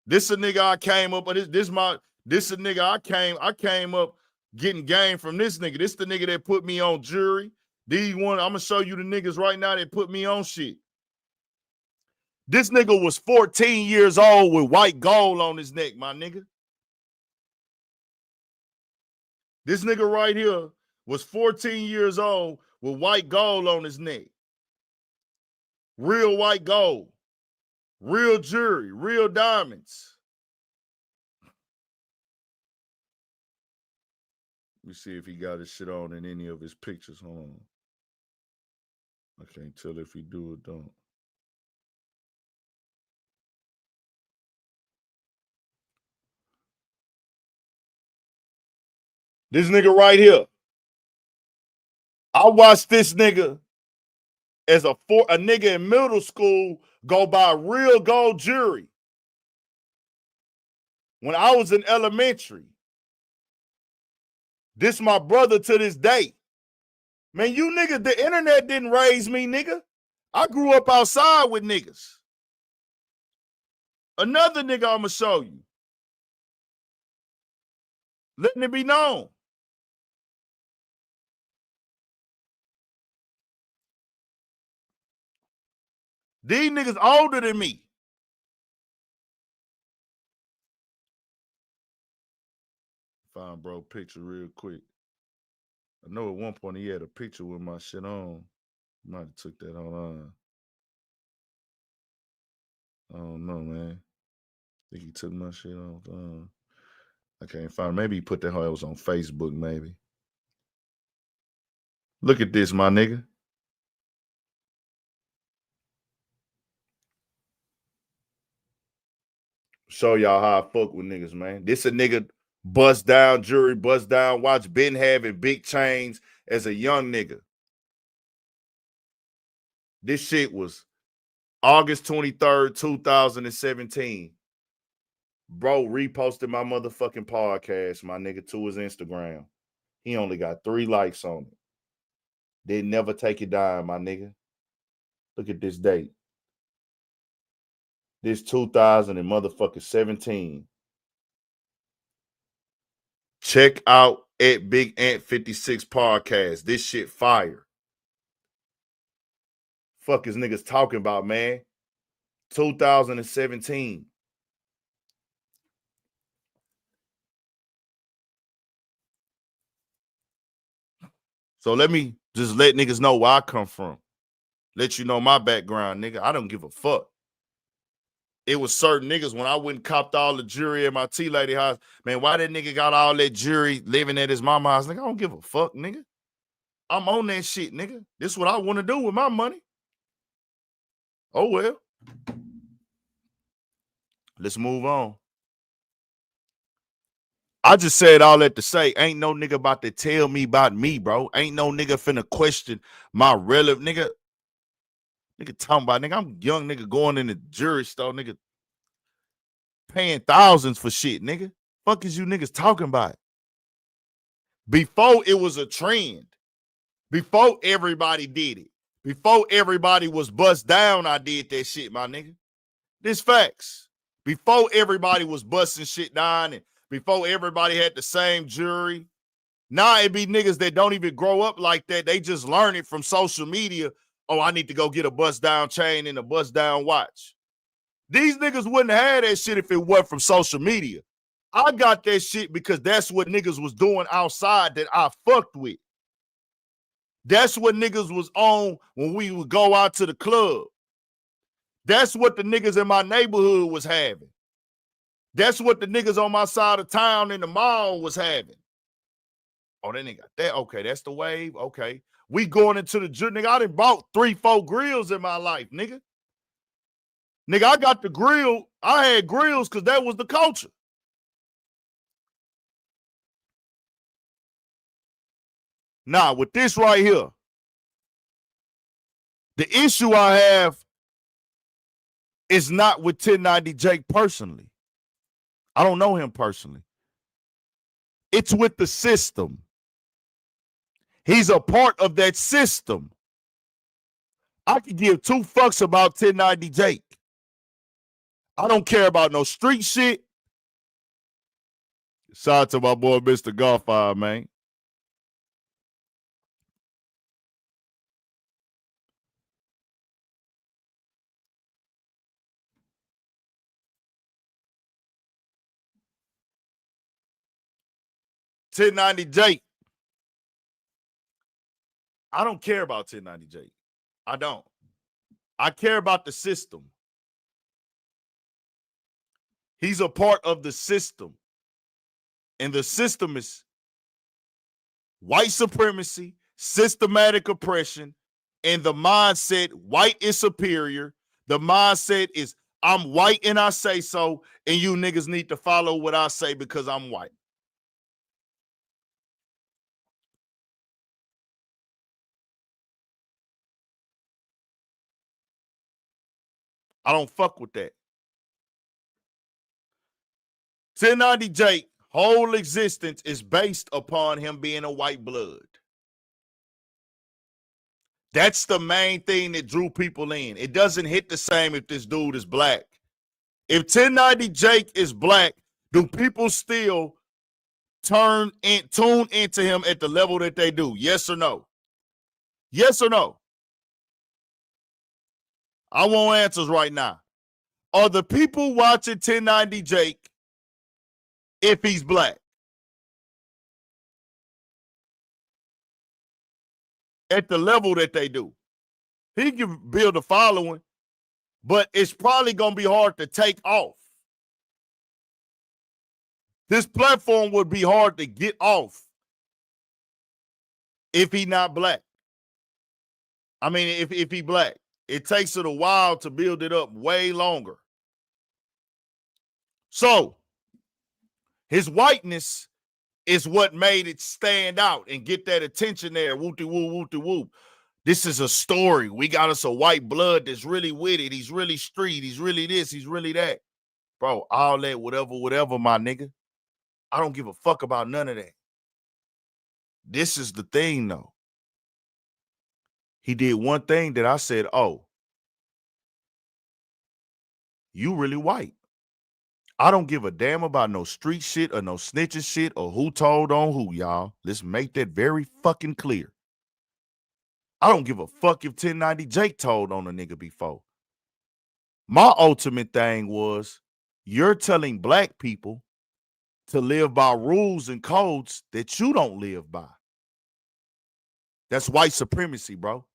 This a nigga I came up, this a nigga I came up getting game from this nigga. This the nigga that put me on jury. I'm gonna show you the niggas right now that put me on shit. This nigga was 14 years old with white gold on his neck, my nigga. This nigga right here was 14 years old with white gold on his neck. Real white gold. Real jewelry. Real diamonds. Let me see if he got his shit on in any of his pictures. Hold on. I can't tell if he do or don't. This nigga right here. I watched this nigga as a nigga in middle school go buy real gold jewelry. When I was in elementary. This my brother to this day. Man, you niggas, the internet didn't raise me, nigga. I grew up outside with niggas. Another nigga I'ma show you. Letting it be known. These niggas older than me. Find bro picture real quick. I know at one point he had a picture with my shit on. Might have took that on. I don't know, man. I think he took my shit off. I can't find. Maybe he put that how it was on Facebook, maybe. Look at this, my nigga. Show y'all how I fuck with niggas, man. This a nigga bust down jewelry, bust down watch, been having big chains as a young nigga. This shit was August 23rd, 2017. Bro reposted my motherfucking podcast, my nigga, to his Instagram. He only got 3 likes on it. They never take it down, my nigga. Look at this date. This 2017. Check out at Big Ant 56 podcast. This shit fire. Fuck is niggas talking about, man? 2017. So let me just let niggas know where I come from. Let you know my background, nigga. I don't give a fuck. It was certain niggas when I went and copped all the jewelry at my T-Lady house. Man, why that nigga got all that jewelry living at his mama house? Nigga, I don't give a fuck, nigga. I'm on that shit, nigga. This is what I want to do with my money. Oh, well. Let's move on. I just said all that to say, ain't no nigga about to tell me about me, bro. Ain't no nigga finna question my relative, nigga. Nigga talking about, nigga, I'm young nigga going in the jewelry store, nigga. Paying thousands for shit, nigga. Fuck is you niggas talking about? Before it was a trend. Before everybody did it. Before everybody was bust down, I did that shit, my nigga. This facts. Before everybody was busting shit down and before everybody had the same jewelry. Now it be niggas that don't even grow up like that. They just learn it from social media. Oh, I need to go get a bust down chain and a bust down watch. These niggas wouldn't have that shit if it wasn't from social media. I got that shit because that's what niggas was doing outside that I fucked with. That's what niggas was on when we would go out to the club. That's what the niggas in my neighborhood was having. That's what the niggas on my side of town in the mall was having. Oh, that nigga got that. Okay, that's the wave. Okay. We going into the nigga. I done bought 3-4 grills in my life, nigga. Nigga, I got the grill. I had grills because that was the culture. Now, with this right here, the issue I have is not with 1090 Jake personally. I don't know him personally. It's with the system. He's a part of that system. I could give two fucks about 1090 Jake. I don't care about no street shit. Shout out to my boy, Mr. Golfire, man. $10.90 Jake. I don't care about $10.90 Jake. I don't. I care about the system. He's a part of the system. And the system is white supremacy, systematic oppression, and the mindset white is superior. The mindset is I'm white and I say so, and you niggas need to follow what I say because I'm white. I don't fuck with that. 1090 Jake, whole existence is based upon him being a white blood. That's the main thing that drew people in. It doesn't hit the same if this dude is black. If 1090 Jake is black, do people still tune into him at the level that they do? Yes or no? Yes or no? I want answers right now. Are the people watching 1090 Jake if he's black? At the level that they do. He can build a following, but it's probably going to be hard to take off. This platform would be hard to get off if he not black. I mean, if he black. It takes it a while to build it up, way longer. So, his whiteness is what made it stand out and get that attention there. Whoop-de-whoop, whoop-de-whoop. This is a story. We got us a white blood that's really with it. He's really street. He's really this. He's really that. Bro, all that whatever, my nigga. I don't give a fuck about none of that. This is the thing, though. He did one thing that I said, oh, you really white. I don't give a damn about no street shit or no snitching shit or who told on who, y'all. Let's make that very fucking clear. I don't give a fuck if 1090 Jake told on a nigga before. My ultimate thing was, you're telling black people to live by rules and codes that you don't live by. That's white supremacy, bro.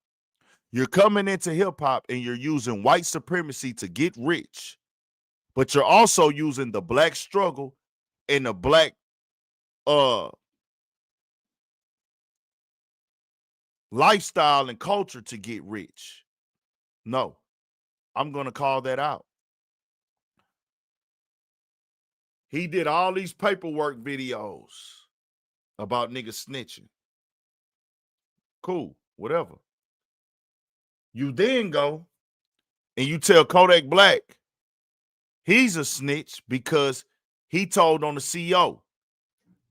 You're coming into hip-hop and you're using white supremacy to get rich, but you're also using the black struggle and the black lifestyle and culture to get rich. No, I'm going to call that out. He did all these paperwork videos about niggas snitching. Cool, whatever. You then go and you tell Kodak Black he's a snitch because he told on the CEO.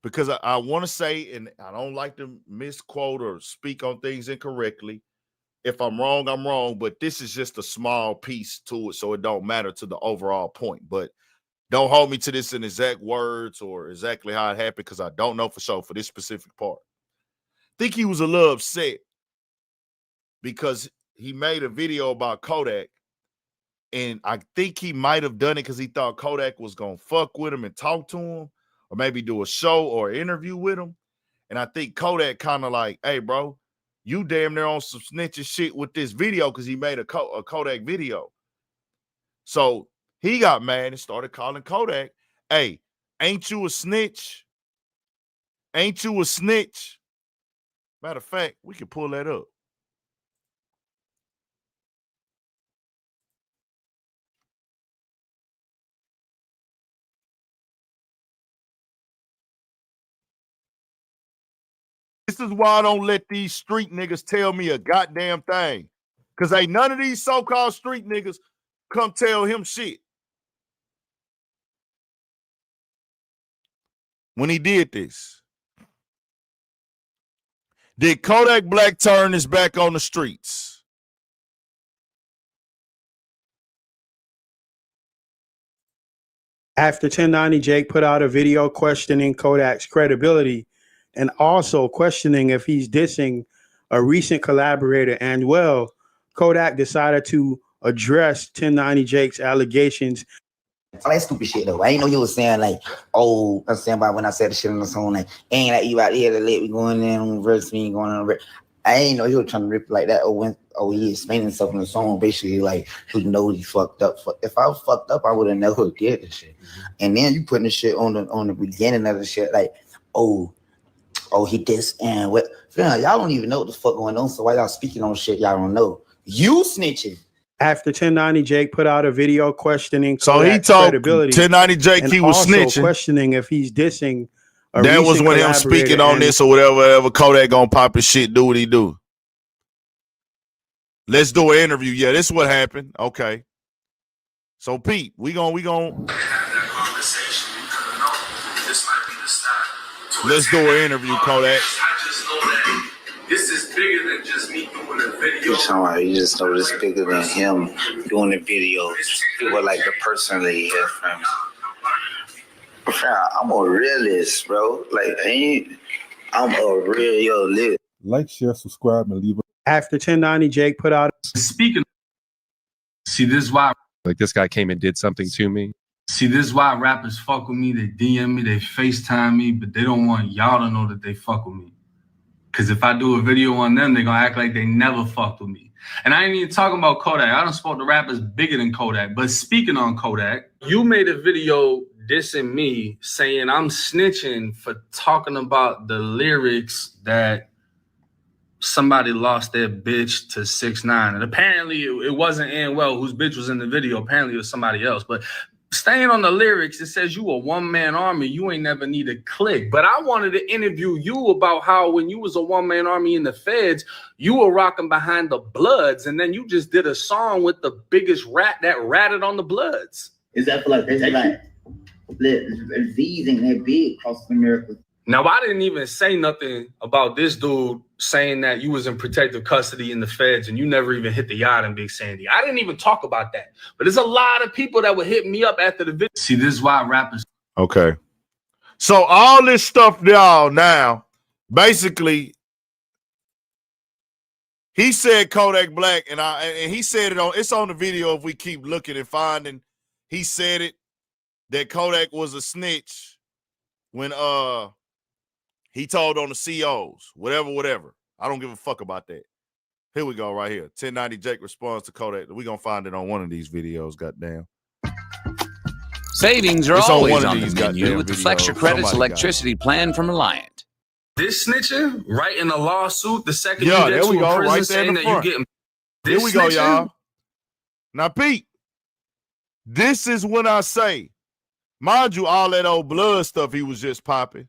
Because I want to say, and I don't like to misquote or speak on things incorrectly. If I'm wrong, I'm wrong, but this is just a small piece to it, so it don't matter to the overall point. But don't hold me to this in exact words or exactly how it happened, because I don't know for sure for this specific part. I think he was a little upset because he made a video about Kodak, and I think he might have done it because he thought Kodak was going to fuck with him and talk to him, or maybe do a show or interview with him. And I think Kodak kind of like, hey, bro, you damn near on some snitching shit with this video, because he made a Kodak video. So he got mad and started calling Kodak, hey, ain't you a snitch? Ain't you a snitch? Matter of fact, we can pull that up. This is why I don't let these street niggas tell me a goddamn thing. Because ain't none of these so-called street niggas come tell him shit. When he did this, did Kodak Black turn his back on the streets? After 1090 Jake put out a video questioning Kodak's credibility and also questioning if he's dissing a recent collaborator, and well, Kodak decided to address 1090 Jake's allegations. All that stupid shit though. I ain't know you was saying like, oh, I'm saying about when I said the shit on the song, like, ain't like you out here to let me going in on verse, me going on the I ain't know he was trying to rip like that. He explaining himself in the song, basically like he knows he fucked up. If I was fucked up, I would have never did this shit. And then you putting the shit on the beginning of the shit, like, oh, he this and what? Y'all don't even know what the fuck going on. So why y'all speaking on shit y'all don't know? You snitching. After 1090 Jake put out a video questioning so Kodak's he told credibility, 1090 Jake he was snitching, questioning if he's dissing. That was when him speaking on this or whatever. Kodak gonna pop his shit, do what he do. Let's do an interview. Yeah, this is what happened. Okay. So Pete, we gonna let's do an interview, Kodak. This is bigger than just me doing a video. You just know this bigger than him doing the video. People like the person that he has from. I'm a realist, bro. Like, I'm a realist. Like, share, subscribe, and leave. After 1090 Jake put out. Speaking. See, this is why. Like, this guy came and did something to me. See, this is why rappers fuck with me. They DM me, they FaceTime me, but they don't want y'all to know that they fuck with me. Because if I do a video on them, they're going to act like they never fucked with me. And I ain't even talking about Kodak. I don't spoke to rappers bigger than Kodak. But speaking on Kodak, you made a video dissing me, saying I'm snitching for talking about the lyrics that somebody lost their bitch to 6ix9ine. And apparently it wasn't Anwell whose bitch was in the video. Apparently it was somebody else. But staying on the lyrics, it says you a one-man army. You ain't never need a click. But I wanted to interview you about how when you was a one-man army in the feds, you were rocking behind the Bloods. And then you just did a song with the biggest rat that ratted on the Bloods. Is that for like, they like, Z's ain't that big across America. Now, I didn't even say nothing about this dude saying that you was in protective custody in the feds and you never even hit the yacht in Big Sandy. I didn't even talk about that. But there's a lot of people that would hit me up after the video. See, this is why rappers. Okay. So all this stuff, y'all, now, basically, he said Kodak Black, and he said it's on the video if we keep looking and finding. He said it, that Kodak was a snitch when he told on the COs, whatever. I don't give a fuck about that. Here we go, right here. 1090 Jake responds to Kodak. We're going to find it on one of these videos, goddamn. Savings are It's always on on the menu with the Flex Your Credits electricity plan from Reliant. This snitching, right in a lawsuit, the second Yeah, you there get we to a go, prison right there saying in the that you front. getting Here this we go, snitching, y'all. Now, Pete, this is when I say, mind you, all that old blood stuff he was just popping.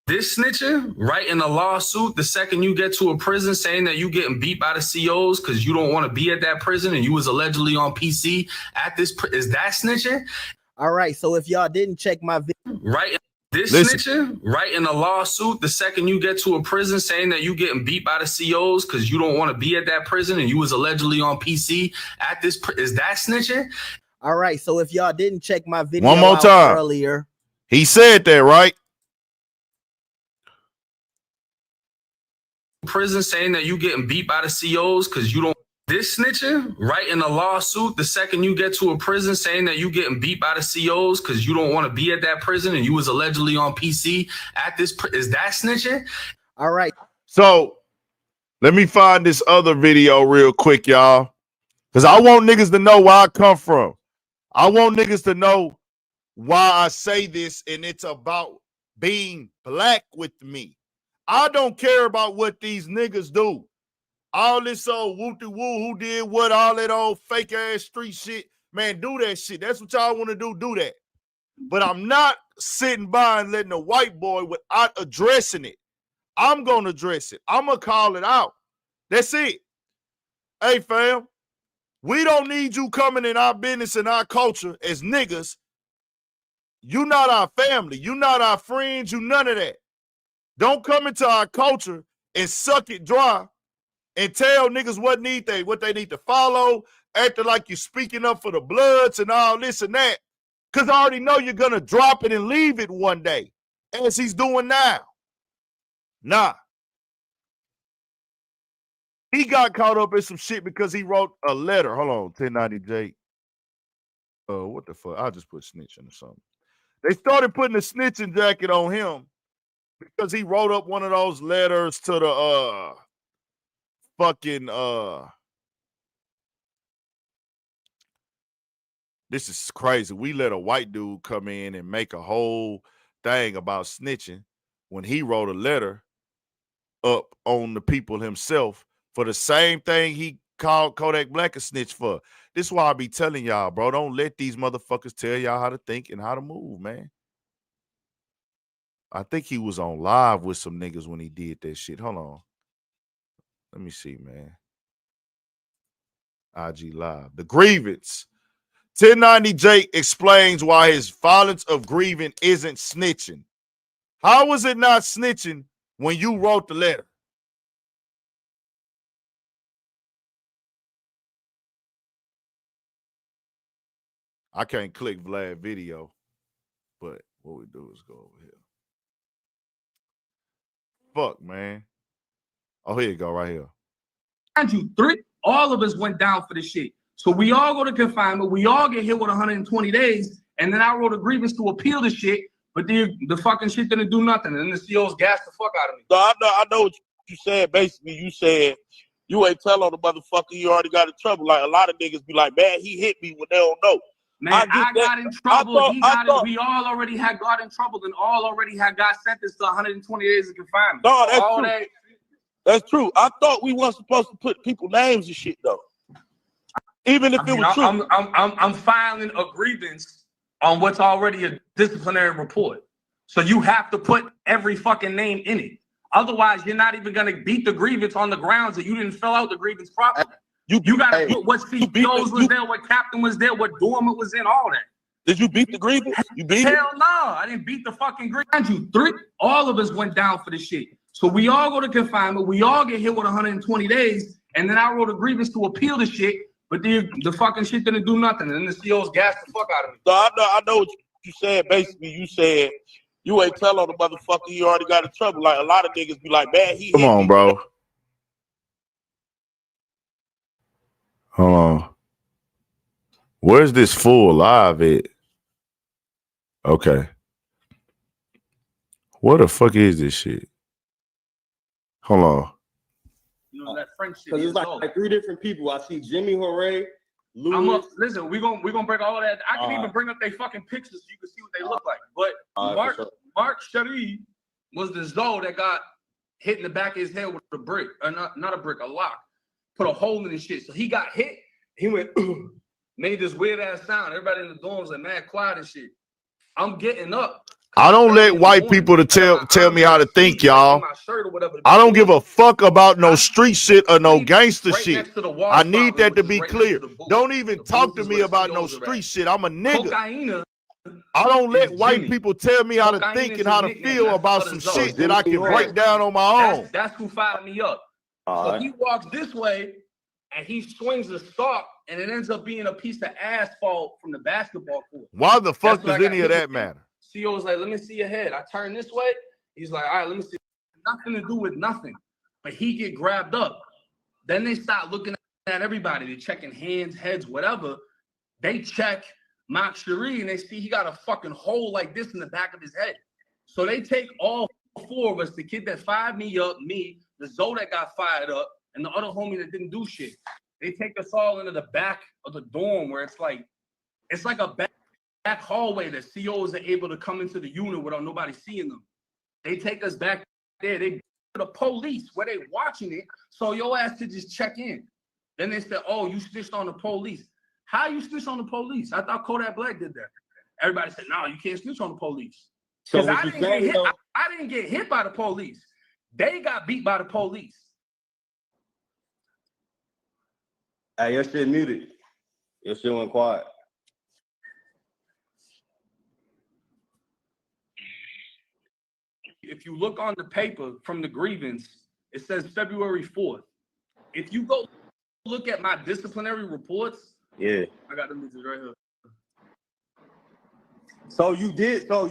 This snitching, right in a lawsuit, the second you get to a prison saying that you getting beat by the COs because you don't want to be at that prison and you was allegedly on PC at this, is that snitching? All right, so if y'all didn't check my video. Right, this Listen. snitching, right in a lawsuit, the second you get to a prison saying that you getting beat by the COs because you don't want to be at that prison and you was allegedly on PC at this, is that snitching? All right, so if y'all didn't check my video One more out time. earlier. He said that, right? Prison saying that you getting beat by the COs because you don't. This snitching, right in a lawsuit, the second you get to a prison saying that you getting beat by the COs because you don't want to be at that prison and you was allegedly on PC at this, is that snitching? All right. So let me find this other video real quick, y'all. Because I want niggas to know where I come from. I want niggas to know why I say this, and it's about being black with me. I don't care about what these niggas do. All this old woo-woo who did what, all that old fake ass street shit. Man, do that shit. That's what y'all want to do that. But I'm not sitting by and letting a white boy without addressing it. I'm going to address it. I'm going to call it out. That's it. Hey, fam, we don't need you coming in our business and our culture as niggas. You not our family. You not our friends. You none of that. Don't come into our culture and suck it dry and tell niggas what they need to follow, acting like you're speaking up for the Bloods and all this and that. Because I already know you're going to drop it and leave it one day, as he's doing now. Nah. He got caught up in some shit because he wrote a letter. Hold on, 1090J. What the fuck? I'll just put snitching or something. They started putting a snitching jacket on him because he wrote up one of those letters to the this is crazy. We let a white dude come in and make a whole thing about snitching when he wrote a letter up on the people himself for the same thing he called Kodak Black a snitch for. This is why I be telling y'all, bro, don't let these motherfuckers tell y'all how to think and how to move, man. I think he was on live with some niggas when he did that shit. Hold on. Let me see, man. IG Live. The grievance. 1090J explains why his violence of grieving isn't snitching. How was it not snitching when you wrote the letter? I can't click Vlad video, but what we do is go over here. Fuck, man. Oh, here you go, right here. All of us went down for this shit. So we all go to confinement. We all get hit with 120 days. And then I wrote a grievance to appeal the shit. But the fucking shit didn't do nothing. And then the COs gassed the fuck out of me. So I know what you said. Basically, you said you ain't tell on the motherfucker you already got in trouble. Like a lot of niggas be like, man, he hit me when they don't know. Man, I got in trouble. We all already had got in trouble and all already had got sentenced to 120 days of confinement. No, that's true. That's true. I thought we weren't supposed to put people names and shit though. Even if it was true. I'm filing a grievance on what's already a disciplinary report. So you have to put every fucking name in it. Otherwise, you're not even gonna beat the grievance on the grounds that you didn't fill out the grievance properly. You gotta put what CEOs was there, what captain was there, what dorm it was in, all that. Did you beat the grievance? You beat it? Hell no, I didn't beat the fucking grievance. All of us went down for this shit. So we all go to confinement, we all get hit with 120 days, and then I wrote a grievance to appeal the shit, but the fucking shit didn't do nothing, and then the COs gassed the fuck out of me. So I know what you said. Basically, you said you ain't tell on the motherfucker you already got in trouble. Like a lot of niggas be like, man, he Come hit on, me. bro. Hold on. Where's this full live at? Okay. What the fuck is this shit? Hold on. You know, that French shit. Because it's like 3 different people. I see Jimmy Hooray, Louis. Listen, we're gonna break all that. I can even bring up their fucking pictures so you can see what they look like. But Mark Sharif was the Zoe that got hit in the back of his head with a brick, or not a brick, a lock. Put a hole in his shit. So he got hit. He went, made this weird ass sound. Everybody in the dorm was like, mad quiet and shit. I'm getting up. I don't let white people to tell me how to think, y'all. I don't give a fuck about no street shit or no gangster shit. I need that to be clear. Don't even talk to me about no street shit. I'm a nigga. I don't let white people tell me how to think and how to feel about some shit that I can break down on my own. That's who fired me up. So he walks this way and he swings a sock and it ends up being a piece of asphalt from the basketball court. Why the fuck does any of that matter? CEO was like, let me see your head. I turn this way. He's like, all right, let me see. Nothing to do with nothing. But he get grabbed up. Then they start looking at everybody. They're checking hands, heads, whatever. They check Mark Cherie and they see he got a fucking hole like this in the back of his head. So they take all 4 of us, the kid that fired me up, me, the Zoe that got fired up, and the other homie that didn't do shit. They take us all into the back of the dorm where it's like a back hallway that COs are able to come into the unit without nobody seeing them. They take us back there. They to the police where they watching it. So your ass could just check in. Then they said, oh, you snitched on the police. How you snitch on the police? I thought Kodak Black did that. Everybody said, no, you can't snitch on the police. Because I didn't get hit by the police. They got beat by the police. Hey, your shit muted. Your shit went quiet. If you look on the paper from the grievance, it says February 4th. If you go look at my disciplinary reports, Yeah. I got them bitches right here. So you did. So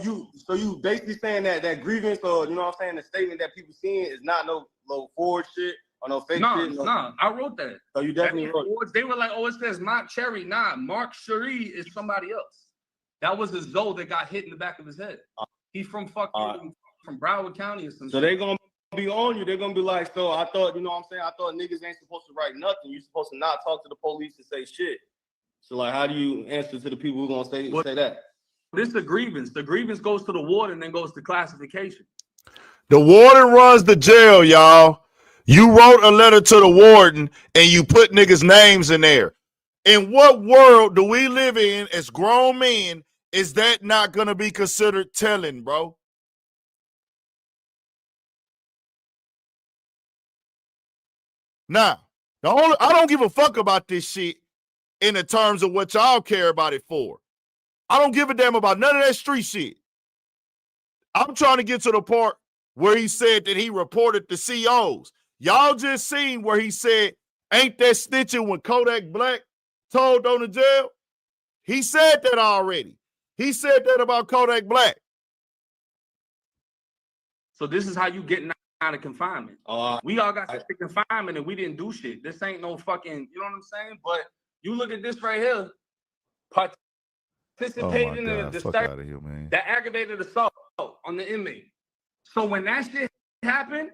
you basically saying that grievance, or you know what I'm saying, the statement that people seeing is not no forward shit or no fake shit. No, I wrote that. So you definitely wrote it. They were like, oh, it says Mark Cherry. Nah, Mark Cherry is somebody else. That was a Zoe that got hit in the back of his head. He's from fucking from Broward County or something. So they gonna be on you. They're gonna be like, so I thought, you know what I'm saying? I thought niggas ain't supposed to write nothing. You're supposed to not talk to the police and say shit. So like, how do you answer to the people who gonna say that? This is a grievance. The grievance goes to the warden, then goes to classification. The warden runs the jail, y'all. You wrote a letter to the warden and you put niggas' names in there. In what world do we live in as grown men? Is that not gonna be considered telling, bro? Now, I don't give a fuck about this shit in the terms of what y'all care about it for. I don't give a damn about none of that street shit. I'm trying to get to the part where he said that he reported the COs. Y'all just seen where he said, ain't that snitching when Kodak Black told on the jail? He said that already. He said that about Kodak Black. So this is how you get out of confinement. We all got to confinement and we didn't do shit. This ain't no fucking, you know what I'm saying? But you look at this right here. Participating in the aggravated assault on the inmate. So when that shit happened,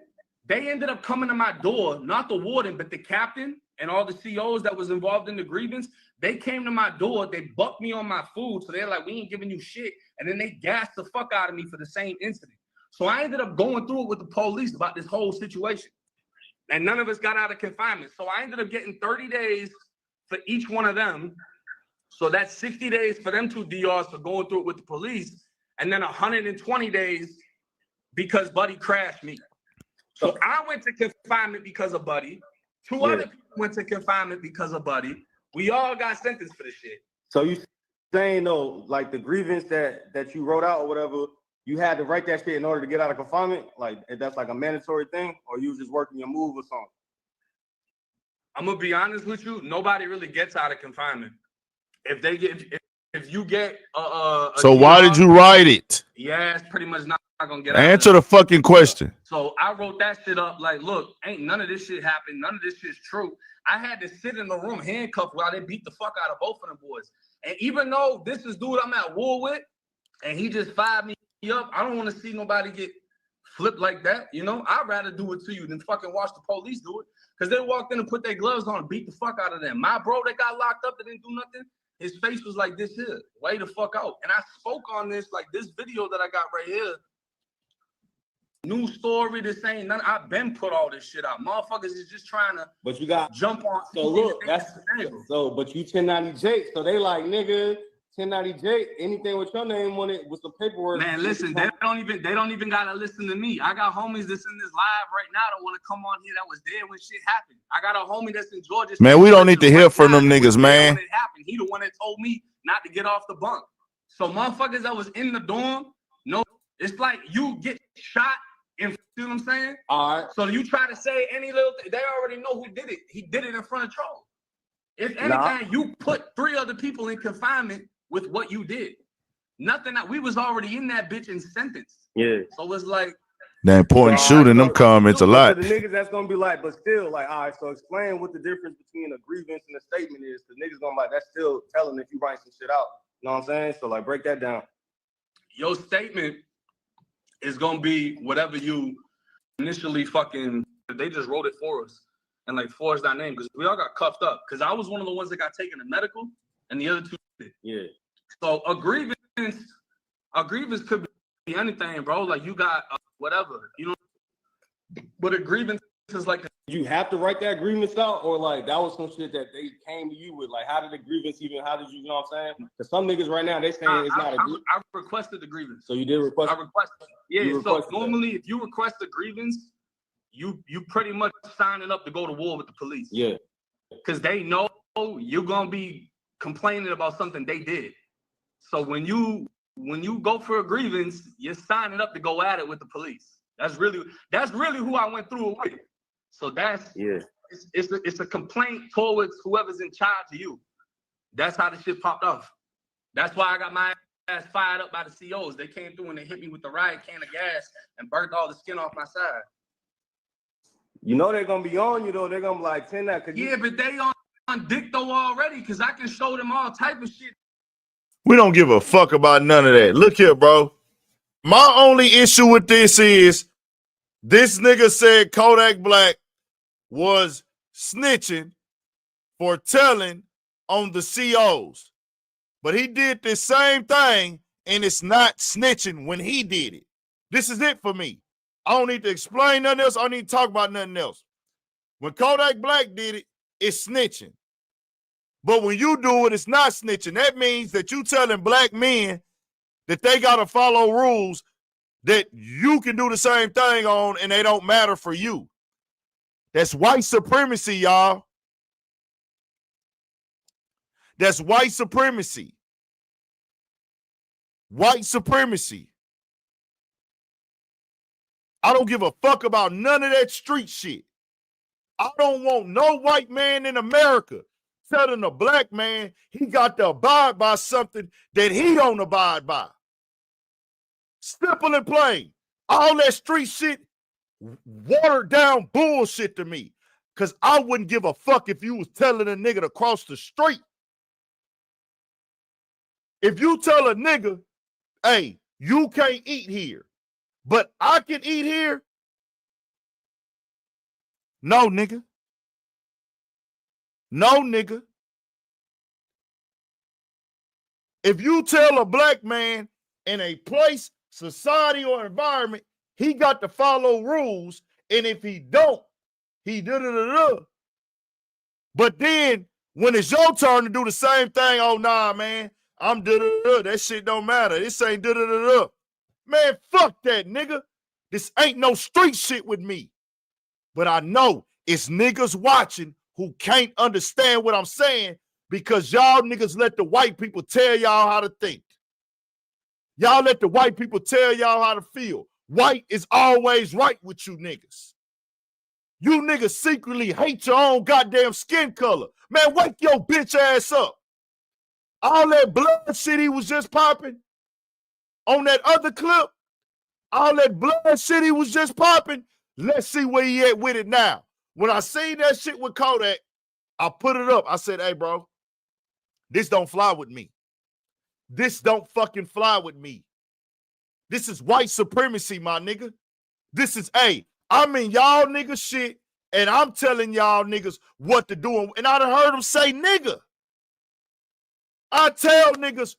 they ended up coming to my door, not the warden, but the captain and all the COs that was involved in the grievance. They came to my door, they bucked me on my food, so they're like, we ain't giving you shit. And then they gassed the fuck out of me for the same incident. So I ended up going through it with the police about this whole situation. And none of us got out of confinement. So I ended up getting 30 days for each one of them. So that's 60 days for them 2 DRs for going through it with the police, and then 120 days because Buddy crashed me. So I went to confinement because of Buddy. 2 other people went to confinement because of Buddy. We all got sentenced for this shit. So you saying though, like the grievance that you wrote out or whatever, you had to write that shit in order to get out of confinement? Like that's like a mandatory thing, or you was just working your move or something? I'm gonna be honest with you. Nobody really gets out of confinement. If you get so why did you write it? Yeah, it's pretty much not gonna get out. Answer the fucking question. So I wrote that shit up like, look, ain't none of this shit happened. None of this shit's true. I had to sit in the room handcuffed while they beat the fuck out of both of them boys. And even though this is dude I'm at war with, and he just fired me up, I don't want to see nobody get flipped like that. You know, I'd rather do it to you than fucking watch the police do it. Because they walked in and put their gloves on and beat the fuck out of them. My bro that got locked up that didn't do nothing, his face was like this here, way the fuck out. And I spoke on this, like this video that I got right here. New story, this ain't none. I've been put all this shit out. Motherfuckers is just trying to jump on. So look, but you 1090J. So they like, nigga, 1090J, anything with your name on it with some paperwork. Man, listen, they don't even gotta listen to me. I got homies that's in this live right now that want to come on here that was there when shit happened. I got a homie that's in Georgia. Man, we don't need to hear from them niggas, man. When it happened, he the one that told me not to get off the bunk. So motherfuckers that was in the dorm, no, it's like you get shot and, you know what I'm saying? All right. So you try to say any little thing, they already know who did it. He did it in front of Troll. If anything, you put 3 other people in confinement with what you did. Nothing that we was already in that bitch and sentenced. Yeah. So it's like the important shooting them comments a lot. The niggas that's gonna be like, but still, like, all right, so explain what the difference between a grievance and a statement is. The niggas gonna like, that's still telling if you write some shit out. You know what I'm saying? So like, break that down. Your statement is gonna be whatever you initially fucking, they just wrote it for us and like forged our name because we all got cuffed up. Because I was one of the ones that got taken to medical and the other 2 did. Yeah. So a grievance could be anything, bro. Like you got whatever, you know. But a grievance is like, you have to write that grievance out, or like that was some shit that they came to you with. Like, how did the grievance even? How did you know what I'm saying? Because some niggas right now they saying it's not a grievance. I requested the grievance. So you did request. I requested. Yeah. So normally, if you request a grievance, you pretty much signing up to go to war with the police. Yeah. Because they know you're gonna be complaining about something they did. So when you go for a grievance, you're signing up to go at it with the police. That's really who I went through it with. So that's it's a complaint towards whoever's in charge of you. That's how the shit popped off. That's why I got my ass fired up by the COs. They came through and they hit me with the riot can of gas and burnt all the skin off my side. You know they're gonna be on you though. They're gonna be like, send that. Yeah, but they on dick though already, because I can show them all type of shit. We don't give a fuck about none of that. Look here, bro. My only issue with this is this nigga said Kodak Black was snitching for telling on the COs. But he did the same thing, and it's not snitching when he did it. This is it for me. I don't need to explain nothing else. I don't need to talk about nothing else. When Kodak Black did it, it's snitching. But when you do it, it's not snitching. That means that you telling black men that they got to follow rules that you can do the same thing on, and they don't matter for you. That's white supremacy, y'all. That's white supremacy. White supremacy. I don't give a fuck about none of that street shit. I don't want no white man in America telling a black man he got to abide by something that he don't abide by. Simple and plain. All that street shit, watered down bullshit to me. Because I wouldn't give a fuck if you was telling a nigga to cross the street. If you tell a nigga, hey, you can't eat here, but I can eat here. No, nigga. No, nigga. If you tell a black man in a place, society, or environment, he got to follow rules, and if he don't, he da-da-da-da. But then, when it's your turn to do the same thing, oh, nah, man, I'm da-da-da-da. That shit don't matter. This ain't da-da-da-da. Man, fuck that, nigga. This ain't no street shit with me. But I know it's niggas watching who can't understand what I'm saying because y'all niggas let the white people tell y'all how to think. Y'all let the white people tell y'all how to feel. White is always right with you niggas. You niggas secretly hate your own goddamn skin color. Man, wake your bitch ass up. All that blood shit he was just popping on that other clip, all that blood shit he was just popping, let's see where he at with it now. When I seen that shit with Kodak, I put it up. I said, hey, bro, this don't fly with me. This don't fucking fly with me. This is white supremacy, my nigga. This is, hey, I'm in y'all niggas shit, and I'm telling y'all niggas what to do. And I done heard them say nigga. I tell niggas,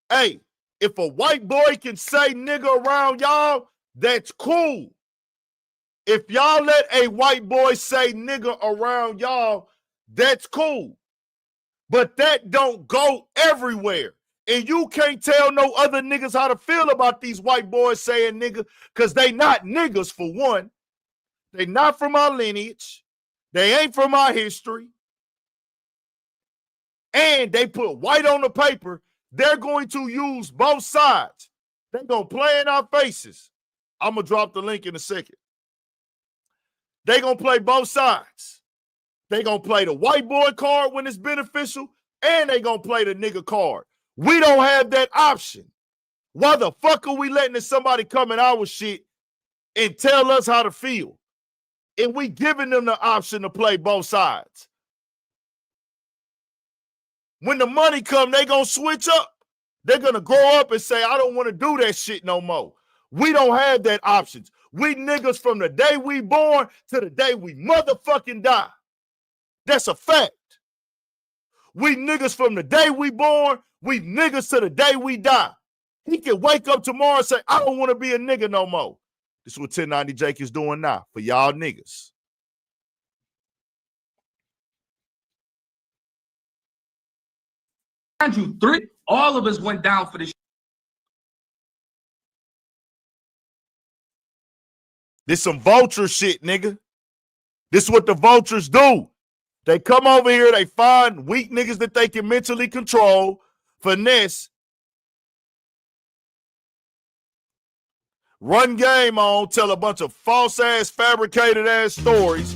hey, if a white boy can say nigga around y'all, that's cool. If y'all let a white boy say nigga around y'all, that's cool. But that don't go everywhere. And you can't tell no other niggas how to feel about these white boys saying nigga, because they not niggas for one. They not from our lineage. They ain't from our history. And they put white on the paper. They're going to use both sides. They're going to play in our faces. I'm going to drop the link in a second. They're going to play both sides. They're going to play the white boy card when it's beneficial, and they're going to play the nigga card. We don't have that option. Why the fuck are we letting somebody come in our shit and tell us how to feel? And we giving them the option to play both sides. When the money come, they gonna switch up. They're gonna grow up and say, I don't want to do that shit no more. We don't have that options. We niggas from the day we born to the day we motherfucking die. That's a fact. We niggas from the day we born, we niggas to the day we die. He can wake up tomorrow and say, I don't want to be a nigga no more. This is what 1090 Jake is doing now for y'all niggas. You three, all of us went down for this. This some vulture shit, nigga. This is what the vultures do. They come over here, they find weak niggas that they can mentally control, finesse, run game on, tell a bunch of false-ass, fabricated-ass stories,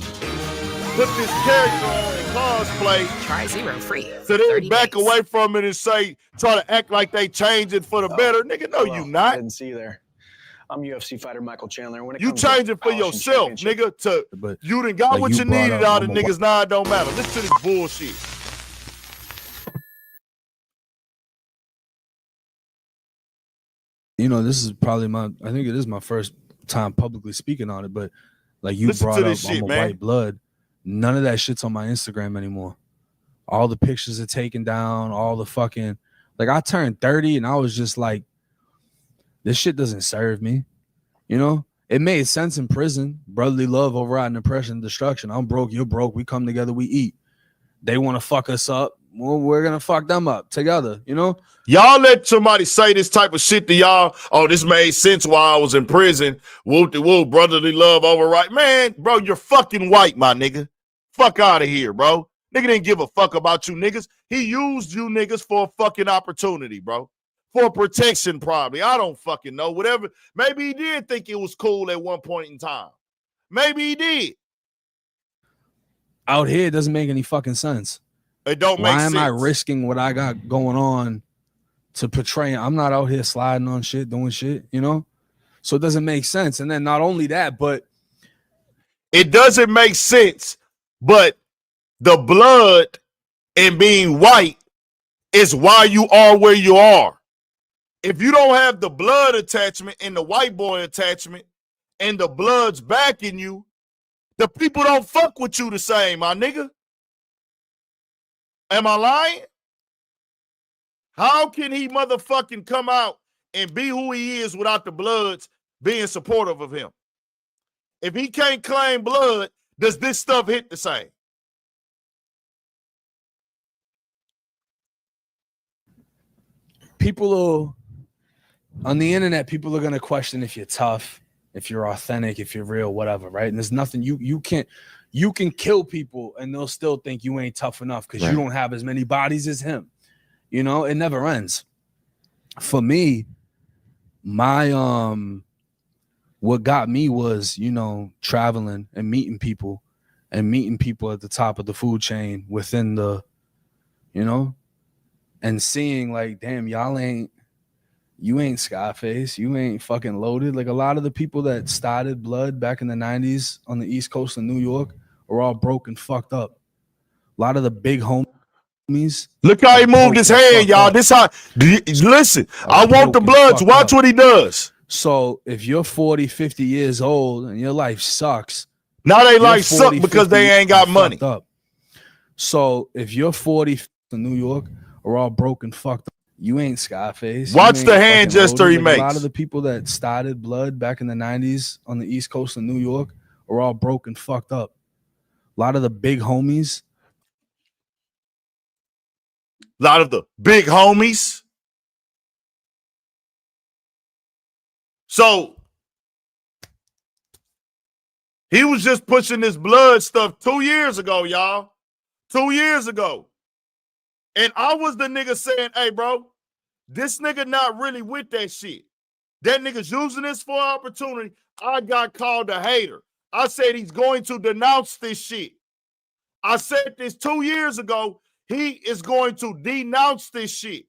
put this character on and cosplay. Try Zero free. So they back away from it and say, try to act like they change it for the better. Nigga, no, you not. I didn't see you there. I'm UFC fighter Michael Chandler. When it You comes to changing for polishing yourself, championship- nigga. You done got like what you you brought needed up, out of I'm a- niggas. Now it don't matter. Listen to this bullshit. You know, this is probably I think it is my first time publicly speaking on it, but like you Listen to brought up, this shit, I'm a man. white blood. None of that shit's on my Instagram anymore. All the pictures are taken down, all the fucking, like I turned 30 and I was just like, this shit doesn't serve me. You know, it made sense in prison. Brotherly love overriding oppression and destruction. I'm broke, you're broke. We come together, we eat. They want to fuck us up. Well, we're going to fuck them up together, you know? Y'all let somebody say this type of shit to y'all. Oh, this made sense while I was in prison. Whoop-de-whoop, brotherly love override. Man, bro, you're fucking white, my nigga. Fuck out of here, bro. Nigga didn't give a fuck about you niggas. He used you niggas for a fucking opportunity, bro. For protection, probably. I don't fucking know. Whatever. Maybe he did think it was cool at one point in time. Maybe he did. Out here, it doesn't make any fucking sense. It don't make sense. Why am I risking what I got going on to portray? I'm not out here sliding on shit, doing shit, you know? So it doesn't make sense. And then not only that, but it doesn't make sense, but the blood and being white is why you are where you are. If you don't have the blood attachment and the white boy attachment and the blood's backing you, the people don't fuck with you the same, my nigga. Am I lying? How can he motherfucking come out and be who he is without the bloods being supportive of him? If he can't claim blood, does this stuff hit the same? people on the internet, people are going to question if you're tough, if you're authentic, if you're real, whatever, right? And there's nothing you can kill people and they'll still think you ain't tough enough because you don't have as many bodies as him. You know, it never ends. For me, my what got me was, you know, traveling and meeting people at the top of the food chain within the, you know, and seeing like, damn, you ain't Scarface, you ain't fucking loaded. Like a lot of the people that started Blood back in the 90s on the East Coast of New York are all broke and fucked up. A lot of the big homies. Look how he moved his hand, y'all. This how, listen, I want the Bloods. Watch what he does. So if you're 40, 50 years old and your life sucks. Now they life suck because they ain't got money. Up. So if you're 40 in New York are all broke and fucked up, you ain't Scarface. Watch the hand gesture he makes. A lot of the people that started Blood back in the 90s on the East Coast of New York are all broke and fucked up. A lot of the big homies. A lot of the big homies. So he was just pushing this Blood stuff 2 years ago, y'all. 2 years ago. And I was the nigga saying, hey, bro, this nigga not really with that shit. That nigga's using this for opportunity. I got called a hater. I said he's going to denounce this shit. I said this 2 years ago. He is going to denounce this shit.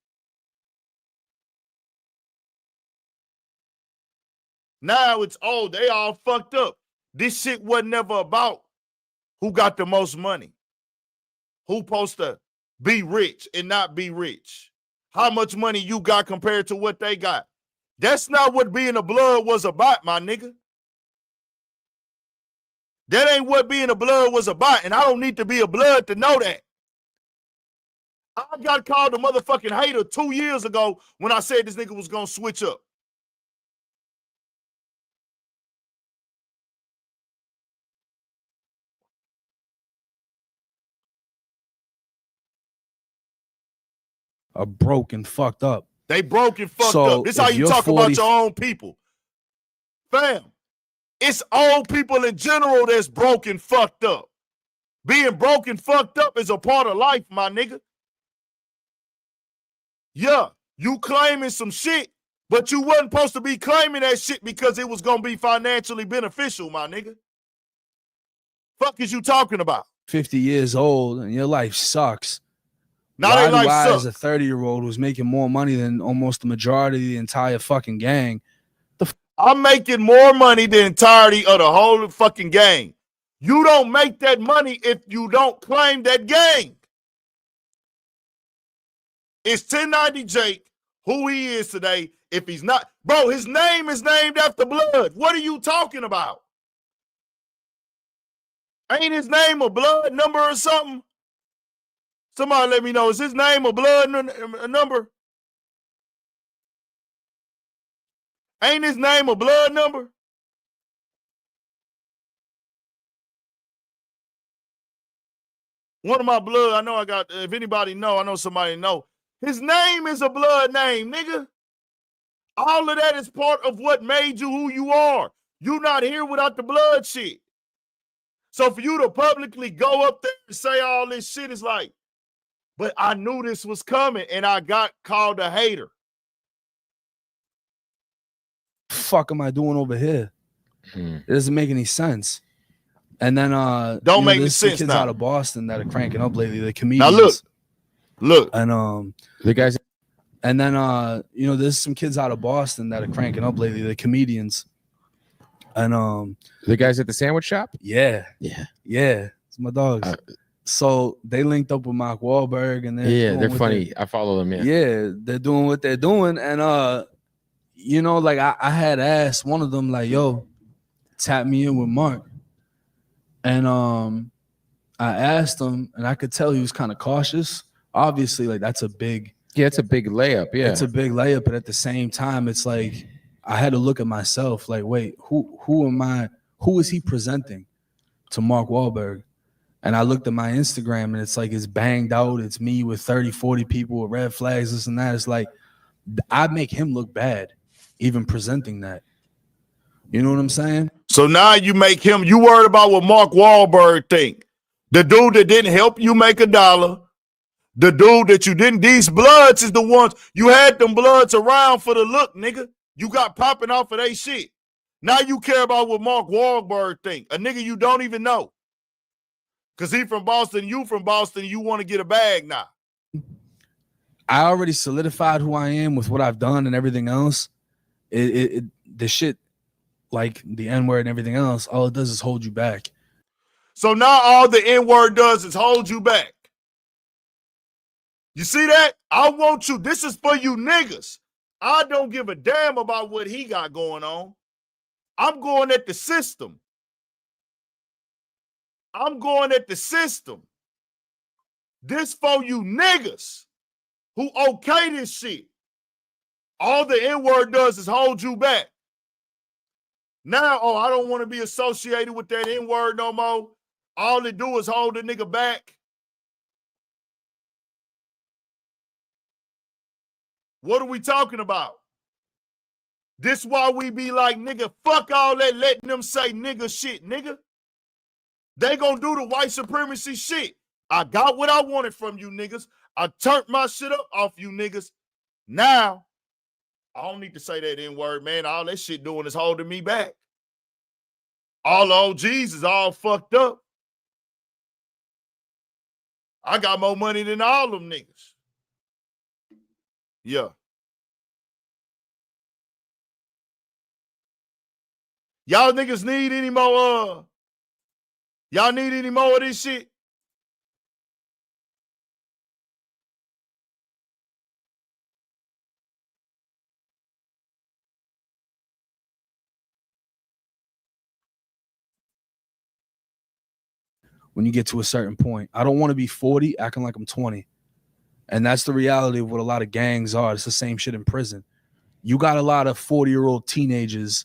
Now it's, oh, they all fucked up. This shit was never about who got the most money. Who supposed to be rich and not be rich. How much money you got compared to what they got. That's not what being a Blood was about, my nigga. That ain't what being a Blood was about, and I don't need to be a Blood to know that. I got called a motherfucking hater 2 years ago when I said this nigga was gonna switch up. Are broke and fucked up. They broke and fucked up. This is how you talk about your own people. Fam, It's old people in general that's broken, fucked up. Being broken, fucked up is a part of life, my nigga. Yeah, you claiming some shit, but you wasn't supposed to be claiming that shit because it was going to be financially beneficial, my nigga. Fuck is you talking about? 50 years old and your life sucks. Now Why they do life I, suck. as a 30-year-old who's making more money than almost the majority of the entire fucking gang, I'm making more money than the entirety of the whole fucking gang. You don't make that money if you don't claim that gang. It's 1090 Jake, who he is today. If he's not, bro, his name is named after blood. What are you talking about? Ain't his name a blood number or something? Somebody let me know. Is his name a blood number? Ain't his name a blood number? One of my blood, I know I got, if anybody know, I know somebody know. His name is a blood name, nigga. All of that is part of what made you who you are. You not here without the blood shit. So for you to publicly go up there and say all this shit is like, but I knew this was coming and I got called a hater. fuck am I doing over here? It doesn't make any sense. And then don't make any there's sense kids now. out of Boston that are cranking up lately. The comedians. Now look. And the guys. And then there's some kids out of Boston that are cranking up lately. The comedians. And the guys at the sandwich shop. Yeah. It's my dogs. So they linked up with Mark Wahlberg, and they're funny. I follow them. Yeah, they're doing what they're doing, and like I had asked one of them, like, "Yo, tap me in with Mark," and I asked him, and I could tell he was kind of cautious. Obviously, like that's a big, it's a big layup. Yeah, it's a big layup, but at the same time, it's like I had to look at myself, like, wait, who am I? Who is he presenting to Mark Wahlberg? And I looked at my Instagram, and it's like it's banged out. It's me with 30, 40 people with red flags, this and that. It's like I make him look bad, even presenting that. You know what I'm saying? So now you make him, you worried about what Mark Wahlberg think. The dude that didn't help you make $1. The dude that you didn't, these bloods is the ones, you had them bloods around for the look, nigga. You got popping off of they shit. Now you care about what Mark Wahlberg think. A nigga you don't even know. Because he from Boston, you from Boston, you want to get a bag now. I already solidified who I am with what I've done and everything else. The shit, like the N-word and everything else, all it does is hold you back. So now all the N-word does is hold you back. You see that? I want you. This is for you niggas. I don't give a damn about what he got going on. I'm going at the system. I'm going at the system. This for you niggas who okay this shit. All the N-word does is hold you back. Now, I don't want to be associated with that N-word no more. All it do is hold the nigga back. What are we talking about? This why we be like, nigga, fuck all that letting them say nigga shit, nigga. They gonna do the white supremacy shit. I got what I wanted from you niggas. I turned my shit up off you niggas. Now, I don't need to say that N-word, man. All that shit doing is holding me back. All the OGs is all fucked up. I got more money than all them niggas. Yeah. Y'all niggas need any more, y'all need any more of this shit? When you get to a certain point, I don't want to be 40 acting like I'm 20. And that's the reality of what a lot of gangs are. It's the same shit in prison. You got a lot of 40-year-old teenagers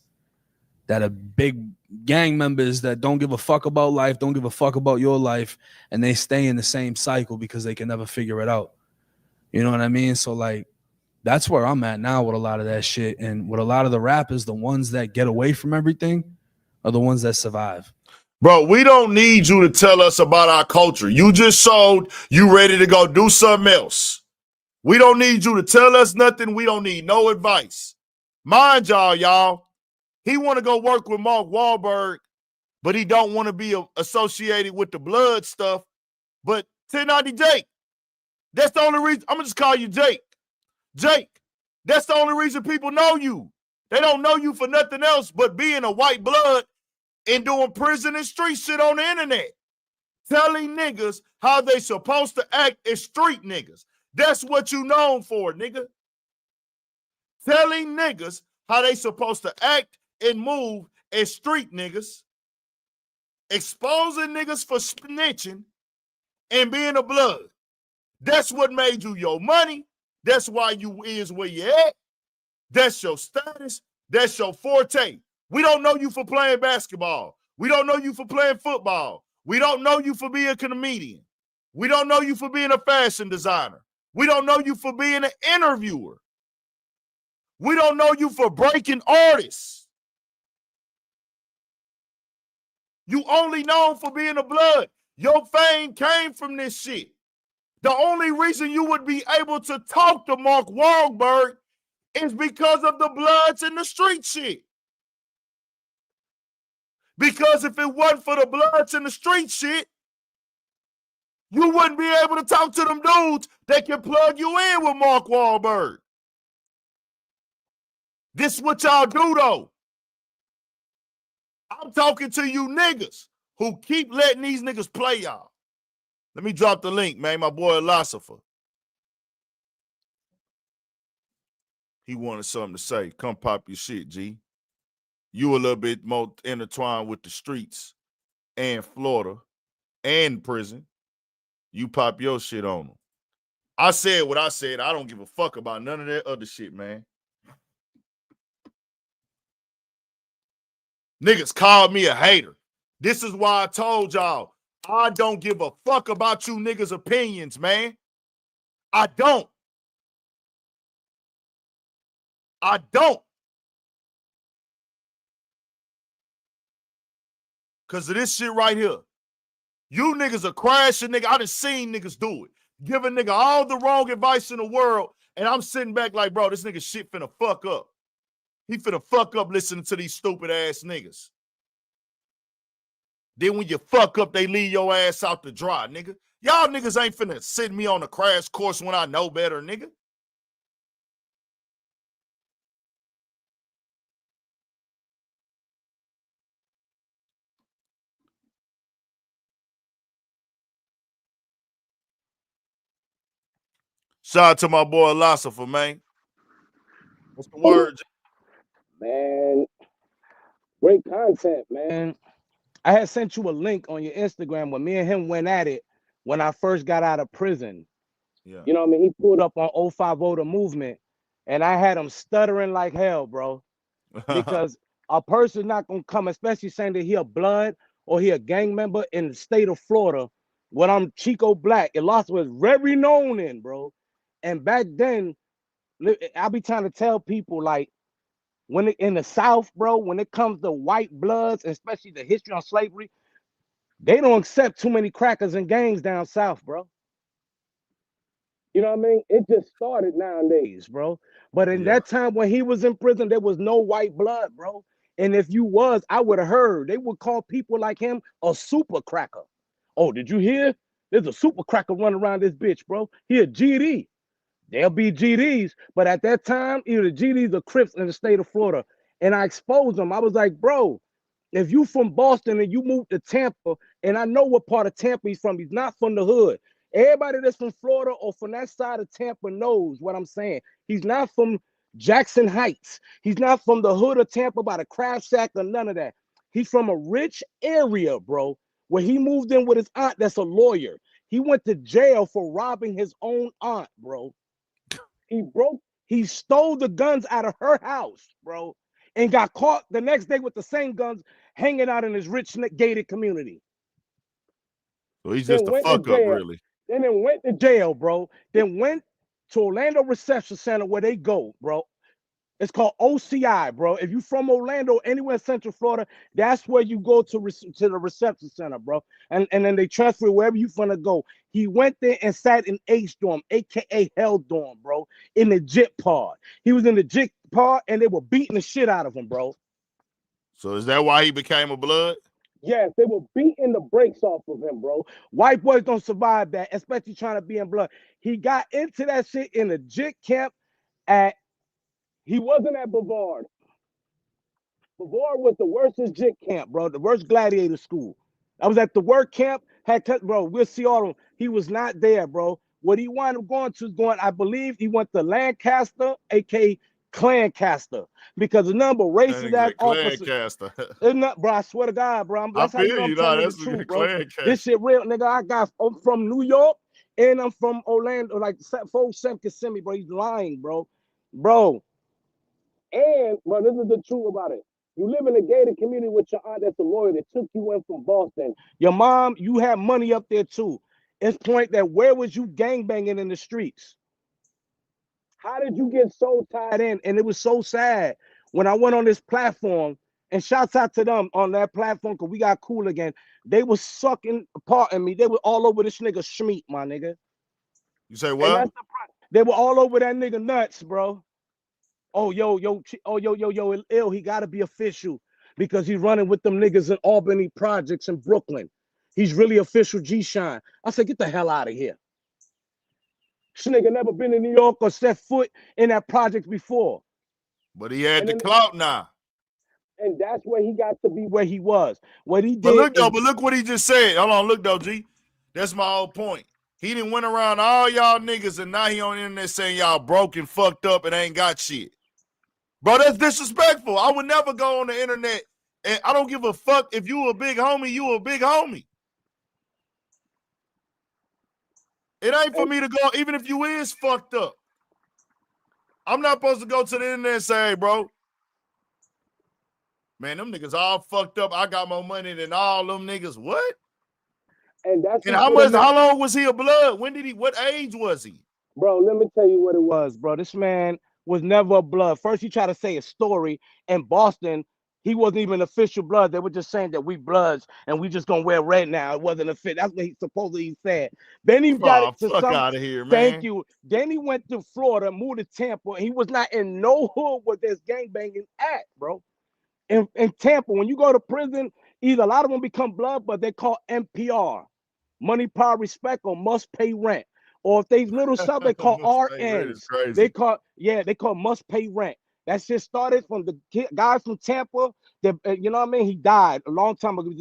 that are big gang members that don't give a fuck about life, don't give a fuck about your life, and they stay in the same cycle because they can never figure it out. You know what I mean? So, like, that's where I'm at now with a lot of that shit. And with a lot of the rappers, the ones that get away from everything, are the ones that survive. Bro, we don't need you to tell us about our culture. You just showed you ready to go do something else. We don't need you to tell us nothing. We don't need no advice. Mind y'all, he want to go work with Mark Wahlberg, but he don't want to be associated with the blood stuff. But 1090 Jake, that's the only reason. I'm going to just call you Jake. Jake, that's the only reason people know you. They don't know you for nothing else but being a white blood and doing prison and street shit on the internet. Telling niggas how they supposed to act as street niggas. That's what you known for, nigga. Telling niggas how they supposed to act and move as street niggas. Exposing niggas for snitching and being a blood. That's what made you your money. That's why you is where you at. That's your status. That's your forte. We don't know you for playing basketball. We don't know you for playing football. We don't know you for being a comedian. We don't know you for being a fashion designer. We don't know you for being an interviewer. We don't know you for breaking artists. You only known for being a blood. Your fame came from this shit. The only reason you would be able to talk to Mark Wahlberg is because of the bloods and the street shit. Because if it wasn't for the bloods and the street shit, you wouldn't be able to talk to them dudes that can plug you in with Mark Wahlberg. This is what y'all do, though. I'm talking to you niggas who keep letting these niggas play y'all. Let me drop the link, man. My boy, Philosopher. He wanted something to say. Come pop your shit, G. You a little bit more intertwined with the streets and Florida and prison. You pop your shit on them. I said what I said. I don't give a fuck about none of that other shit, man. Niggas called me a hater. This is why I told y'all, I don't give a fuck about you niggas' opinions, man. I don't. I don't. Because of this shit right here. You niggas are crashing, nigga. I done seen niggas do it. Give a nigga all the wrong advice in the world, and I'm sitting back like, bro, this nigga shit finna fuck up. He finna fuck up listening to these stupid ass niggas. Then when you fuck up, they leave your ass out to dry, nigga. Y'all niggas ain't finna send me on a crash course when I know better, nigga. Shout out to my boy Philosopher, man. What's the word? Man, great content, man. I had sent you a link on your Instagram when me and him went at it when I first got out of prison. Yeah. You know what I mean? He pulled up on 050 The Movement, and I had him stuttering like hell, bro. Because a person not going to come, especially saying that he a blood or he a gang member in the state of Florida, when I'm Chico Black, it lost was very known in, bro. And back then, I be trying to tell people, like, when it, in the South, bro, when it comes to white bloods, especially the history on slavery, they don't accept too many crackers and gangs down South, bro. You know what I mean? It just started nowadays, bro. But in that time when he was in prison, there was no white blood, bro. And if you was, I would have heard. They would call people like him a super cracker. Oh, did you hear? There's a super cracker running around this bitch, bro. He a GD. They'll be GDs, but at that time, either GDs or Crips in the state of Florida. And I exposed them. I was like, bro, if you from Boston and you moved to Tampa, and I know what part of Tampa he's from, he's not from the hood. Everybody that's from Florida or from that side of Tampa knows what I'm saying. He's not from Jackson Heights. He's not from the hood of Tampa by the Craft Shack or none of that. He's from a rich area, bro, where he moved in with his aunt that's a lawyer. He went to jail for robbing his own aunt, bro. He stole the guns out of her house, bro, and got caught the next day with the same guns hanging out in his rich gated community. So he's just a fuck up, really. Then went to jail, bro. Then went to Orlando Reception Center where they go, bro. It's called OCI, bro. If you from Orlando, anywhere in Central Florida, that's where you go to the reception center, bro. And then they transfer wherever you finna go. He went there and sat in H dorm, aka Hell dorm, bro, in the JIT pod. He was in the JIT pod, and they were beating the shit out of him, bro. So is that why he became a blood? Yes, they were beating the brakes off of him, bro. White boys don't survive that, especially trying to be in blood. He got into that shit in the JIT camp he wasn't at Bavard. Bavard was the worstest JIT camp, bro. The worst gladiator school. I was at the work camp. Bro, we'll see all of them. He was not there, bro. What he wound up going to is I believe he went to Lancaster, aka Clancaster, because the number of racist ass officers. Bro, I swear to God, bro. That's how you know I'm telling you the truth, bro. This shit real, nigga. I'm from New York and I'm from Orlando. Like, folks can send me, bro. He's lying, bro. Bro. And, bro, this is the truth about it. You live in a gated community with your aunt that's a lawyer that took you in from Boston. Your mom, you have money up there too. It's point that where was you gangbanging in the streets? How did you get so tied in? And it was so sad when I went on this platform, and shouts out to them on that platform because we got cool again. They were sucking apart in me. They were all over this nigga Schmeat, my nigga. You say what? They were all over that nigga nuts, bro. Oh, yo, ill. He got to be official because he's running with them niggas in Albany projects in Brooklyn. He's really official G-Shine. I said, get the hell out of here. This nigga never been in New York or set foot in that project before. But he had the clout now. And that's where he got to be where he was. What he did. But look what he just said. Hold on, look though, G. That's my whole point. He didn't went around all y'all niggas and now he on the internet saying y'all broke and fucked up and ain't got shit. Bro, that's disrespectful. I would never go on the internet, and I don't give a fuck if you a big homie, you a big homie. It ain't for me to go, even if you is fucked up. I'm not supposed to go to the internet and say, hey, bro, man, them niggas all fucked up. I got more money than all them niggas. What? And how long was he a blood? What age was he? Bro, let me tell you what it was, bro. This man was never a blood. First, he tried to say a story in Boston. He wasn't even official blood. They were just saying that we bloods and we just gonna wear red now. It wasn't a fit. That's what he supposedly said. Then he got it to fuck out of here, man. Thank you. Then he went to Florida, moved to Tampa. He was not in no hood where there's gangbanging at, bro. In Tampa, when you go to prison, either a lot of them become blood, but they call MPR, money, power, respect, or must pay rent. Or if they little stuff, they call RNs. They call must pay rent. That shit started from the guy from Tampa. That you know what I mean? He died a long time ago.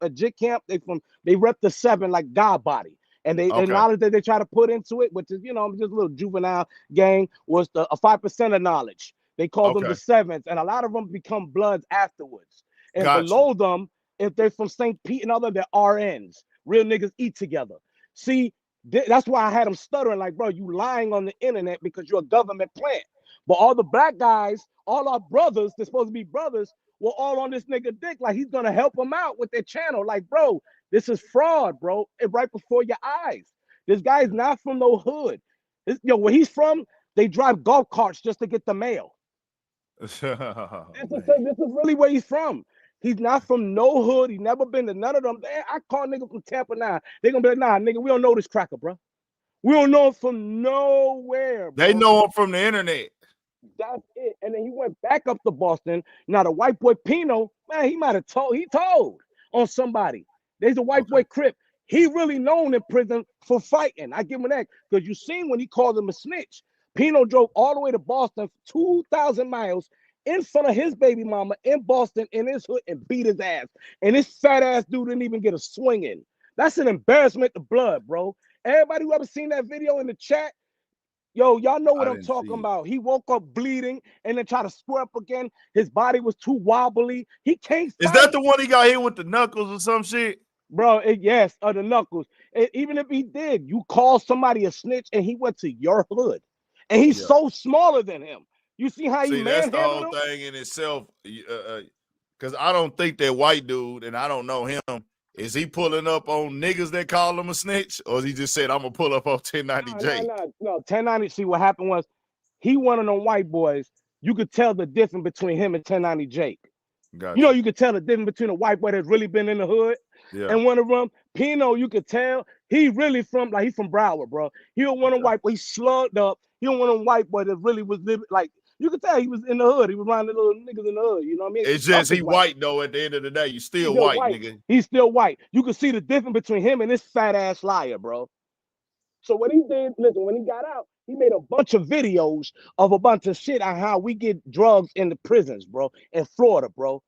A JIT camp. They rep the 7 like God body. And the knowledge that they try to put into it, which is just a little juvenile gang, was a 5% of knowledge. They call them the 7s, and a lot of them become bloods afterwards. And below them, if they're from St. Pete and other, they're RNs. Real niggas eat together. See. That's why I had him stuttering like, bro, you lying on the internet because you're a government plant. But all the black guys, all our brothers, they're supposed to be brothers, were all on this nigga dick. Like, he's going to help them out with their channel. Like, bro, this is fraud, bro. And right before your eyes. This guy's not from no hood. Where he's from, they drive golf carts just to get the mail. This is really where he's from. He's not from no hood. He's never been to none of them. I call niggas from Tampa now. They're going to be like, nah, nigga, we don't know this cracker, bro. We don't know him from nowhere, bro. They know him from the internet. That's it. And then he went back up to Boston. Now, the white boy Pino, man, he might have told on somebody. There's a white boy Crip. He really known in prison for fighting. I give him that because you seen when he called him a snitch. Pino drove all the way to Boston, 2,000 miles, in front of his baby mama in Boston in his hood and beat his ass. And this fat ass dude didn't even get a swing in. That's an embarrassment to blood, bro. Everybody who ever seen that video in the chat, yo, y'all know what I'm talking about. He woke up bleeding and then tried to square up again. His body was too wobbly. He can't fight. Is that the one he got hit with the knuckles or some shit? Bro, yes, the knuckles. Even if he did, you call somebody a snitch and he went to your hood. And he's so smaller than him. You see how he that's the manhandled whole thing in itself. Because I don't think that white dude, and I don't know him, is he pulling up on niggas that call him a snitch? Or he just said, I'm going to pull up on 1090J? No. 1090, see what happened was he one of them white boys. you could tell the difference between him and 1090 Jake. Gotcha. You know, you could tell the difference between a white boy that's really been in the hood and one of them. Pino, you could tell he really from, like, he's from Broward, bro. He don't want a white boy, he slugged up. He don't want a white boy that really was living, like, you could tell he was in the hood. He was around the little niggas in the hood, you know what I mean? It's just he white, though, at the end of the day. You still white, nigga. He's still white. You can see the difference between him and this fat-ass liar, bro. So what he did, listen, when he got out, he made a bunch of videos of a bunch of shit on how we get drugs in the prisons, bro, in Florida, bro.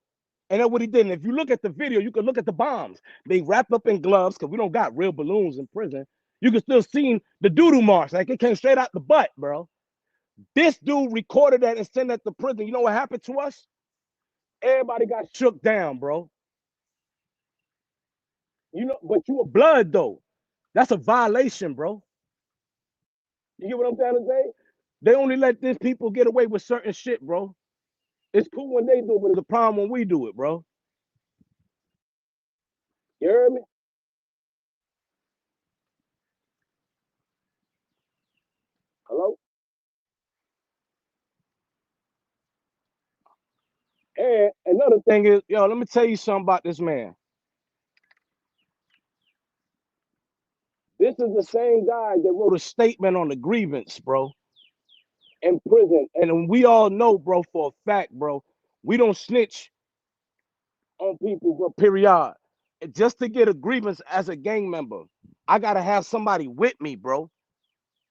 And that's what he did. And if you look at the video, you can look at the bombs. They wrapped up in gloves because we don't got real balloons in prison. You can still see the doo-doo marks. Like it came straight out the butt, bro. This dude recorded that and sent that to prison. You know what happened to us? Everybody got shook down, bro. You know, but you a blood, though. That's a violation, bro. You get what I'm trying to say? They only let these people get away with certain shit, bro. It's cool when they do it, but it's a problem when we do it, bro. You heard me? Hello? And another thing is, yo, let me tell you something about this man. This is the same guy that wrote a statement on the grievance, bro, in prison. And we all know, bro, for a fact, bro, we don't snitch on people, bro, period. And just to get a grievance as a gang member, I got to have somebody with me, bro.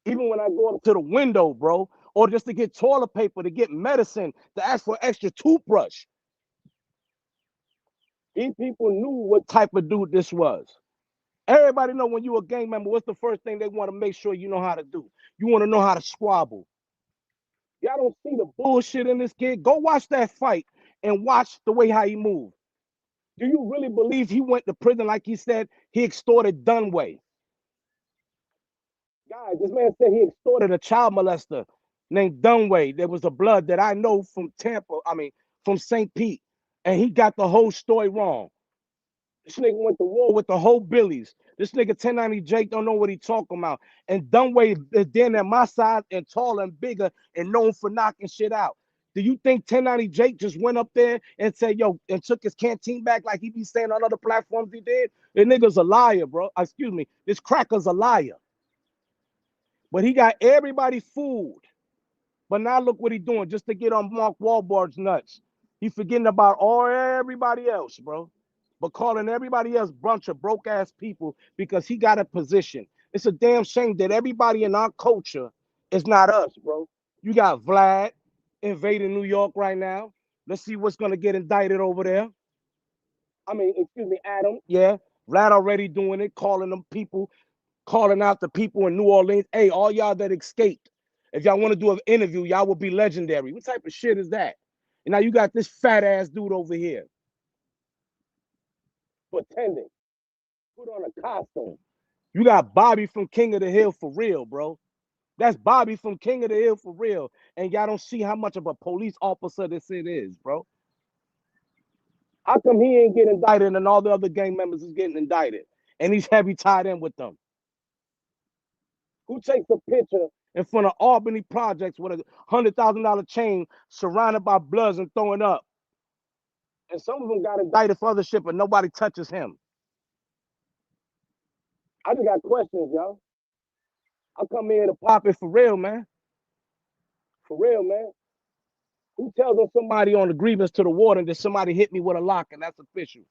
Even when I go up to the window, bro, or just to get toilet paper, to get medicine, to ask for extra toothbrush. These people knew what type of dude this was. Everybody know when you're a gang member, what's the first thing they want to make sure you know how to do? You want to know how to squabble. Y'all don't see the bullshit in this kid? Go watch that fight and watch the way how he moved. Do you really believe he went to prison like he said he extorted Dunway? Guys, this man said he extorted a child molester named Dunway. There was a blood that I know from from St. Pete. And he got the whole story wrong. This nigga went to war with the whole Billies. This nigga 1090 Jake don't know what he talking about. And Dunway is then at my side and taller and bigger and known for knocking shit out. Do you think 1090 Jake just went up there and said, yo, and took his canteen back like he be saying on other platforms he did? The nigga's a liar, bro. Excuse me. This cracker's a liar. But he got everybody fooled. But now look what he doing just to get on Mark Wahlberg's nuts. He forgetting about everybody else, bro. But calling everybody else bunch of broke ass people because he got a position. It's a damn shame that everybody in our culture is not us, bro. You got Vlad invading New York right now. Let's see what's gonna get indicted over there. Excuse me, Adam. Yeah, Vlad already doing it, calling them people, calling out the people in New Orleans. Hey, all y'all that escaped, if y'all want to do an interview, y'all will be legendary. What type of shit is that? And now you got this fat ass dude over here pretending, put on a costume. You got Bobby from King of the Hill for real, bro. That's Bobby from King of the Hill for real. And y'all don't see how much of a police officer this it is, bro. How come he ain't getting indicted and all the other gang members is getting indicted? And he's heavy tied in with them. Who takes a picture in front of Albany Projects with a $100,000 chain surrounded by bloods and throwing up? And some of them got indicted for other shit, but nobody touches him. I just got questions, y'all. I come here to pop it for real, man. For real, man. Who tells on somebody on the grievance to the warden that somebody hit me with a lock and that's official?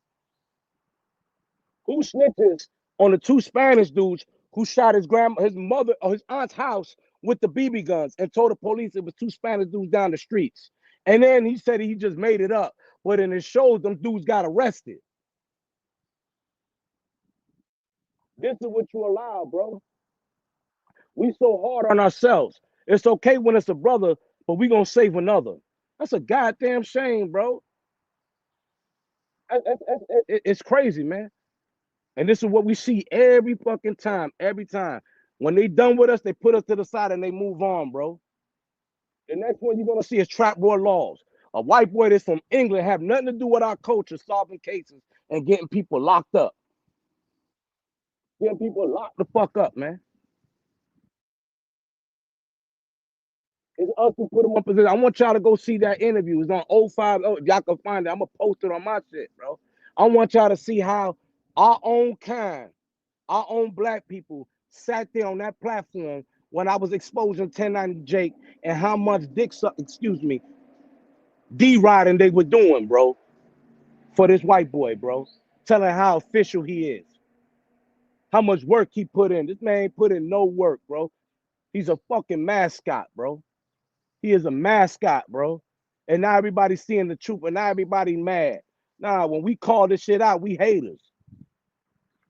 Who snitches on the two Spanish dudes who shot his mother or his aunt's house with the BB guns and told the police it was two Spanish dudes down the streets? And then he said he just made it up. But in his shows, them dudes got arrested. This is what you allow, bro. We so hard on ourselves. It's okay when it's a brother, but we gonna save another. That's a goddamn shame, bro. It's crazy, man. And this is what we see every fucking time, every time. When they done with us, they put us to the side and they move on, bro. The next one you're gonna see is trap boy laws. A white boy that's from England have nothing to do with our culture, solving cases and getting people locked up. Getting people locked the fuck up, man. It's us who put him in position. I want y'all to go see that interview. It's on 05. Oh, if y'all can find it, I'm gonna post it on my shit, bro. I want y'all to see how our own kind, our own black people sat there on that platform when I was exposing 1090 Jake and how much D-riding they were doing, bro, for this white boy, bro. Telling how official he is. How much work he put in. This man ain't put in no work, bro. He's a fucking mascot, bro. He is a mascot, bro. And now everybody's seeing the truth, and now everybody mad. Nah, when we call this shit out, we haters.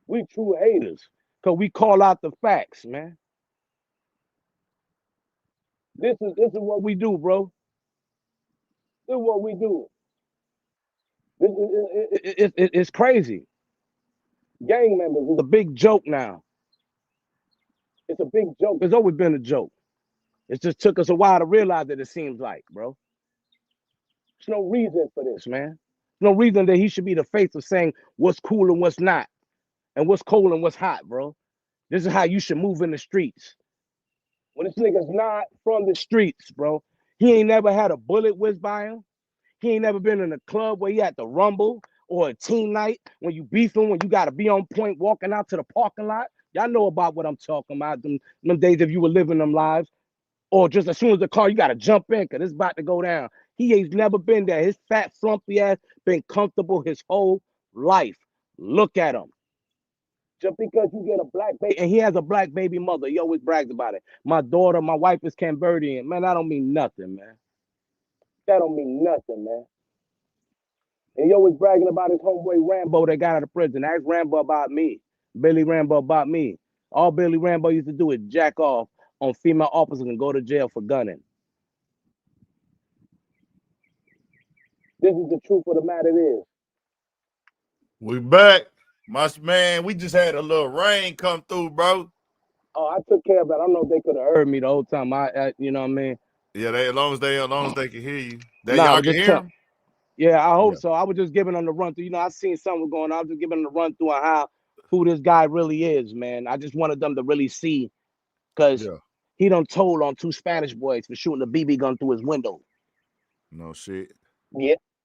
We true haters. Because we call out the facts, man. This is what we do, bro. This is what we do. It's crazy. Gang members is a big joke now. It's a big joke. It's always been a joke. It just took us a while to realize that, it seems like, bro. There's no reason for this, man. No reason that he should be the face of saying what's cool and what's not, and what's cold and what's hot, bro. This is how you should move in the streets. When this nigga's not from the streets, bro, he ain't never had a bullet whizzed by him. He ain't never been in a club where he had to rumble or a team night when you beefing, when you got to be on point walking out to the parking lot. Y'all know about what I'm talking about, them days if you were living them lives. Or just as soon as the car, you got to jump in because it's about to go down. He ain't never been there. His fat, frumpy ass been comfortable his whole life. Look at him. Just because you get a black baby, and he has a black baby mother, he always brags about it. My wife is Cambodian. Man, that don't mean nothing, man. That don't mean nothing, man. And he always bragging about his homeboy Rambo that got out of prison. Ask Rambo about me. Billy Rambo about me. All Billy Rambo used to do is jack off on female officers and go to jail for gunning. This is the truth of the matter is. We back. My man, we just had a little rain come through, bro. Oh, I took care of it. I don't know if they could have heard me the whole time. You know what I mean? Yeah, as long as they can hear you. Y'all can hear them? Yeah, I hope so. I was just giving them the run through. You know, I seen something going on. I was just giving them the run through on who this guy really is, man. I just wanted them to really see, because he done told on 2 Spanish boys for shooting a BB gun through his window. No shit.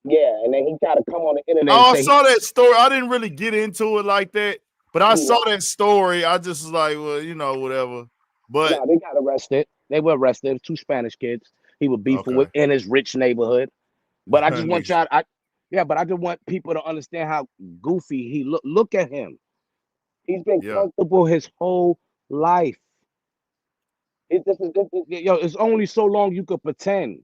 Yeah, and then he tried to come on the internet. Oh, I saw that story. I didn't really get into it like that, but I saw that story. I just was like, well, you know, whatever. But they got arrested. They were arrested. 2 Spanish kids. He was beefing with in his rich neighborhood. But I just want y'all. But I just want people to understand how goofy he look. Look at him. He's been comfortable his whole life. It's only so long you could pretend.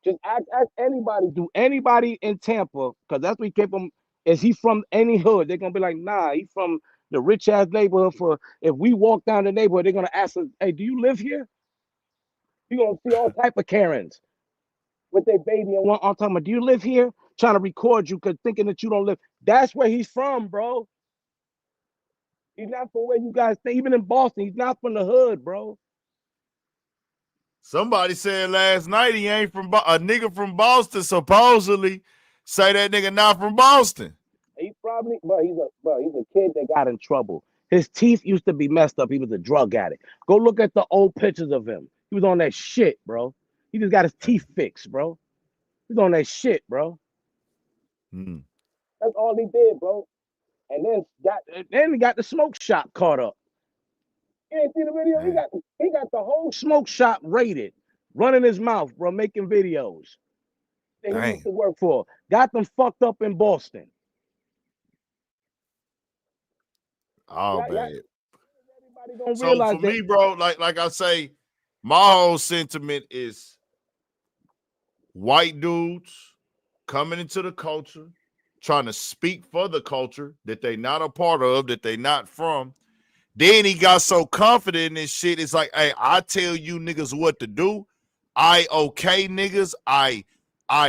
Just ask anybody. Do anybody in Tampa, because that's where he came from. Is he from any hood? They're gonna be like, nah, he's from the rich ass neighborhood. If we walk down the neighborhood, they're gonna ask us, hey, do you live here? You're gonna see all type of Karens with their baby and one on talking about, do you live here? Trying to record you because thinking that you don't live. That's where he's from, bro. He's not from where you guys think. Even in Boston, he's not from the hood, bro. Somebody said last night he ain't from a nigga from Boston. Supposedly, say that nigga not from Boston. He probably, he's a kid that got in trouble. His teeth used to be messed up. He was a drug addict. Go look at the old pictures of him. He was on that shit, bro. He just got his teeth fixed, bro. He's on that shit, bro. That's all he did, bro. And then he got the smoke shop caught up. You ain't see the video? He got the whole smoke shop raided, running his mouth, bro, making videos that he used to work for. Got them fucked up in Boston. Oh, bad. So for me, bro, like I say, my whole sentiment is white dudes coming into the culture, trying to speak for the culture that they not a part of, that they not from. Then he got so confident in this shit. It's like, hey, I tell you niggas what to do. I okay niggas. I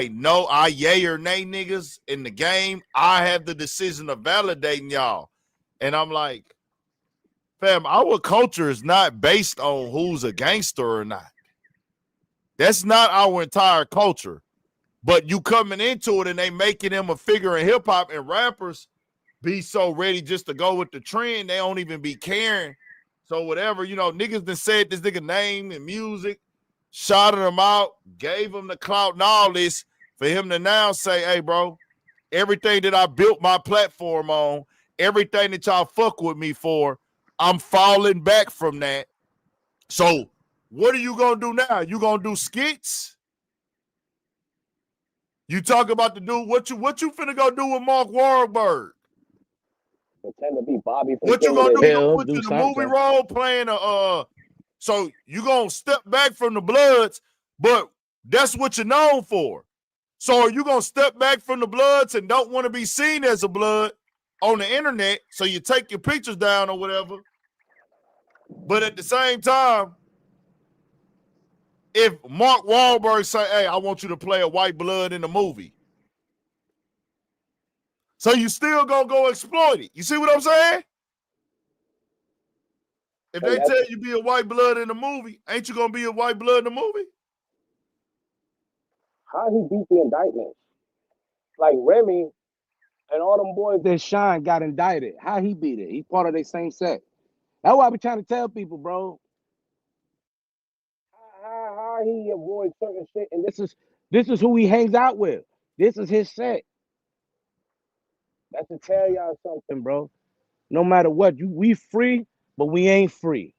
know I yay or nay niggas in the game. I have the decision of validating y'all. And I'm like, fam, our culture is not based on who's a gangster or not. That's not our entire culture. But you coming into it and they making him a figure in hip hop, and rappers be so ready just to go with the trend, they don't even be caring. So whatever, you know, niggas done said this nigga name and music. shouted him out, gave him the clout and all this for him to now say, hey, bro, everything that I built my platform on, everything that y'all fuck with me for, I'm falling back from that. So what are you going to do now? You going to do skits? You talk about the dude, what you finna go do with Mark Wahlberg? Pretend to be Bobby. What you gonna do? You gonna put you in the movie role playing so you gonna step back from the Bloods, but that's what you're known for. So are you gonna step back from the Bloods and don't want to be seen as a Blood on the internet? So you take your pictures down or whatever. But at the same time, if Mark Wahlberg say, hey, I want you to play a white blood in the movie, so you still gonna go exploit it. You see what I'm saying? If they tell you be a white blood in the movie, ain't you gonna be a white blood in the movie? How he beat the indictment? Like Remy and all them boys that shine got indicted. How he beat it? He's part of their same set. That's why I be trying to tell people, bro. How he avoids certain shit, and this is who he hangs out with. This is his set. That's to tell y'all something, bro. No matter what, we free, but we ain't free.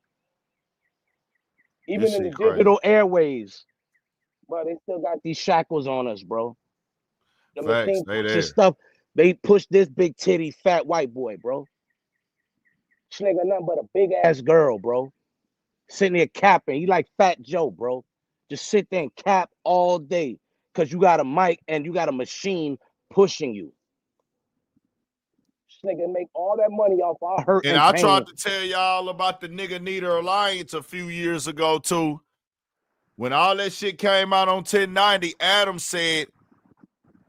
Even in the digital airways, bro, they still got these shackles on us, bro. The machine pushes stuff. They push this big titty fat white boy, bro. This nigga nothing but a big ass girl, bro. Sitting there capping. He like Fat Joe, bro. Just sit there and cap all day because you got a mic and you got a machine pushing you. This nigga make all that money off our hurt and I pain. tried to tell y'all about the Nigga Needer Alliance a few years ago, too. When all that shit came out on 1090, Adam said,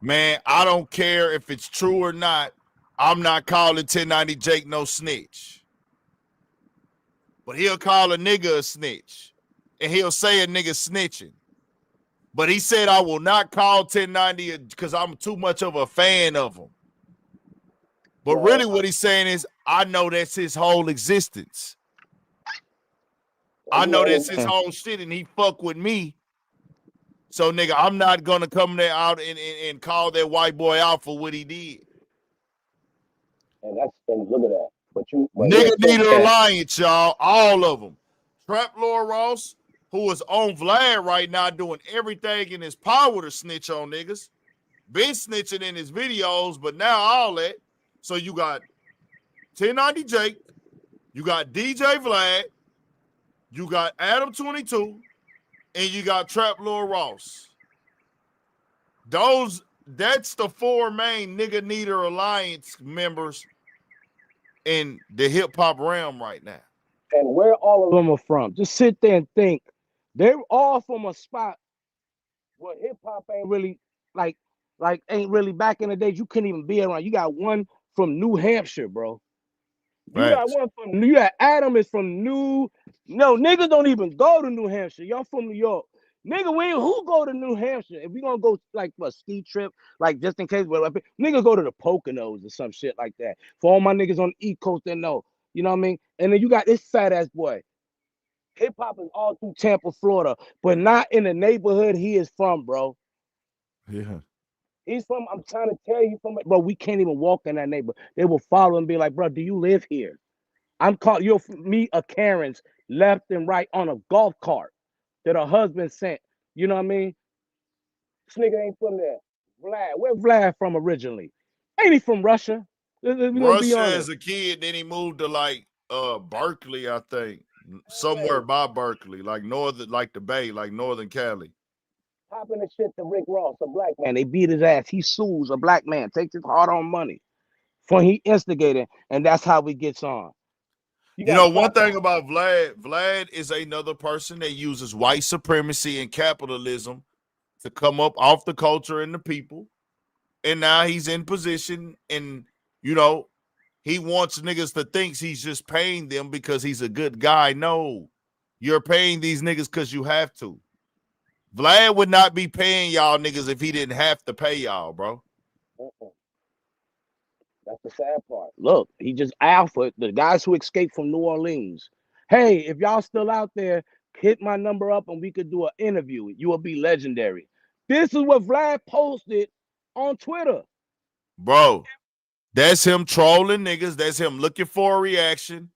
man, I don't care if it's true or not. I'm not calling 1090 Jake no snitch. But he'll call a nigga a snitch. And he'll say a nigga snitching. But he said, I will not call 1090 because I'm too much of a fan of him. But really what he's saying is, I know that's his whole existence. I know that's his whole shit, and he fuck with me. So, nigga, I'm not going to come there out and call that white boy out for what he did. And look at that. But Nigga Needer Alliance, y'all. All of them. Trap Lord Ross, who is on Vlad right now doing everything in his power to snitch on niggas. Been snitching in his videos, but now all that. So you got 1090 Jake, you got DJ Vlad, you got Adam 22, and you got Trap Lord Ross. That's the four main Nigga Needer Alliance members in the hip-hop realm right now. And where all of them are from. Just sit there and think. They're all from a spot where hip-hop ain't really, ain't really back in the days. You couldn't even be around. You got one from New Hampshire, bro. You got one from you got Adam is from niggas don't even go to New Hampshire. Y'all from New York. Nigga, who go to New Hampshire? If we gonna go like for a ski trip, like just in case, niggas go to the Poconos or some shit like that. For all my niggas on the East Coast that know, you know what I mean? And then you got this fat ass boy. Hip hop is all through Tampa, Florida, but not in the neighborhood he is from, bro. Yeah. He's from, I'm trying to tell you, bro, we can't even walk in that neighborhood. They will follow and be like, bro, do you live here? I'm calling, you'll meet a Karen's left and right on a golf cart that her husband sent. You know what I mean? This nigga ain't from there. Vlad, where Vlad from originally? Ain't he from Russia? Russia as a kid, then he moved to like Berkeley, I think. Somewhere by Berkeley, like the Bay, like Northern Cali. Popping the shit to Rick Ross, a black man. They beat his ass. He sues a black man, takes his hard-earned money for he instigated, and that's how he gets on. You know, one thing about Vlad is another person that uses white supremacy and capitalism to come up off the culture and the people. And now he's in position and, you know, he wants niggas to think he's just paying them because he's a good guy. No, you're paying these niggas because you have to. Vlad would not be paying y'all niggas if he didn't have to pay y'all, bro. That's the sad part. Look, he just alpha the guys who escaped from New Orleans. Hey, if y'all still out there, hit my number up and we could do an interview. You will be legendary. This is what Vlad posted on Twitter. Bro, that's him trolling niggas. That's him looking for a reaction.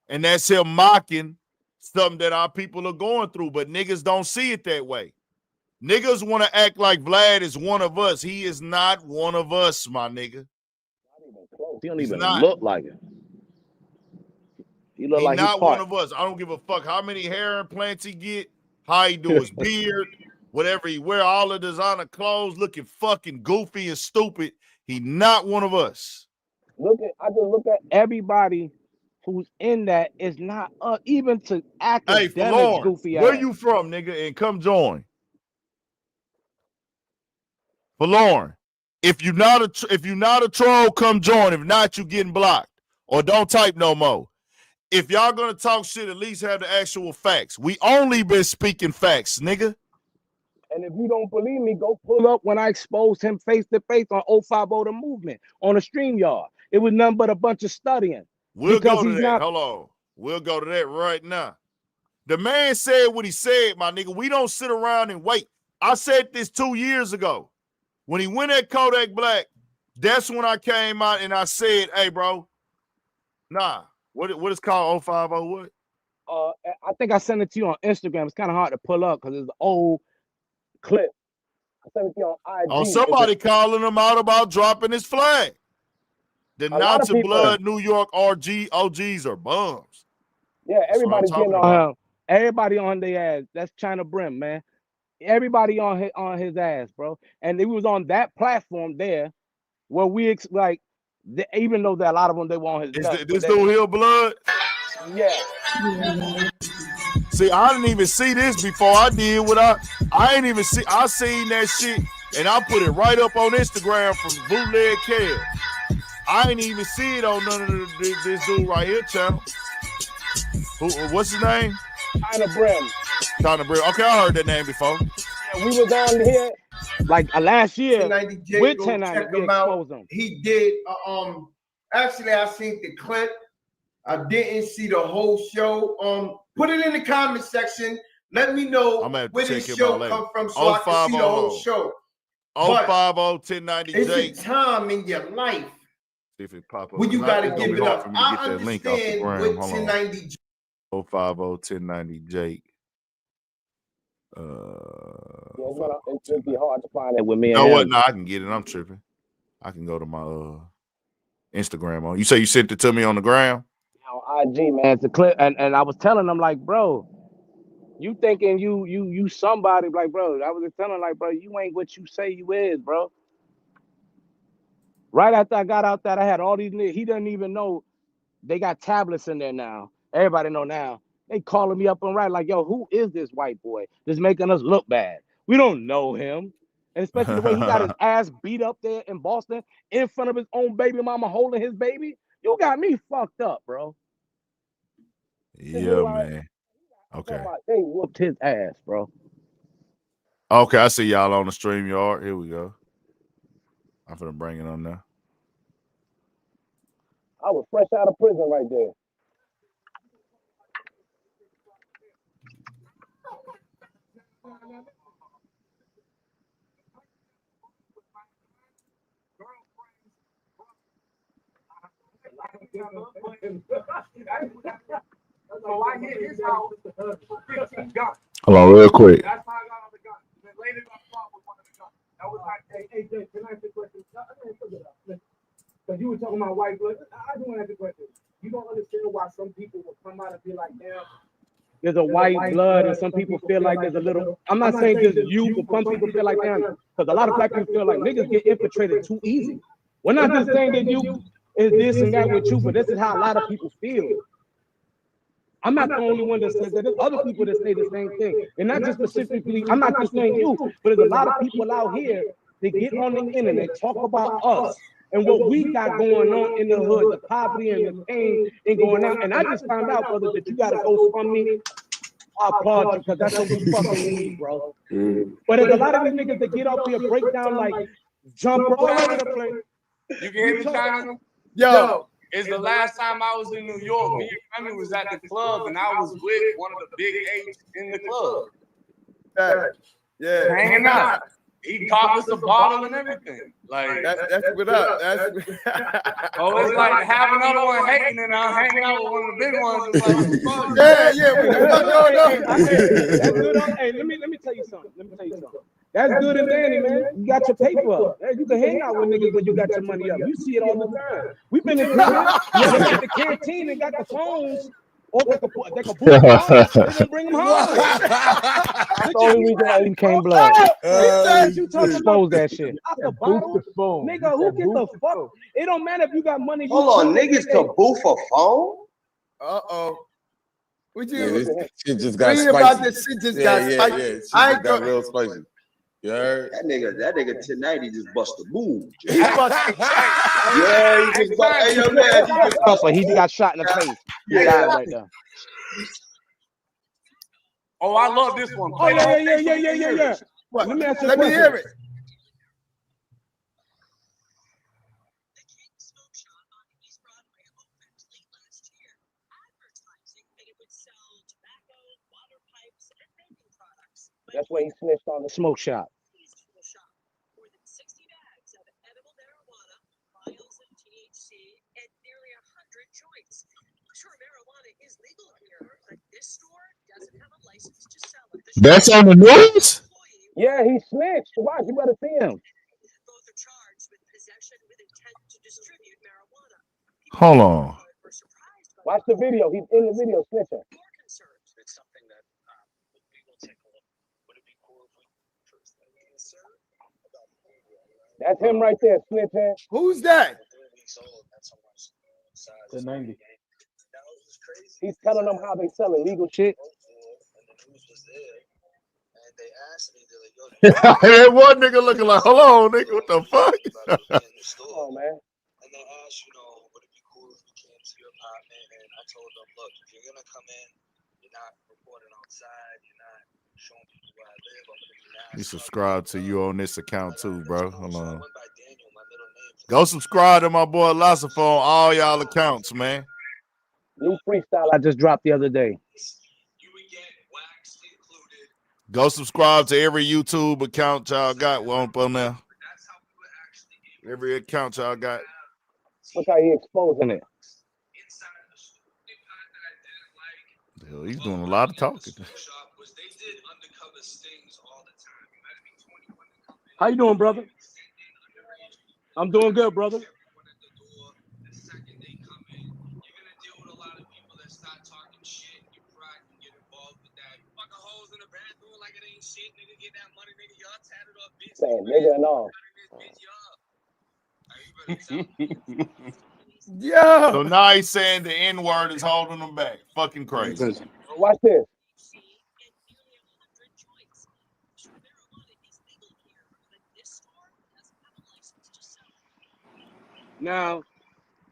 And that's him mocking something that our people are going through. But niggas don't see it that way. Niggas want to act like Vlad is one of us. He is not one of us, my nigga. He don't even look like it. He look like not he one of us. I don't give a fuck how many hair implants he get, how he do his beard, whatever he wear, all the designer clothes, looking fucking goofy and stupid. He not one of us. I just look at everybody who's in that is not even to academic Lauren, goofy ass. Where you from, nigga? And come join. For Lauren, if you're not a troll, come join. If not, you getting blocked. Or don't type no more. If y'all gonna talk shit, at least have the actual facts. We only been speaking facts, nigga. And if you don't believe me, go pull up when I exposed him face to face on 050 The Movement on a StreamYard. It was nothing but a bunch of studying. We'll go to that. Hold on. We'll go to that right now. The man said what he said, my nigga. We don't sit around and wait. I said this 2 years ago. When he went at Kodak Black, that's when I came out and I said, hey, bro, nah. What is called 050 what? I think I sent it to you on Instagram. It's kind of hard to pull up because it's an old clip. I sent it to you on IG. Oh, somebody calling him out about dropping his flag. The Knots of Blood New York OGs are bums. Yeah, everybody's getting on him. Everybody on their ass. That's China Brim, man. Everybody on his ass, bro. And it was on that platform there where we even though there are a lot of them they want his nuts, this dude Hill Blood? Yeah. See, I didn't even see this before I did what I ain't even see. I seen that shit and I put it right up on Instagram from Bootleg Kev. I ain't even see it on none of this dude right here channel. What's his name? China Brim. China Brim. Okay, I heard that name before. Yeah, we was on here like last year with 1090J. 1090. We exposed him. He did. Actually, I seen the clip. I didn't see the whole show. Put it in the comment section. Let me know where this show come from so I can see the whole show. 050 1090J. It's a time in your life if it pop up. when you gotta give it up. I understand understand with 1090J. 050 1090J. It'd be hard to find it with me. No, what? No, I can get it. I'm tripping. I can go to my Instagram on. You say you sent it to me on the ground? On IG, man. It's a clip, and I was telling them like, bro, you thinking you somebody, like, bro. I was just telling like, bro, you ain't what you say you is, bro. Right after I got out that, I had all these niggas. He doesn't even know they got tablets in there now. Everybody know now. They calling me up and right like, yo, who is this white boy that's making us look bad? We don't know him. And especially the way he got his ass beat up there in Boston in front of his own baby mama holding his baby. You got me fucked up, bro. Yeah, man. Okay. They whooped his ass, bro. Okay, I see y'all on the StreamYard. Here we go. I'm finna bring it on now. I was fresh out of prison right there. Hold on, real quick. Because you were talking about white blood. I do want to ask a question. You don't understand why some people will come out and be like, damn. There's a white blood, and some people feel like there's a little. I'm not saying just you, but some people feel like damn, because a lot of black people feel like niggas get infiltrated too easy. We're not just saying that you is this and that with you, but this is how a lot of people feel. I'm not the only one that says that. There's other people that say the same thing, and not just specifically. I'm not just saying you, but there's a lot of people out here that get on the internet, talk about us and what we got going on in the hood, the poverty and the pain and going out. And I just found out, brother, that you gotta go from me. I applaud you because that's what we fucking need, bro. But there's a lot of these niggas that get up here, break down like jump all over the place. You can hear me, China? Yo, is the last time I was in New York. Me and Remy was at the club, and I was with one of the big eights in the club. Yeah. Hanging out. He copped us a bottle and everything. Like that's what up. Oh, it's like have another one hating and I'm hanging out with one of the big ones. It's like, That's good. Hey, let me tell you something. That's good and dandy, man. You got your paper up. Hey, you can hang out with niggas when you got your money up. You see it all the time. We've been in prison. Yeah, they got the canteen and got the phones. Or they can book them out. They gonna bring them home. That's the only reason why we can't blood. You expose that shit. Out the bottle, nigga. Who get the fuck? It don't matter if you got money. Hold on, niggas can boof a phone. What you? Yeah, this shit just got spicy. About this shit just got spicy. Yeah, I got real spicy. You heard? That nigga tonight he just bust a move. He bust. Yeah, he just bust. Hey, yo, man, he got shot in the face. He died right there. Oh, I love this one. Oh, yeah. What? Let me ask you Let me hear it. That's why he snitched on the smoke shop. That's on the news? Yeah, he snitched. Watch, you better see him. Hold on. Watch the video. He's in the video snitching. That's him right there, snitching. Who's that? The 90. He's telling them how they sell illegal shit. That one nigga looking like, hold on, nigga, what the fuck? Come on, man. And they asked, would it be cool if we came to your apartment? And I told them, look, if you're gonna come in, you're not reporting outside, you're not showing people where I live. I'm gonna be nice. You subscribe to you on this account too, bro. Hold on. Go subscribe to my boy Lassa on all y'all accounts, man. New freestyle I just dropped the other day. Go subscribe to every YouTube account y'all got. One on there. Every account y'all got. Look how he exposing it. Hell, he's doing a lot of talking. How you doing, brother? I'm doing good, brother. Saying nigga and all. Yeah. So now he's saying the N-word is holding him back. Fucking crazy. Watch this. Now,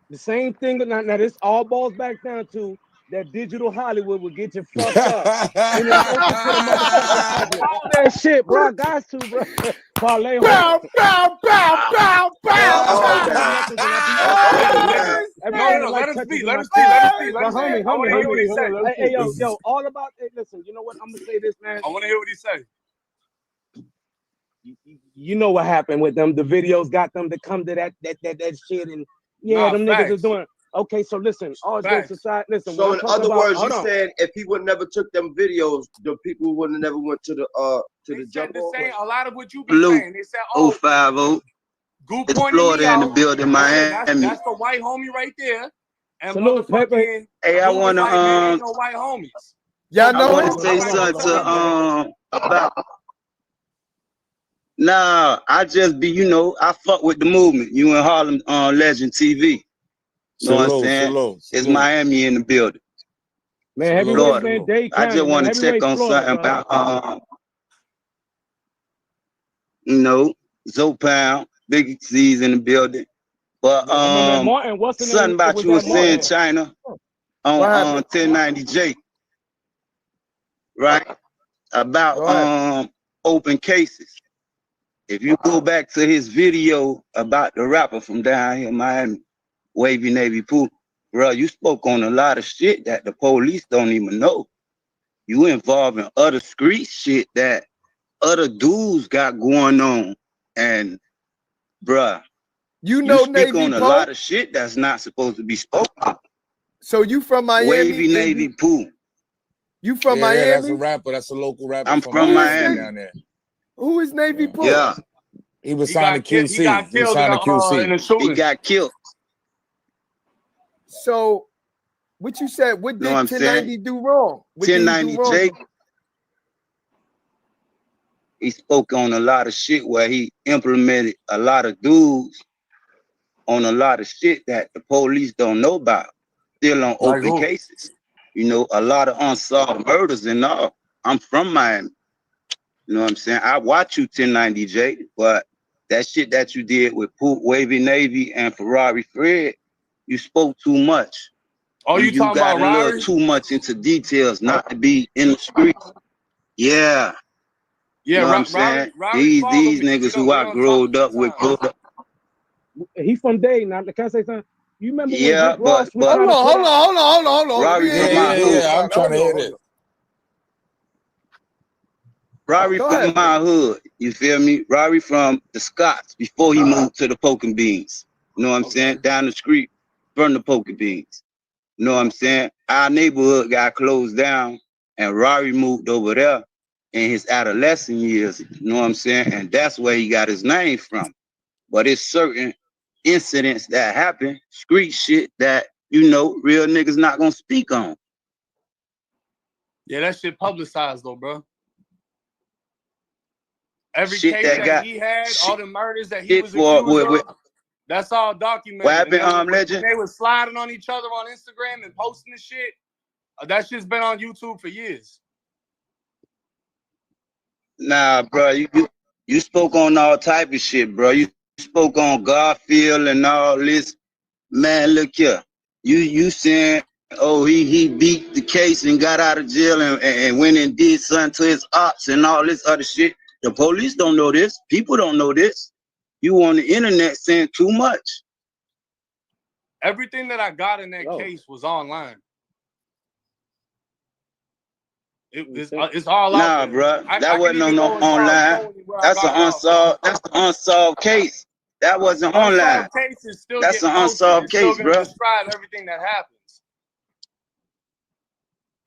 the same thing. Now this all balls back down to that digital Hollywood will get you fucked up. And it's open to the motherfucking all that shit, bro. I got to, bro. Parlay. Bow. Let him speak. Homie. Hey, yo, all about it. Listen, you know what? I'm gonna say this, man. I want to hear what he say. You know what happened with them? The videos got them to come to that shit, and them niggas is doing. Okay, so listen, all jokes aside, listen. So in other words, you saying if he would never took them videos, the people would have never went to the jump off? A lot of what you be saying. They said, 050. It's Florida in the building, Miami. That's the white homie right there. And motherfucking, hey, I wanna ain't no white homies. Y'all know I wanna say something to about. Nah, I just be, I fuck with the movement. You in Harlem Legend TV. You know what I'm saying? It's Miami in the building. Man, heavyweight, man, Dade County. I just want to check on something about, Zopound, Big C's in the building. But something about you were saying, China, on 1090J, right? About open cases. If you go back to his video about the rapper from down here in Miami, Wavy Navy Pooh, bro, you spoke on a lot of shit that the police don't even know. You involved in other street shit that other dudes got going on. And, bruh, you know speak Navy on a Poe? lot of shit that's not supposed to be spoken. So you from Miami? Wavy Navy Pooh. You from Yeah, Miami? that's a rapper. That's a local rapper. I'm from Miami. Down there. Who is Navy Poe? Yeah. He was signed to QC. He got killed in a shooting. He got killed. So, what you said? What did Know what I'm 1090 saying? do wrong? What did he do 1090 wrong? Jake. He spoke on a lot of shit where he implemented a lot of dudes on a lot of shit that the police don't know about. Still on open cases. You know, a lot of unsolved murders and all. I'm from Miami. You know what I'm saying? I watch you 1090 Jake, but that shit that you did with Poop, Wavy Navy, and Ferrari Fred, you spoke too much. Oh, you talking got about a little Rari? too much into details, not to be in the streets. Yeah. Yeah, know what I'm saying? These niggas who I growed up with. He from Dade now. Can I say something? You remember when Yeah, Rick Ross was but trying to hold on. Rari from my hood. I'm trying to hear this. Rari from my hood. You feel me? Rari from the Scots before he moved to the Poke and Beans. You know what I'm saying? Down the street from the Poke and Beans. You know what I'm saying? Our neighborhood got closed down and Rari moved over there in his adolescent years. You know what I'm saying? And that's where he got his name from. But it's certain incidents that happen, street shit that, you know, real niggas not gonna speak on. Yeah, that shit publicized though, bro. Every Shit case that he had, all the murders that he was accused of, that's all documented. What happened, Legend? They were sliding on each other on Instagram and posting the shit. That shit's been on YouTube for years. Nah, bro, you spoke on all type of shit, bro. You spoke on Garfield and all this. Man, look here. You saying, oh, he beat the case and got out of jail and went and did something to his ops and all this other shit. The police don't know this. People don't know this. You on the internet saying too much. Everything that I got in that case was online. It's all out there. Bro, that wasn't on no online. That's an unsolved. That's the unsolved case. That wasn't online. That's an unsolved case, bro. Describe everything that happens.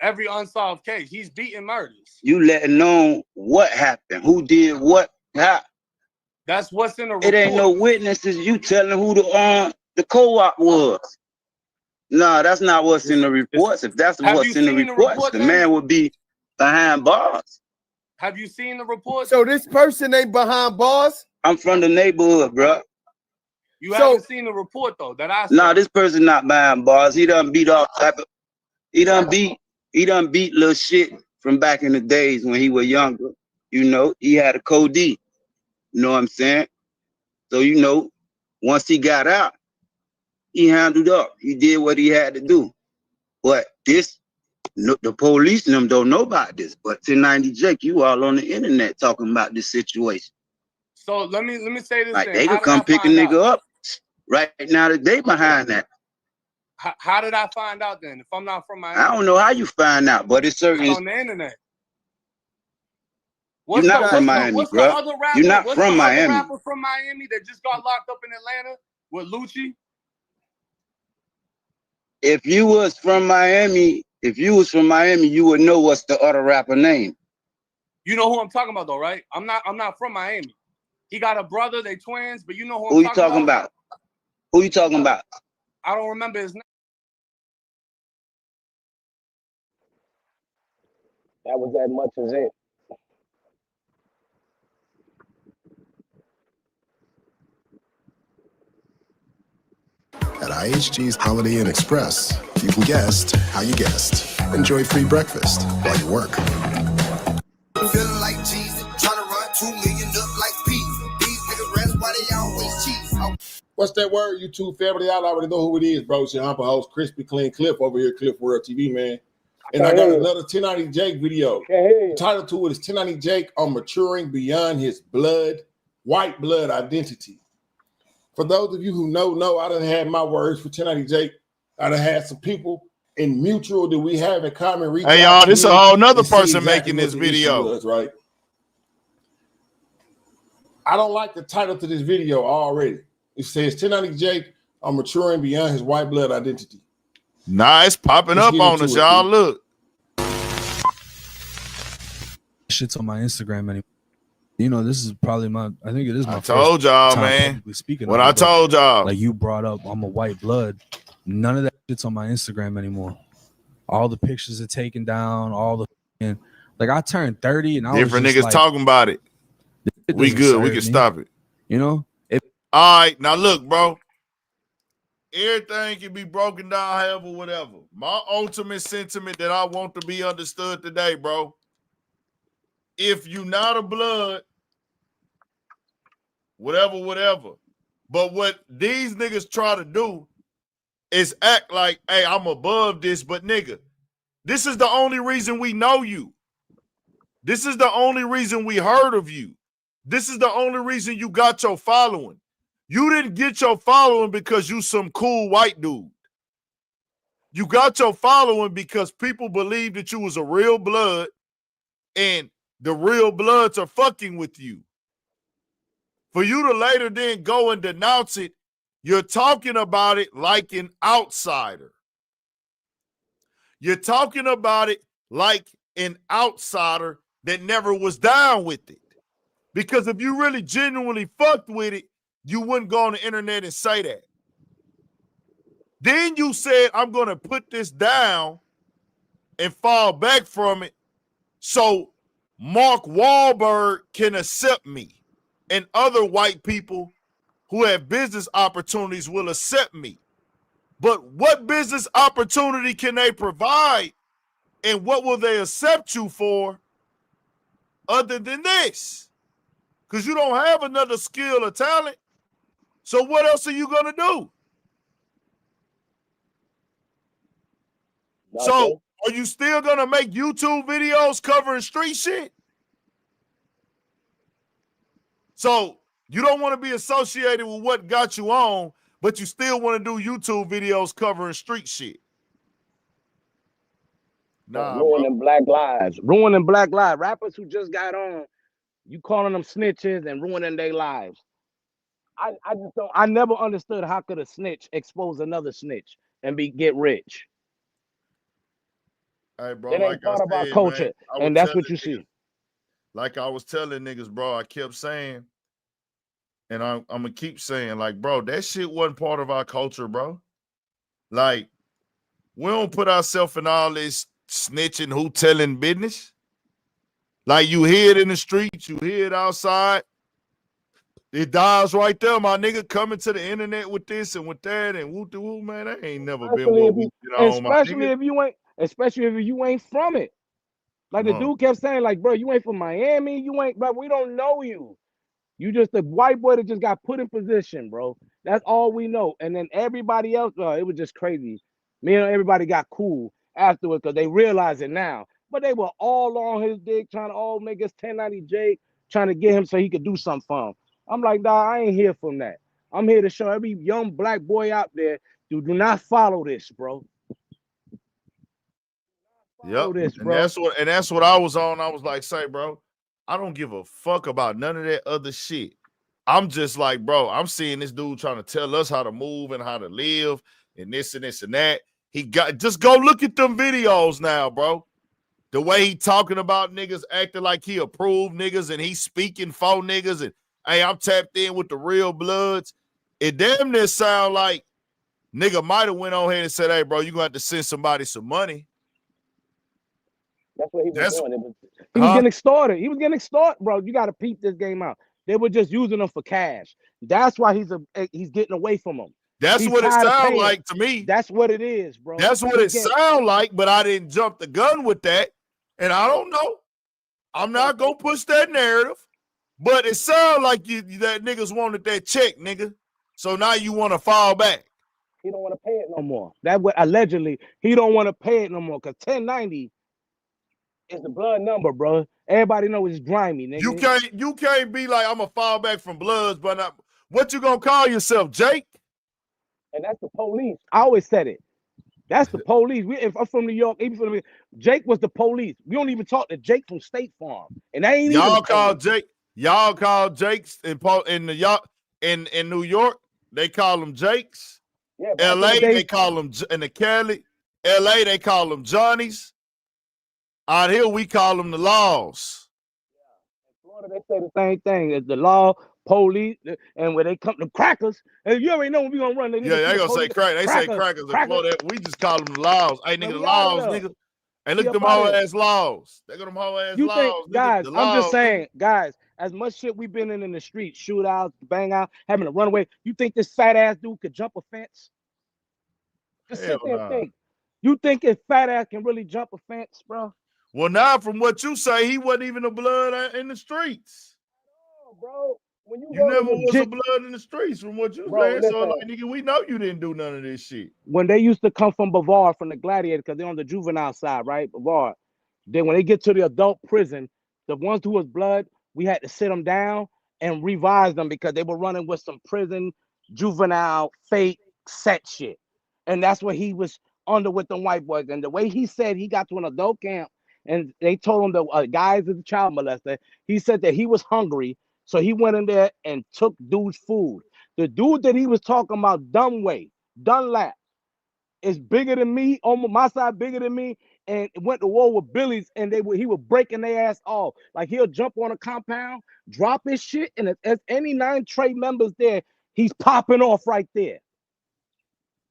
Every unsolved case, he's beating murders. You letting know what happened, who did what, how. That's what's in the report. It ain't no witnesses. You telling who the co-op was. No, that's not what's in the reports. If that's what's in the reports, the man would be behind bars. Have you seen the report? So this person ain't behind bars? I'm from the neighborhood, bro. You haven't seen the report though that I saw. Nah, this person not behind bars. He done beat all type of. He done beat little shit from back in the days when he was younger. You know, he had a code D. You know what I'm saying? So you know, once he got out, he handled up. He did what he had to do. But this, the police and them don't know about this. But 1090 Jake, you all on the internet talking about this situation. So let me say this. Like they could come pick a nigga up right now that they behind that. How did I find out then? If I'm not from Miami, I don't know how you find out, but it's certain. It's on the internet. You're not from Miami, bro. You're not from Miami. Rapper from Miami that just got locked up in Atlanta with Lucci. If you was from Miami, you would know what's the other rapper name. You know who I'm talking about though, right? I'm not from Miami. He got a brother, they twins, but you know who you talking about? Who you talking about? I don't remember his name. That was as much as it. At IHG's Holiday Inn Express, you can guest how you guest. Enjoy free breakfast while you work. Feeling like Jesus, trying to run 2 million up like peas. These niggas rest why they always cheese. What's that word, YouTube family? Y'all already know who it is, bro. It's your humble host, Crispy Clean Cliff over here, Cliff World TV, man. And I got another 1090 Jake video. The title to it is 1090 Jake on maturing beyond his white blood identity. For those of you who know, I done had my words for 1090 Jake. I done had some people in mutual that we have in common reach Hey, out y'all, to this me a whole nother and see person exactly making what this the issue video. was, right? I don't like the title to this video already. It says 1090 Jake are maturing beyond his white blood identity. Nah, it's popping up on us, y'all. Look. Shit's on my Instagram anymore. You know, this is probably I think it is my I told first y'all, time man. publicly speaking. What I told y'all. Like you brought up, I'm a white blood. None of that shit's on my Instagram anymore. All the pictures are taken down. Like I turned 30 and I Different was just niggas like, talking about it. We good. We can stop it. You know? All right. Now look, bro. Everything can be broken down, however, whatever. My ultimate sentiment that I want to be understood today, bro. If you not a blood, whatever. But what these niggas try to do is act like, hey, I'm above this, but nigga, this is the only reason we know you. This is the only reason we heard of you. This is the only reason you got your following. You didn't get your following because you some cool white dude. You got your following because people believe that you was a real blood and the real bloods are fucking with you. For you to later then go and denounce it, you're talking about it like an outsider. You're talking about it like an outsider that never was down with it. Because if you really genuinely fucked with it, you wouldn't go on the internet and say that. Then you said, I'm going to put this down and fall back from it so Mark Wahlberg can accept me and other white people who have business opportunities will accept me. But what business opportunity can they provide and what will they accept you for other than this? Because you don't have another skill or talent. So what else are you going to do? Nothing. So are you still going to make YouTube videos covering street shit? So you don't want to be associated with what got you on, but you still want to do YouTube videos covering street shit. Nah, ruining black lives. Ruining black lives. Rappers who just got on, you calling them snitches and ruining their lives. I just don't. I never understood how could a snitch expose another snitch and get rich. Hey, bro, It ain't like I said, about culture, man, and that's what you see. Like I was telling niggas, bro, I kept saying, and I'm gonna keep saying, like, bro, that shit wasn't part of our culture, bro. Like, we don't put ourselves in all this snitching, who telling business. Like, you hear it in the streets, you hear it outside. It dies right there, my nigga, coming to the internet with this and with that and whoop de whoop, man. That ain't never been what we did on, my nigga. Especially if you ain't from it. Like the dude kept saying, like, bro, you ain't from Miami, bro, we don't know you. You just a white boy that just got put in position, bro. That's all we know. And then everybody else, it was just crazy. Me and everybody got cool afterwards because they realize it now. But they were all on his dick trying to make us 1090 Jake, trying to get him so he could do something for him. I'm like, nah, I ain't here from that. I'm here to show every young black boy out there, do not follow this, bro. Yep. And that's what I was on. I was like, say, bro, I don't give a fuck about none of that other shit. I'm just like, bro, I'm seeing this dude trying to tell us how to move and how to live and this and this and that. Just go look at them videos now, bro. The way he talking about niggas, acting like he approved niggas and he speaking for niggas and, hey, I'm tapped in with the real bloods. It damn near sound like nigga might have went on here and said, hey, bro, you gonna have to send somebody some money. That's what he was doing. He was getting extorted. He was getting extorted, bro. You got to peep this game out. They were just using him for cash. That's why he's getting away from them. That's what it sounds like to me. That's what it is, bro. That's what it sounds like, but I didn't jump the gun with that. And I don't know. I'm not going to push that narrative. But it sounds like that niggas wanted that check, nigga. So now you want to fall back. He don't want to pay it no more. That way, allegedly, he don't want to pay it no more because 1090 is the blood number, bro. Everybody knows it's grimy, nigga. You can't be like, I'm going to fall back from bloods, but What you gonna call yourself, Jake? And that's the police. I always said it. That's the police. If I'm from New York, even from Jake was the police. We don't even talk to Jake from State Farm, and that ain't y'all even call Jake. Y'all call Jakes in New York. They call them Jakes. Yeah, LA they call them in the Cali. LA they call them Johnnies. Out here we call them the Laws. Florida, they say the same thing. It's the law, police, and when they come to crackers, and you already know when we gonna run. They gonna say crack. They say crackers in Florida. We just call them the Laws. Hey, nigga, the Laws, nigga. Hey, look at them whole ass Laws. They got them whole ass Laws. Think, guys, nigga, I'm just saying, guys, as much shit we've been in the street, shootouts, bang out, having a runaway, you think this fat ass dude could jump a fence? Just sit there and think. You think this fat ass can really jump a fence, bro? Well, now from what you say, he wasn't even a blood in the streets. Oh, bro. When you never was a blood in the streets from what you saying. So, like, nigga, we know you didn't do none of this shit. When they used to come from Bavard, from the Gladiator, because they're on the juvenile side, right? Bavard. Then when they get to the adult prison, the ones who was blood, we had to sit them down and revise them because they were running with some prison, juvenile, fake set shit. And that's what he was under with the white boys. And the way he said he got to an adult camp, and they told him the guys is a child molester. He said that he was hungry, so he went in there and took dude's food. The dude that he was talking about, Dunlap, is bigger than me, on my side bigger than me, and went to war with Billy's, and he was breaking their ass off. Like he'll jump on a compound, drop his shit, and if any 9 trade members there, he's popping off right there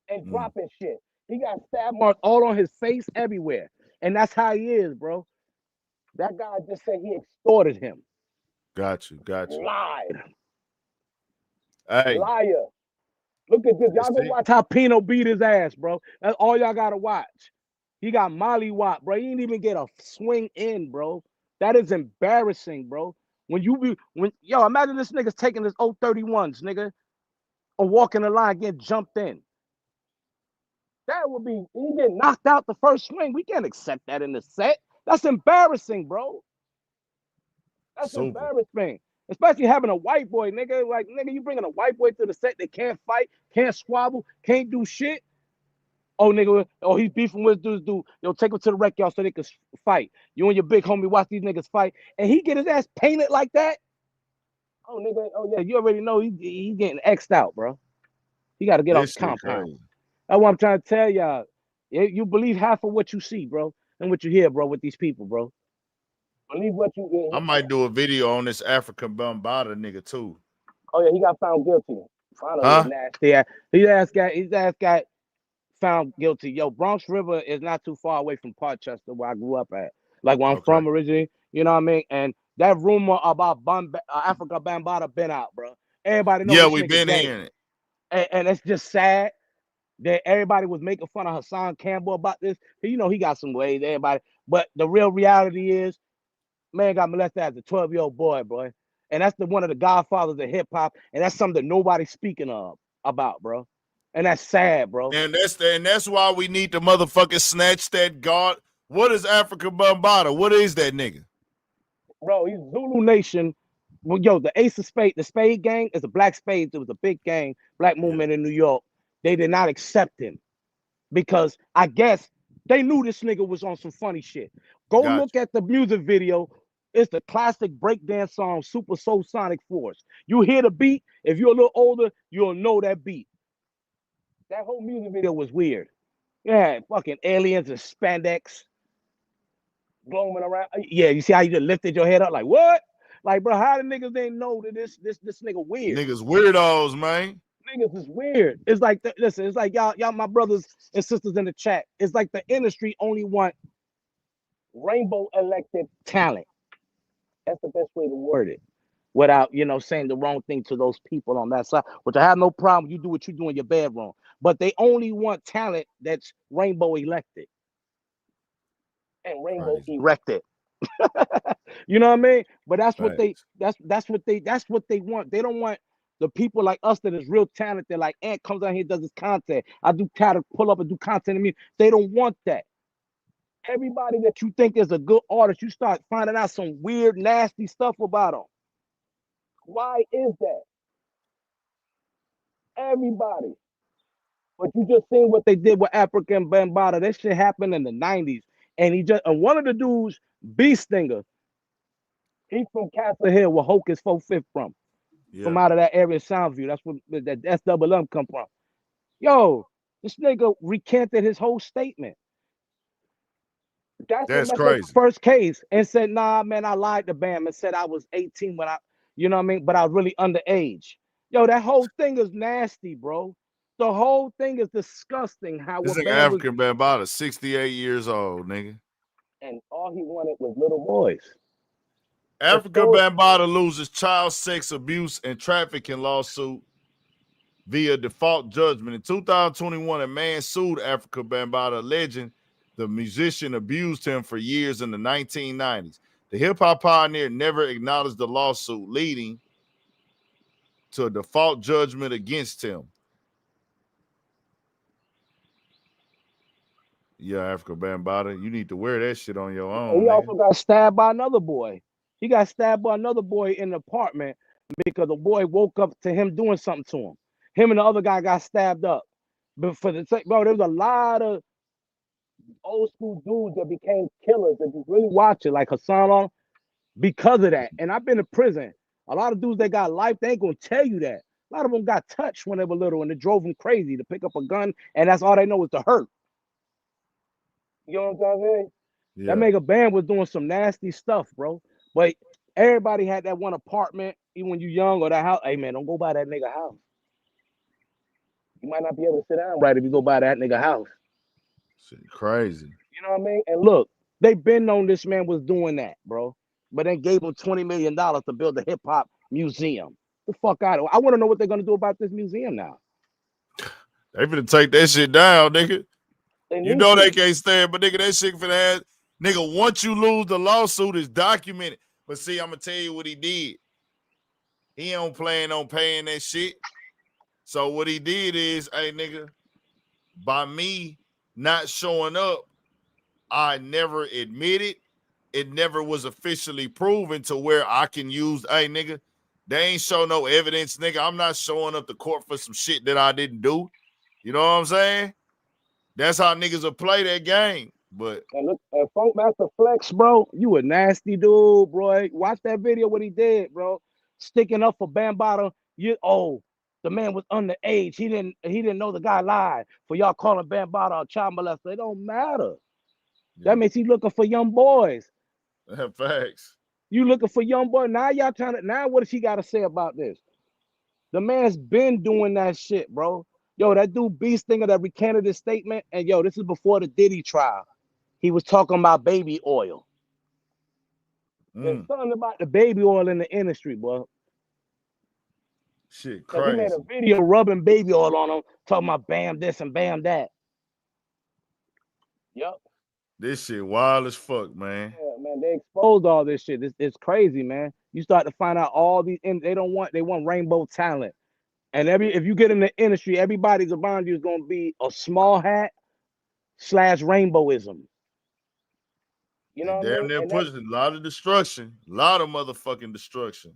and dropping shit. He got stab marks all on his face, everywhere. And that's how he is, bro. That guy just said he extorted him. Got you. Lied. Hey. Liar. Look at this. Y'all go watch how Pino beat his ass, bro. That's all y'all gotta watch. He got mollywop, bro. He didn't even get a swing in, bro. That is embarrassing, bro. Yo, imagine this nigga's taking his 031s, nigga, or walking the line, getting jumped in. That would be, he get knocked out the first swing. We can't accept that in the set. That's embarrassing, bro. That's embarrassing. Especially having a white boy, nigga. Like, nigga, you bringing a white boy to the set that can't fight, can't squabble, can't do shit. Oh, nigga, he's beefing with this dude. Yo, take him to the rec yard so they can fight. You and your big homie watch these niggas fight. And he get his ass painted like that? Oh, nigga, yeah, you already know he getting X'd out, bro. He got to get off the compound. Crazy. That's what I'm trying to tell y'all. You believe half of what you see, bro, and what you hear, bro, with these people, bro. Believe what you hear. I might do a video on this African Bombada nigga too. Oh yeah, he got found guilty. Nasty. His ass got found guilty. Yo, Bronx River is not too far away from Parkchester, where I grew up at. Like where I'm from originally, you know what I mean? And that rumor about Africa Bambaataa been out, bro. Everybody knows. Yeah, we been hearing it. And it's just sad that everybody was making fun of Hassan Campbell about this. You know, he got some ways, everybody. But the real reality is, man got molested as a 12-year-old boy, and that's one of the godfathers of hip hop, and that's something that nobody's speaking about, bro. And that's sad, bro. And that's why we need to motherfucking snatch that guard. What is African Bambaataa? What is that nigga? Bro, he's Zulu Nation. Well, yo, the Ace of Spades, the Spade Gang is a Black Spades. It was a big gang, black movement in New York. They did not accept him because I guess they knew this nigga was on some funny shit. Go look at the music video. It's the classic breakdance song, Super Soul Sonic Force. You hear the beat. If you're a little older, you'll know that beat. That whole music video was weird. Yeah, fucking aliens and spandex blowing around. Yeah, you see how you just lifted your head up? Like, what? Like, bro, how the niggas ain't know that this nigga weird? Niggas weirdos, man. Niggas is weird. It's like, listen, it's like y'all, my brothers and sisters in the chat. It's like the industry only want rainbow elected talent. That's the best way to word it, without saying the wrong thing to those people on that side. Which I have no problem. You do what you do in your bedroom, but they only want talent that's rainbow elected and rainbow erected. You know what I mean? But that's what that's what they want. They don't want the people like us that is real talented. Like Ant comes out here, does his content. I do try to pull up and do content to me. They don't want that. Everybody that you think is a good artist, you start finding out some weird, nasty stuff about them. Why is that? Everybody. But you just seen what they did with African Bambaataa. That shit happened in the 90s. And one of the dudes, Beast Stinger, he's from Castle Hill, where Hulk is 4/5 from. Yeah. From out of that area, Soundview. That's where that SWM come from. Yo, this nigga recanted his whole statement. That's crazy. The first case and said, nah, man, I lied to Bam and said I was 18 when you know what I mean? But I was really underage. Yo, that whole thing is nasty, bro. The whole thing is disgusting. How this African Bambaataa, 68 years old, nigga. And all he wanted was little boys. African Bambaataa loses child sex abuse and trafficking lawsuit via default judgment. In 2021, a man sued African Bambaataa, alleging the musician abused him for years in the 1990s. The hip-hop pioneer never acknowledged the lawsuit, leading to a default judgment against him. Yeah, African Bambaataa, you need to wear that shit on your own. He also got stabbed by another boy. He got stabbed by another boy in the apartment because the boy woke up to him doing something to him. Him and the other guy got stabbed up. But for the sake, bro, there was a lot of old school dudes that became killers that just really watch it, like Hassan on, because of that. And I've been to prison. A lot of dudes that got life, they ain't gonna tell you that. A lot of them got touched when they were little and it drove them crazy to pick up a gun, and that's all they know is to hurt. You know what I'm saying? Yeah. That mega band was doing some nasty stuff, bro. But everybody had that one apartment, even when you young, or that house. Hey man, don't go by that nigga house. You might not be able to sit down right if you go by that nigga house. Shit crazy. You know what I mean? And look, they been known this man was doing that, bro. But they gave him $20 million to build a hip-hop museum. The fuck out of it. I want to know what they're going to do about this museum now. They finna take that shit down, nigga. You know they can't stand, but nigga, that shit finna have, nigga, once you lose the lawsuit, it's documented. But see, I'm going to tell you what he did. He don't plan on paying that shit. So what he did is, hey, nigga, by me not showing up, I never admitted. It never was officially proven to where I can use, hey, nigga, they ain't show no evidence, nigga. I'm not showing up to court for some shit that I didn't do. You know what I'm saying? That's how niggas will play that game. But and look, Funk Master Flex, bro, you a nasty dude, bro. Watch that video what he did, bro. Sticking up for Bambaataa. The man was underage. He didn't know the guy lied. For y'all calling Bambaataa a child molester, it don't matter. Yeah. That means he looking for young boys. Facts. You looking for young boy. Now y'all trying to, now what does he got to say about this? The man's been doing that shit, bro. Yo, that dude Beast Stinger that recanted his statement, and yo, this is before the Diddy trial. He was talking about baby oil. There's something about the baby oil in the industry, bro. Shit, crazy. He made a video rubbing baby oil on him, talking about bam this and bam that. Yep. This shit wild as fuck, man. Yeah, man, they exposed all this shit. It's crazy, man. You start to find out all these, and they want rainbow talent. And if you get in the industry, everybody's around you is gonna be a small hat / rainbowism. You know, damn near pushing a lot of destruction, a lot of motherfucking destruction.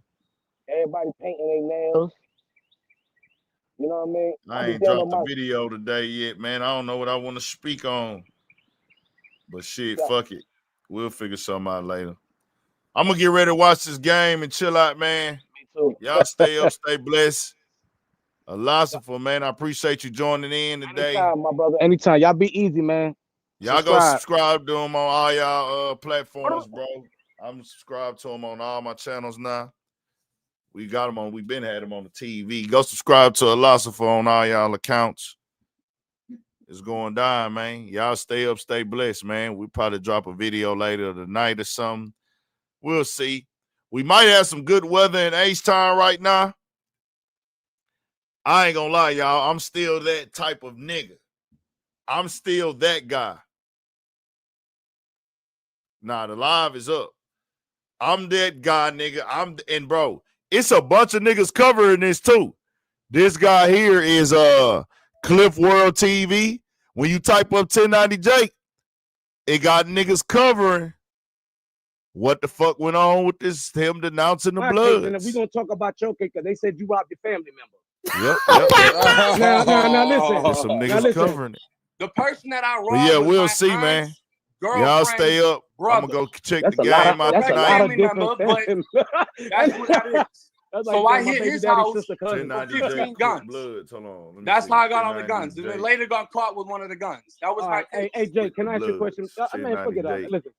Everybody painting their nails. You know what I mean? I ain't dropped the video today yet, man. I don't know what I want to speak on. But shit, fuck it. We'll figure something out later. I'm gonna get ready to watch this game and chill out, man. Me too. Y'all stay up, stay blessed. Philosopher, man, I appreciate you joining in today. Anytime, my brother. Anytime. Y'all be easy, man. Y'all go subscribe to them on all y'all platforms, bro. I'm subscribed to them on all my channels now. We got them on. We've been had them on the TV. Go subscribe to Philosopher on all y'all accounts. It's going down, man. Y'all stay up, stay blessed, man. We probably drop a video later tonight or something. We'll see. We might have some good weather in H-Town right now. I ain't gonna lie, y'all. I'm still that type of nigga. I'm still that guy. Nah, the live is up. I'm that guy, nigga. And bro, it's a bunch of niggas covering this too. This guy here is Cliff World TV. When you type up 1090 Jake, it got niggas covering what the fuck went on with this, him denouncing the Bloods. And we're going to talk about your case because they said you robbed your family member. Yep. Now listen. There's some niggas covering it. The person that I robbed. But yeah, was we'll my see, aunt's man. girlfriend's Y'all stay up. brother. I'm gonna go check That's the a lot game out That's a tonight. lot of Family member, different. but that's what that is. That's So like I my hit baby his daddy's house sister cousin. with 1090 15 J, guns. Bloods. Hold on. Let me That's see. how I got all the 1090 guns. And J. then later got caught with one of the guns. That was All my right, case. hey Jay, can I ask you a Bloods. question? Man, 1090 forget all J. that. Listen,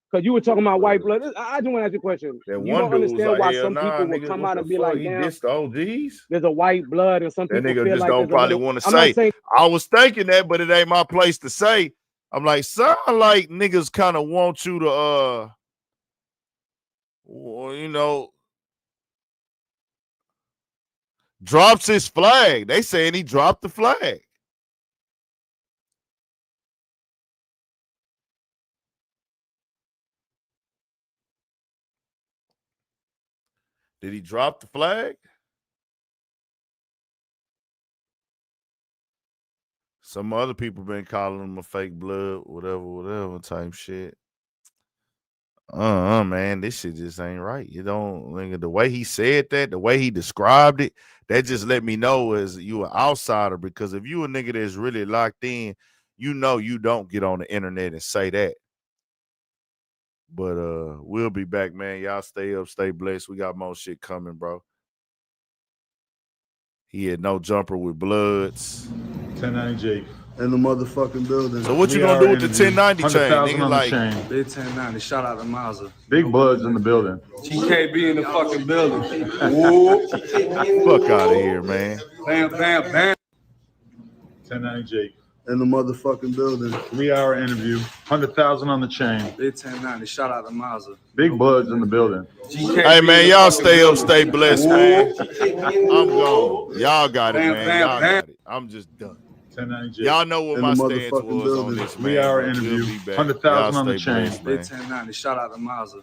because you were talking about white blood. Bloods. I just want to ask you a question. That You one don't dude was understand like, why hell some nah, people will nigga, come what out the and be fuck? like, He damn, dissed the OGs. there's a white blood, and some That people nigga feel just like don't there's probably another. want to I'm not say. saying. I was thinking that, but it ain't my place to say. I'm like, sound like niggas kind of want you to, well, you know, drops his flag. They saying he dropped the flag. Did he drop the flag? Some other people been calling him a fake blood, whatever type shit. Man, this shit just ain't right. You don't, nigga, the way he said that, the way he described it, that just let me know is you an outsider, because if you a nigga that's really locked in, you know you don't get on the internet and say that. But we'll be back, man. Y'all stay up, stay blessed. We got more shit coming, bro. He had no jumper with Bloods. 1090 Jake. In the motherfucking building. So what you gonna do with the 1090 chain, nigga? On Like, the chain. Big 1090. Shout out to Mazda. Big Bloods in the building. TKB in the fucking building. fuck out of here, man. Bam, bam, bam. 1090 Jake. In the motherfucking building. 3-hour interview. 100,000 on the chain. Big 1090. Shout out to Mazda. Big Bloods in the building. Hey, man, y'all stay up, stay blessed, man. I'm gone. Y'all got it, man. Y'all got it. I'm just done. 1090 Jake. Y'all know what my stance was on this, man. 3-hour interview. 100,000 on the chain. Big 1090. Shout out to Mazda.